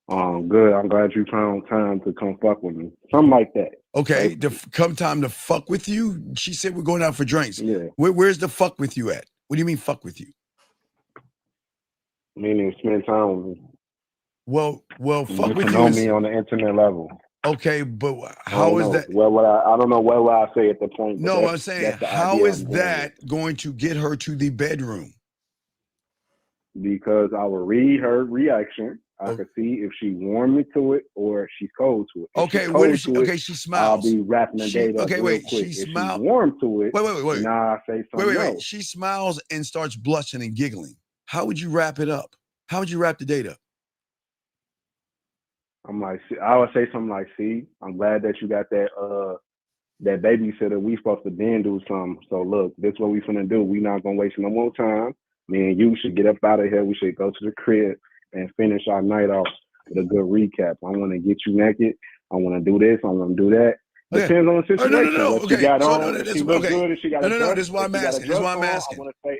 Good. I'm glad you found time to come fuck with me. Something like that. Okay, come time to fuck with you. She said we're going out for drinks. Yeah. Where's the fuck with you at? What do you mean fuck with you? Meaning spend time with me. Well, fuck with you. Know me on the intimate level. Okay, but how is that? Well, I don't know what I say at the point. No, I'm saying how is that going to get her to the bedroom? Because I will read her reaction. I can see if she warmed me to it or if she's cold to it. Okay, what if she smiles? I'll be wrapping the date up. Okay, wait. She smiles. Warm to it. Wait. Nah, I say something. Wait. She smiles and starts blushing and giggling. How would you wrap it up? How would you wrap the date up? I would say something like, see, I'm glad that you got that babysitter. We supposed to then do something. So look, this is what we finna do. We not gonna waste no more time. Me and you should get up out of here. We should go to the crib and finish our night off with a good recap. I want to get you naked. I want to do this. I want to do that. Okay. Depends on the situation. No. Okay. She got on. She look good. She got no. This is why I'm asking.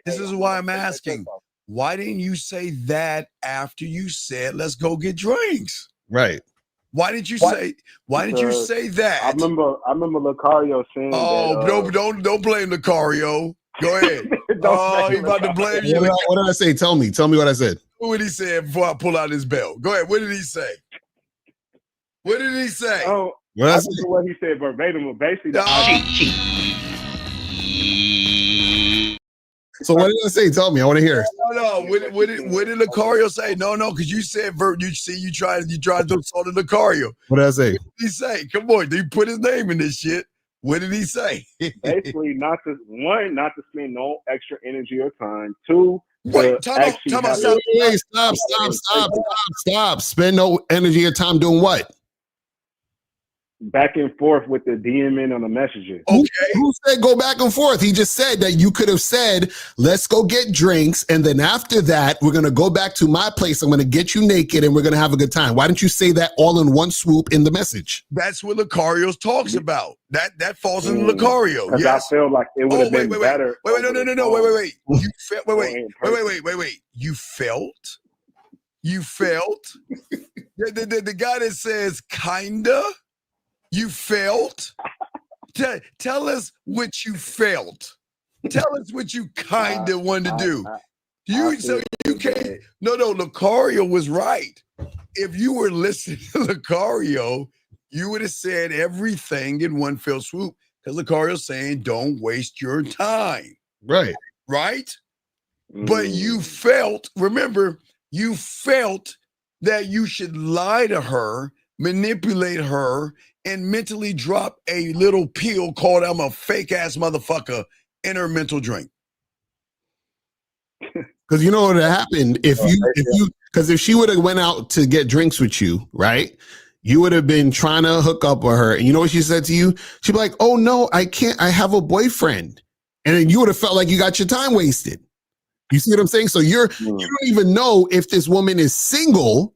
This is why I'm asking. Why didn't you say that after you said, let's go get drinks? Right. Why did you say that? I remember Lucario saying that. Don't blame Lucario. Go ahead. He's about to blame you. What did I say? Tell me what I said. What did he say before I pull out his belt? Go ahead. What did he say? Oh, I don't know what he said verbatim, but basically So what did I say? Tell me. I want to hear. No. What did Lucario say? No, because you said you tried to do something to Lucario. What did I say? What did he say? Come on, you put his name in this shit. What did he say? Basically, not to spend no extra energy or time. 2, Wait, time out, stop. Spend no energy or time doing what? Back and forth with the DMing on the messages. Okay. Who said go back and forth? He just said that you could have said, let's go get drinks. And then after that, we're going to go back to my place. I'm going to get you naked and we're going to have a good time. Why didn't you say that all in one swoop in the message? That's what Lucario talks about. That falls in Lucario. Yes. I feel like it would have been better. Wait. You felt. Wait. You felt. The guy that says kinda. You felt? Tell us what you felt. Tell us what you kind of wanted to do. You can't. No, Lucario was right. If you were listening to Lucario, you would have said everything in one fell swoop. Because Lucario's saying, don't waste your time. Right. Right? But you felt, remember, you felt that you should lie to her, manipulate her, and mentally drop a little pill called I'm a fake ass motherfucker in her mental drink. Because you know what happened if she would have went out to get drinks with you, right? You would have been trying to hook up with her, and you know what she said to you? She'd be like, "Oh no, I can't. I have a boyfriend," and then you would have felt like you got your time wasted. You see what I'm saying? So you don't even know if this woman is single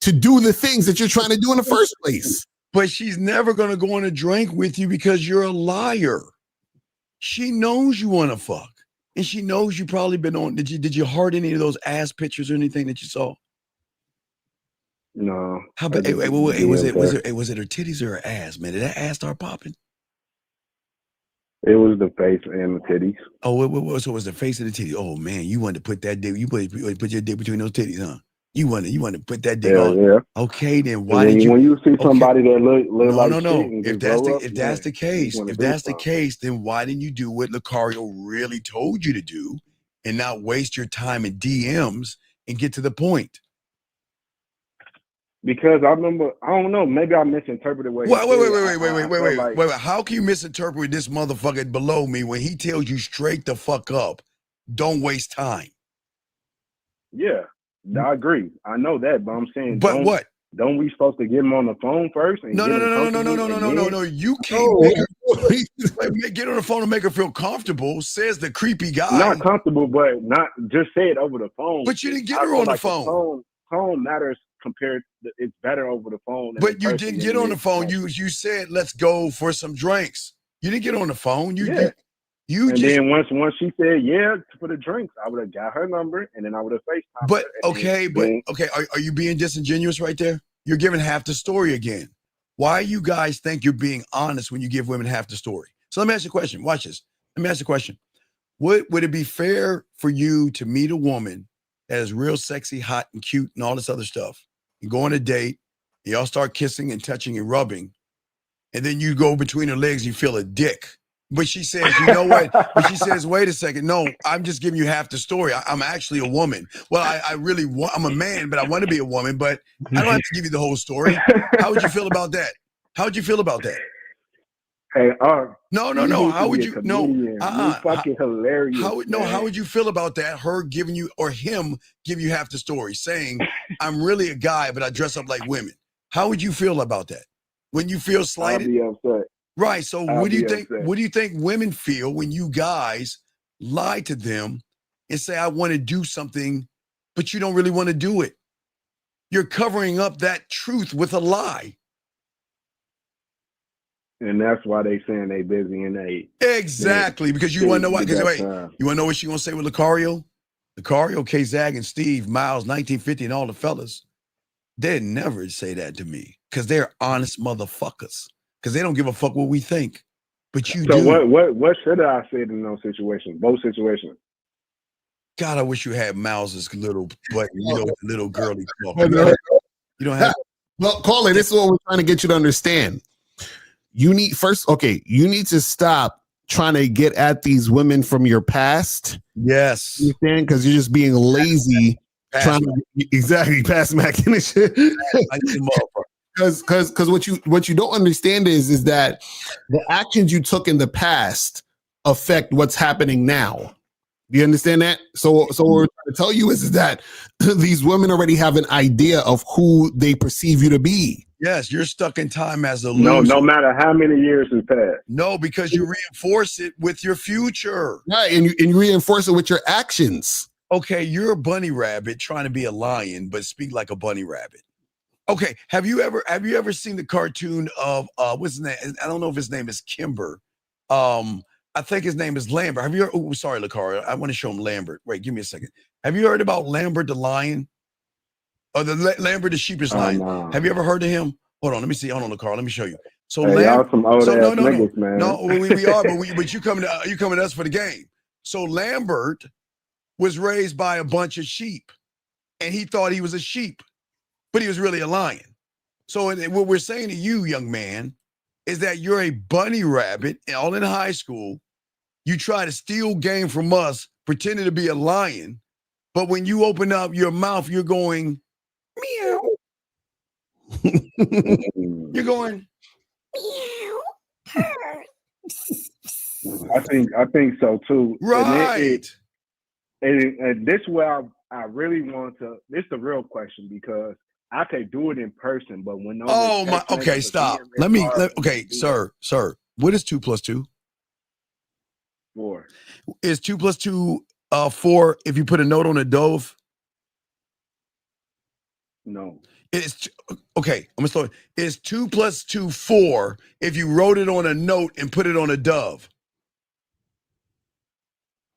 to do the things that you're trying to do in the first place. But she's never going to go on a drink with you because you're a liar. She knows you want to fuck. And she knows you probably been on. Did you heart any of those ass pictures or anything that you saw? No. How about was it her titties or her ass, man? Did that ass start popping? It was the face and the titties. Oh, so it was the face and the titties. Oh man, you wanted to put that dick, you put your dick between those titties, huh? You want to put that dick on. Yeah. Okay, then why did you? When you see somebody that look like no. If that's the case, then why didn't you do what Lucario really told you to do, and not waste your time in DMs and get to the point? Because I remember, I don't know, maybe I misinterpreted what. Wait. How can you misinterpret this motherfucker below me when he tells you straight the fuck up? Don't waste time. Yeah. I agree. I know that, but I'm saying, what? Don't we supposed to get him on the phone first? And No. You can't get on the phone and make her feel comfortable. Says the creepy guy. Not comfortable, but not just say it over the phone. But you didn't get her on the phone. Phone matters compared. It's better over the phone. But you didn't get on the phone. You said let's go for some drinks. You didn't get on the phone. Then once she said yeah for the drinks, I would have got her number and then I would have FaceTimed her. Okay. Are you being disingenuous right there? You're giving half the story again. Why you guys think you're being honest when you give women half the story? So let me ask you a question. Watch this. Let me ask you a question. Would it be fair for you to meet a woman that is real sexy, hot, and cute, and all this other stuff, and go on a date, and y'all start kissing and touching and rubbing, and then you go between her legs, you feel a dick? But she says, you know what? But she says, wait a second. No, I'm just giving you half the story. I'm actually a woman. Well, I'm a man, but I want to be a woman, but I don't have to give you the whole story. How would you feel about that? How would you feel about that? Hey, no. How would you? No, fucking hilarious. How would you feel about that? Her giving you or him give you half the story, saying, I'm really a guy, but I dress up like women. How would you feel about that? When you feel slighted? I'd be upset. Right. So what do you think? What do you think women feel when you guys lie to them and say, I want to do something, but you don't really want to do it? You're covering up that truth with a lie. And that's why they saying they busy and they exactly because you want to know why? Because wait, you want to know what she gonna say with Lucario? Lucario, K-Zag, and Steve, Miles, 1950, and all the fellas, they'd never say that to me because they're honest motherfuckers. Because they don't give a fuck what we think, but you do. So what should I say in those situations? Both situations. God, I wish you had Miles's little girly talk. You don't have. Well, Colin, this is what we're trying to get you to understand. You need to stop trying to get at these women from your past. Yes. You understand? Because you're just being lazy. Pass macking and shit. Because what you don't understand is that the actions you took in the past affect what's happening now. Do you understand that? So what we're trying to tell you is that these women already have an idea of who they perceive you to be. Yes, you're stuck in time as a loser. No matter how many years have passed. No, because you reinforce it with your future. Right, and you reinforce it with your actions. Okay, you're a bunny rabbit trying to be a lion, but speak like a bunny rabbit. Okay, have you ever seen the cartoon of what's his name? I don't know if his name is Kimber. I think his name is Lambert. Have you heard? Oh, sorry, Lakara. I want to show him Lambert. Wait, give me a second. Have you heard about Lambert the lion? Or the Lambert the sheepish lion? No. Have you ever heard of him? Hold on, let me see. Hold on, Lakara. Let me show you. So hey, y'all some old ass niggas, man. No, we are, but you coming to us for the game. So Lambert was raised by a bunch of sheep, and he thought he was a sheep, but he was really a lion. So what we're saying to you, young man, is that you're a bunny rabbit, all in high school. You try to steal game from us, pretending to be a lion, but when you open up your mouth, you're going meow. You're going meow. I think so too. Right. And this is where I really want to. This is the real question because I can do it in person, but when okay, stop. Okay, sir. What is 2 + 2? 4. Is 2 + 2 4 if you put a note on a dove? No. It's okay. I'm gonna start. Is 2 + 2 4 if you wrote it on a note and put it on a dove?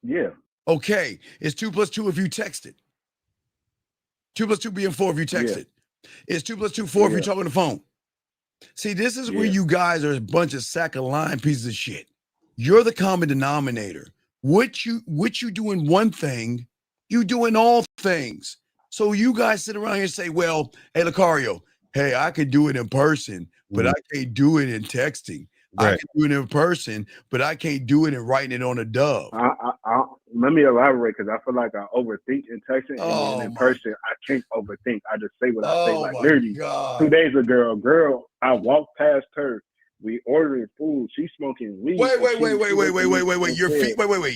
Yeah. Okay. Is 2 + 2 if you text it? 2 + 2 being 4 if you text it. Is 2 + 2 4 if you talk on the phone? See, this is where you guys are a bunch of sack of lime pieces of shit. You're the common denominator. What you do in one thing, you do in all things. So you guys sit around here and say, well, hey, Lucario, hey, I could do it in person, but I can't do it in texting. Right. I can do it in person, but I can't do it in writing it on a dove. Let me elaborate because I feel like I overthink in texting, and then in person I can't overthink. I just say what I say. Like literally, 2 days ago, girl, I walked past her. We ordering food. She's smoking weed. Wait.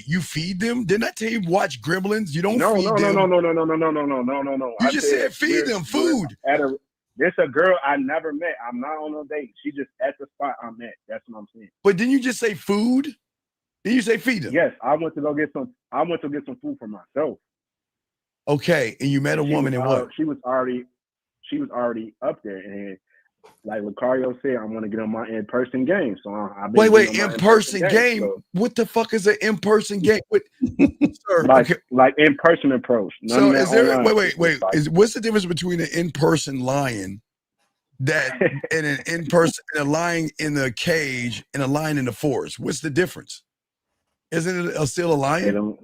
You feed them? Didn't I tell you watch Gremlins? You don't feed them. No. You just said feed them food. There's a girl I never met. I'm not on a date. She just at the spot I'm at. That's what I'm saying. But didn't you just say food? Didn't you say feed them? Yes, I went to go get some. I went to get some food for myself. Okay, and you met a woman and what? She was already up there, and like Lucario said, I want to get on my in-person game. So wait, in-person game? So. What the fuck is an in-person game? Sir, like in-person approach. So is there? Wait. What's the difference between an in-person lion and an in-person, a lion in the cage and a lion in the forest? What's the difference? Isn't it still a lion?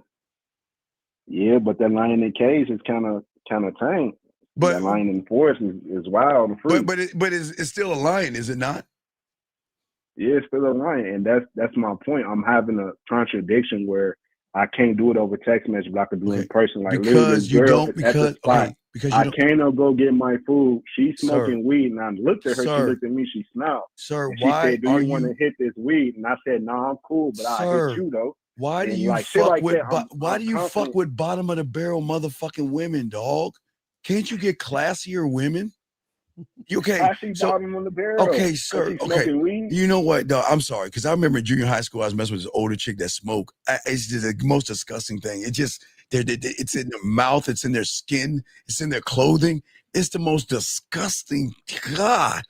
Yeah, but that lion in the cage is kind of tame. But that lion in the forest is wild and free. But it's still a lion, is it not? Yeah, it's still a lion, and that's my point. I'm having a contradiction where I can't do it over text message, but I can do it in person. Like because you don't. Because I can't go get my food. She's smoking weed, and I looked at her. She looked at me. She smiled. Sir, she said, "Do you want to hit this weed?" And I said, "No, I'm cool, but I'll hit you though." Why do you fuck with bottom of the barrel motherfucking women, dog? Can't you get classier women? Bottom on the barrel. Okay, sir. Okay, you know what, dog? I'm sorry, because I remember in junior high school I was messing with this older chick that smoked. It's just the most disgusting thing. It just it's in their mouth, it's in their skin, it's in their clothing. It's the most disgusting. God,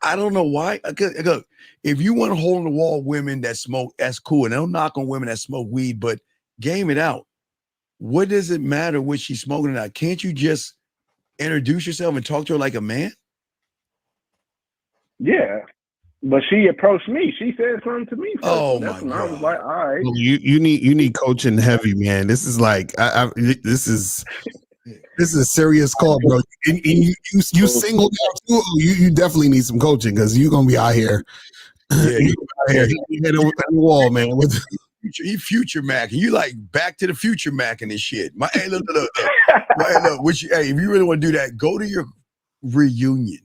I don't know why. Look, if you want to hole in the wall women that smoke, that's cool. And don't knock on women that smoke weed, but game it out. What does it matter what she's smoking or not? Can't you just introduce yourself and talk to her like a man? Yeah, but she approached me. She said something to me first. Oh my God! I was like, all right. You need coaching heavy, man. This is like this is a serious call, bro. And you singled out too. You definitely need some coaching because you're gonna be out here. Yeah, you out here. You hit the wall, man. You future Mac, and you like Back to the Future Mac and this shit. Hey, look. If you really want to do that, go to your reunion.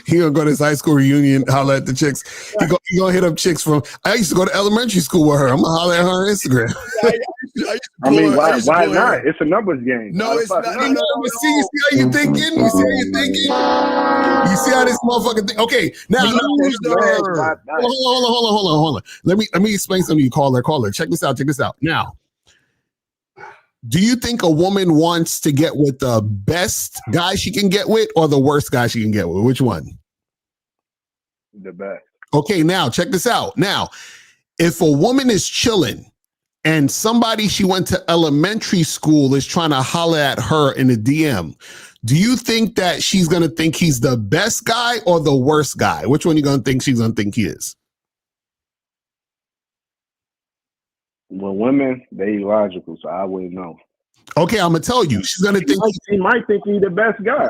He gonna go to his high school reunion, holler at the chicks. He gonna hit up chicks from. I used to go to elementary school with her. I'm gonna holler at her on Instagram. I mean, why not? It's a numbers game. No, it's not. No. See how you thinking? You see how you thinking? You see how this motherfucker think? Okay, now hold on. Let me explain something to you, caller. Check this out. Now, do you think a woman wants to get with the best guy she can get with or the worst guy she can get with? Which one? The best. Okay, now check this out. Now, if a woman is chilling and somebody she went to elementary school is trying to holler at her in a DM, do you think that she's going to think he's the best guy or the worst guy? Which one you going to think she's going to think he is? Well, women, they illogical, so I wouldn't know. Okay, I'm gonna tell you. She's gonna think she might think he's the best guy.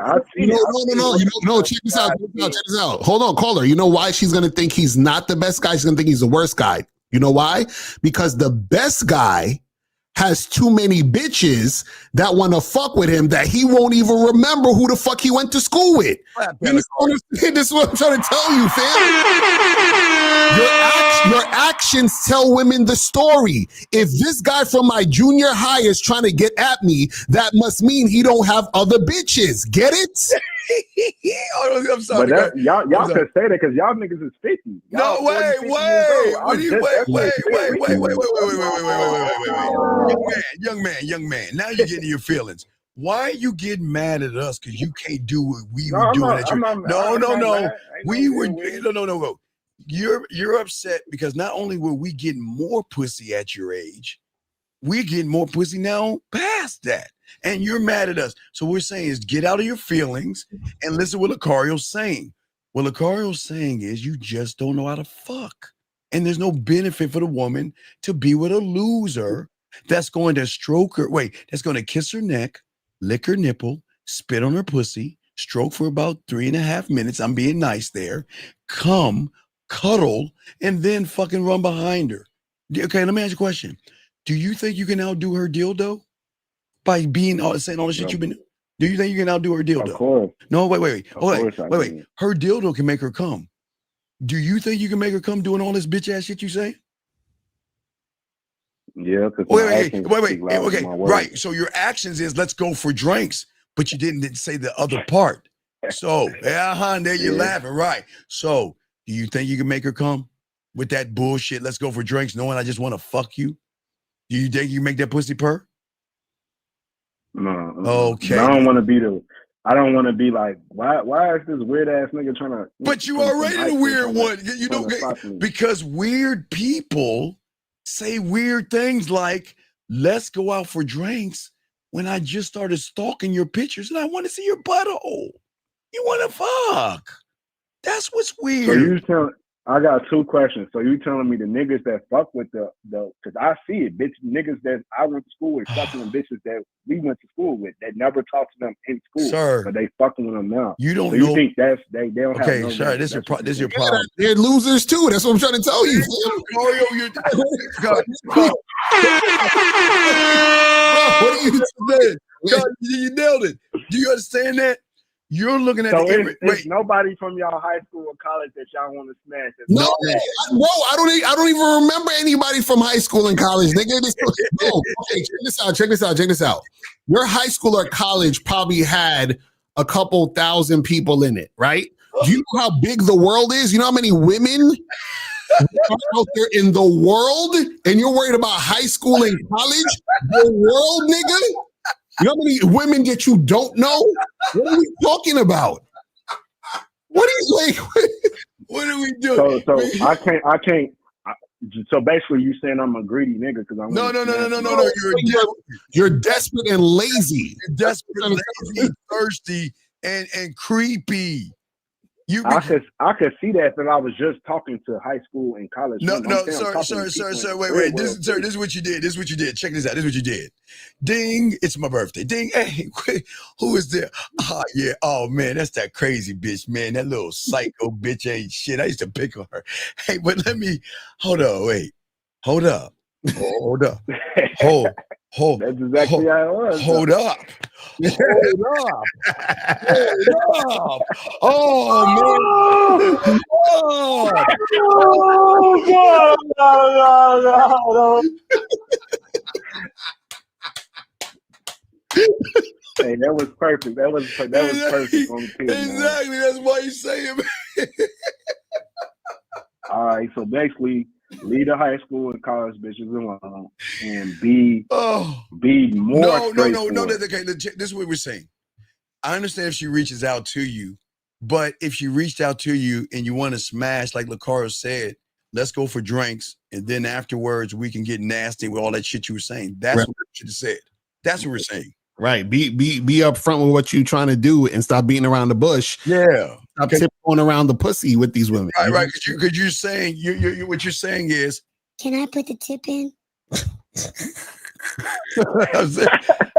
No. Check this out. Hold on, caller. You know why she's gonna think he's not the best guy? She's gonna think he's the worst guy. You know why? Because the best guy has too many bitches that want to fuck with him that he won't even remember who the fuck he went to school with. This is what I'm trying to tell you, fam. Your actions tell women the story. If this guy from my junior high is trying to get at me, that must mean he don't have other bitches. Get it? I'm sorry. But y'all can say that because y'all niggas is 50. No, wait. Young man. Now you're getting your feelings. Why are you getting mad at us? Because you can't do what we were doing at your. No. We were no. You're upset because not only were we getting more pussy at your age, we're getting more pussy now past that. And you're mad at us. So we're saying is get out of your feelings and listen to what Lucario's saying. What Lucario's saying is you just don't know how to fuck. And there's no benefit for the woman to be with a loser that's going to stroke her. That's going to kiss her neck, lick her nipple, spit on her pussy, stroke for about 3.5 minutes. I'm being nice there. Come, cuddle, and then fucking run behind her. Okay, let me ask you a question. Do you think you can outdo her dildo by saying all the shit you've been? Do you think you can outdo her dildo? Of course. No, wait. Her dildo can make her come. Do you think you can make her come doing all this bitch ass shit you say? Yeah. Wait. Okay, right. So your actions is let's go for drinks, but you didn't say the other part. So there you're laughing, right? So do you think you can make her come with that bullshit? Let's go for drinks, knowing I just want to fuck you. Do you think you make that pussy purr? No. Okay. I don't want to be like, why is this weird ass nigga trying to? But you already the weird one. You know, because weird people say weird things like, let's go out for drinks when I just started stalking your pictures and I want to see your butthole. You want to fuck. That's what's weird. So I got 2 questions. So you telling me the niggas that fuck with the because I see it, bitch, niggas that I went to school with fucking with bitches that we went to school with that never talked to them in school, sir. But they fucking with them now. You don't so know. You think they don't have? Okay, sir. This is your problem. They're losers too. That's what I'm trying to tell you. Mario, what are you saying? You nailed it. Do you understand that? You're looking at it's nobody from y'all high school or college that y'all want to smash. No, bro, I don't even remember anybody from high school and college. Nigga, okay, check this out. Your high school or college probably had a couple thousand people in it, right? Do you know how big the world is? You know how many women are out there in the world? And you're worried about high school and college? The world, nigga? You know how many women that you don't know? What are we talking about? What are we doing? So I can't. So basically, you saying I'm a greedy nigga because I'm no. You're desperate and lazy. You're desperate and lazy, thirsty, and creepy. I could see that if I was just talking to high school and college. No, sir. Wait. This is what you did. Check this out. This is what you did. Ding, it's my birthday. Ding, hey, who is there? Oh, yeah. Oh, man, that's that crazy bitch, man. That little psycho bitch ain't shit. I used to pick on her. Hey, but let me, hold up. That's exactly how it was. Hold up. Hold up. Hold up. Oh, man. Oh, hey, that was perfect. That was perfect on the team. Exactly. That's why you say it. All right. So basically, leave the high school and college bitches alone and be more straightforward. No. Okay, this is what we're saying. I understand if she reaches out to you, but if she reached out to you and you want to smash, like Lucario said, let's go for drinks, and then afterwards we can get nasty with all that shit you were saying. That's what you should have said. That's what we're saying. Right. Be upfront with what you're trying to do and stop beating around the bush. Yeah. Stop tiptoeing around the pussy with these women. Right. Because you're saying what you're saying is, can I put the tip in?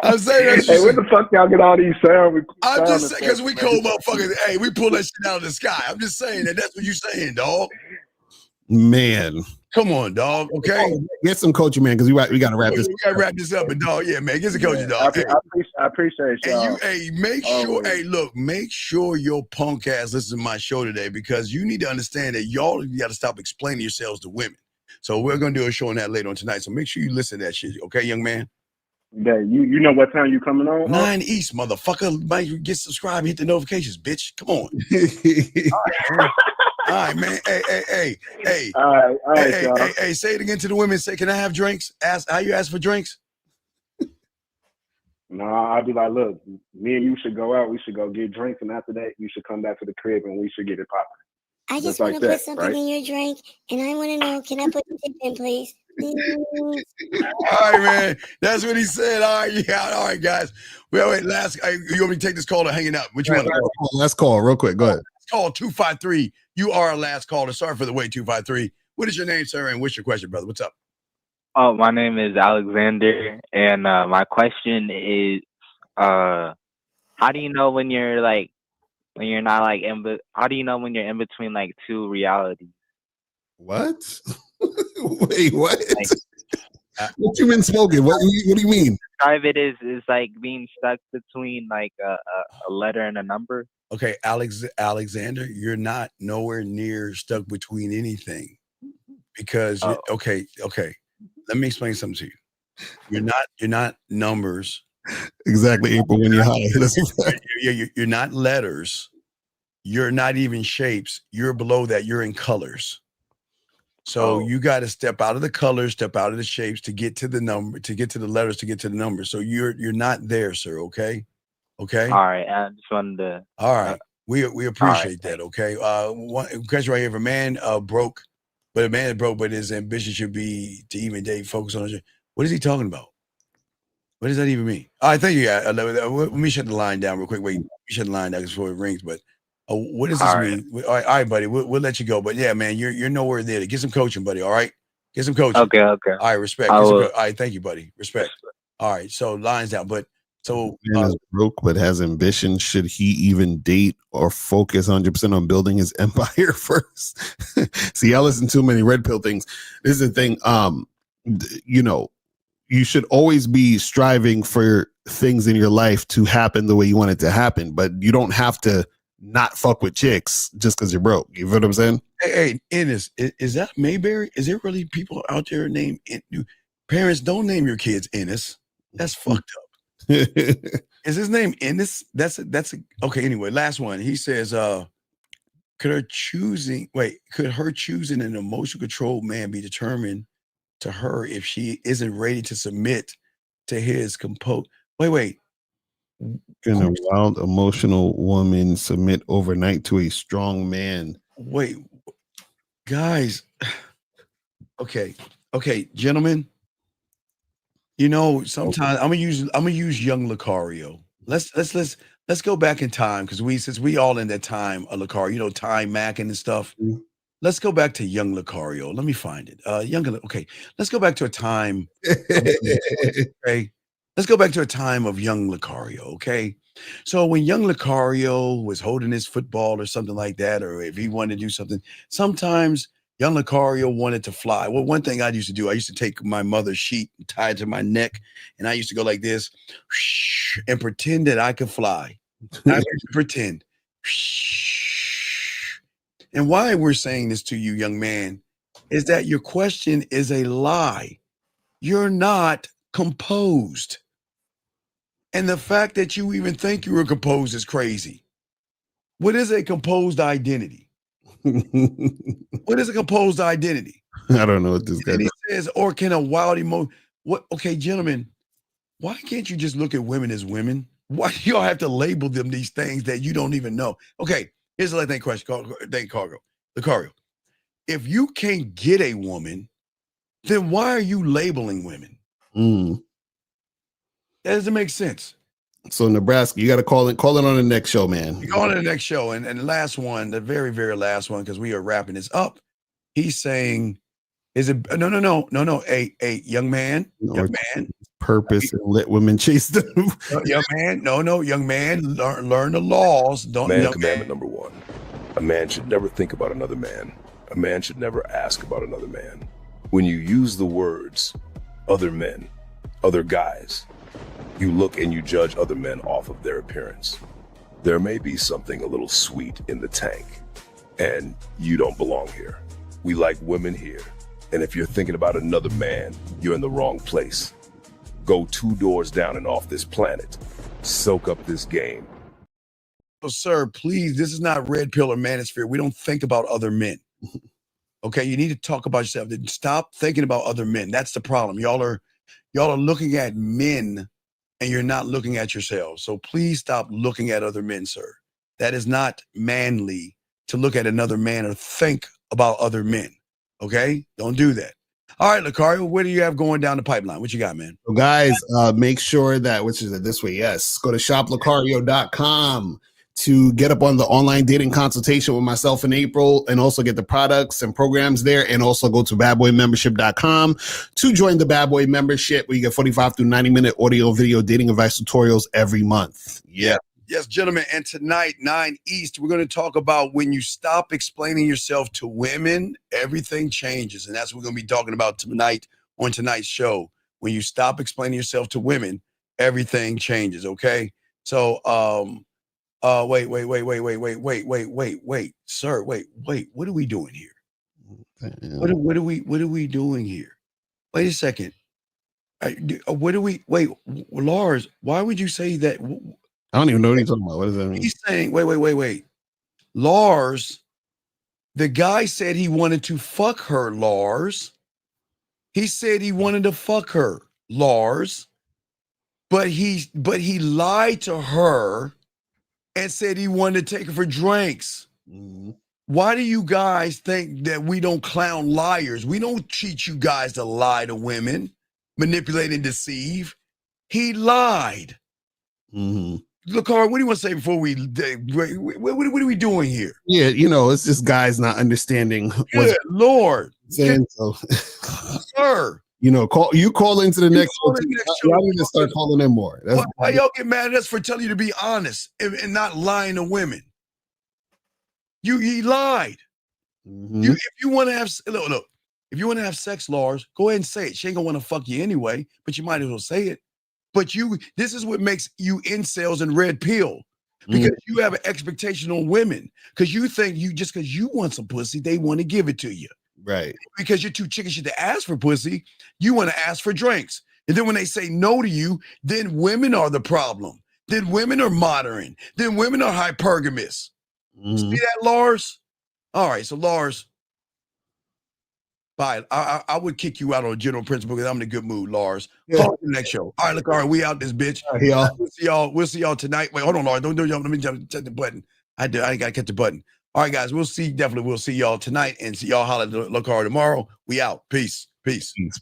I'm saying hey, where the fuck y'all get all these sound? I'm just saying because we cold motherfuckers. Hey, we pull that shit out of the sky. I'm just saying that's what you're saying, dog. Man, come on, dog. Okay, get some coaching, man, because we got to wrap this. We got to wrap this up, but dog, yeah, man, get some coaching, dog. I appreciate y'all. Make sure. Hey, look, make sure your punk ass listens to my show today because you need to understand that y'all got to stop explaining yourselves to women. So we're gonna do a show on that later on tonight. So make sure you listen to that shit, okay, young man? Yeah, you know what time you coming on? 9 East, motherfucker. Might get subscribed, hit the notifications, bitch. Come on. All right, man. Hey. All right, y'all. Hey, say it again to the women. Say, can I have drinks? Ask how you ask for drinks? No, I'd be like, look, me and you should go out. We should go get drinks, and after that, you should come back to the crib and we should get it popping. I just want to put something in your drink, and I want to know, can I put the tip in, please? All right, man. That's what he said. All right, yeah. All right, guys. Well, wait, you want me to take this call or hanging up? Which one? Last call, real quick. Go ahead. Call 253. You are our last caller. Sorry for the wait, 253. What is your name, sir? And what's your question, brother? What's up? Oh, my name is Alexander, and my question is, how do you know when you're like, when you're not like how do you know when you're in between like two realities? What? Wait, what? What you been smoking? What do you mean? Describe it is like being stuck between like a letter and a number. Okay, Alexander, you're not nowhere near stuck between anything because okay. Let me explain something to you. You're not numbers. Exactly, April, when you're high. You're not letters. You're not even shapes. You're below that. You're in colors. So you got to step out of the colors, step out of the shapes to get to the number, to get to the letters, to get to the numbers. So you're not there, sir. Okay. All right. I just wanted to. All right. We appreciate that. Okay. One question right here: if a man broke, but his ambition should be to even date, focus on. What is he talking about? What does that even mean? All right, thank you. Let me shut the line down real quick. Wait, shut the line down before it rings. But what does this mean? All right, buddy. We'll let you go. But yeah, man, you're nowhere there. Get some coaching, buddy. All right, get some coaching. Okay. All right, respect. All right, thank you, buddy. Respect. All right, so lines down. But so man is broke but has ambition. Should he even date or focus 100% on building his empire first? See, I listen to too many red pill things. This is the thing. You should always be striving for things in your life to happen the way you want it to happen, but you don't have to not fuck with chicks just because you're broke. You feel what I'm saying? Hey, Ennis, is that Mayberry? Is there really people out there named parents? Don't name your kids Ennis. That's fucked up. Is his name Ennis? That's okay. Anyway, last one. He says, could her choosing an emotional controlled man be determined to her if she isn't ready to submit to his Wait. Can a wild, emotional woman submit overnight to a strong man? Wait, guys. Okay, gentlemen. Sometimes I'm gonna use young Lucario. Let's go back in time because since we all in that time of Lucario, time macking and stuff. Mm-hmm. Let's go back to young Lucario. Let me find it. Let's go back to a time. Okay. Let's go back to a time of young Lucario. Okay. So when young Lucario was holding his football or something like that, or if he wanted to do something, sometimes young Lucario wanted to fly. Well, one thing I used to do, I used to take my mother's sheet and tie it to my neck, and I used to go like this and pretend that I could fly. I used to pretend. And why we're saying this to you, young man, is that your question is a lie. You're not composed. And the fact that you even think you were composed is crazy. What is a composed identity? What is a composed identity? I don't know what this guy He says, or can a wild emotion? What? Okay, gentlemen, why can't you just look at women as women? Why do y'all have to label them these things that you don't even know? Okay, here's the last question. Lucario. If you can't get a woman, then why are you labeling women? That doesn't make sense. So Nebraska, you got to call it on the next show, man. You go on to the next show, and the last one, the very, very last one, because we are wrapping this up. He's saying, "Is it no? A young man, purpose and let women chase them." Young man, young man, learn the laws. Commandment number 1: a man should never think about another man. A man should never ask about another man. When you use the words "other men," "other guys," you look and you judge other men off of their appearance. There may be something a little sweet in the tank, and you don't belong here. We like women here, and if you're thinking about another man, you're in the wrong place. Go 2 doors down and off this planet. Soak up this game. So, sir, please, this is not red pill or manosphere. We don't think about other men. Okay, you need to talk about yourself. Stop thinking about other men. That's the problem. Y'all are looking at men, and you're not looking at yourselves. So please stop looking at other men, sir. That is not manly to look at another man or think about other men. Okay? Don't do that. All right, Lucario, what do you have going down the pipeline? What you got, man? So guys, make sure that, which is it this way, yes, go to shoplucario.com to get up on the online dating consultation with myself in April, and also get the products and programs there, and also go to badboymembership.com to join the Bad Boy membership, where you get 45 through 90-minute audio video dating advice tutorials every month. Yeah. Yes, gentlemen, and tonight, 9 East, we're going to talk about when you stop explaining yourself to women, everything changes. And that's what we're going to be talking about tonight on tonight's show. When you stop explaining yourself to women, everything changes, okay? So, wait, sir, wait, what are we doing here? What are we doing here? Wait a second. Lars, why would you say that? I don't even know what he's talking about. What does that mean? He's saying, wait. Lars, the guy said he wanted to fuck her, Lars. He said he wanted to fuck her, Lars. But he lied to her and said he wanted to take her for drinks. Mm-hmm. Why do you guys think that we don't clown liars? We don't teach you guys to lie to women, manipulate and deceive. He lied. Mm-hmm. Look, Carl, what do you want to say before what are we doing here? Yeah, it's just guys not understanding. Good Lord. Saying so. Sir. Call into the next show. Y'all need to start calling in more. Why y'all get mad at us for telling you to be honest and not lying to women? He lied. Mm-hmm. If you want to have look, if you want to have sex, Lars, go ahead and say it. She ain't gonna want to fuck you anyway, but you might as well say it. But this is what makes you incels and red pill, because you have an expectation on women, because you think just because you want some pussy, they want to give it to you. Right. Because you're too chicken shit to ask for pussy, you want to ask for drinks. And then when they say no to you, then women are the problem. Then women are modern. Then women are hypergamous. Mm-hmm. See that, Lars? All right, so Lars, bye. I would kick you out on a general principle because I'm in a good mood, Lars. Yeah. Call the next show. All right, look, all right, we out this bitch. All right, y'all. We'll see y'all tonight. Wait, hold on, Lars. Don't do y'all. Let me check the button. I gotta catch the button. All right, guys, we'll see y'all tonight, and see y'all holler at Lucario tomorrow. We out. Peace.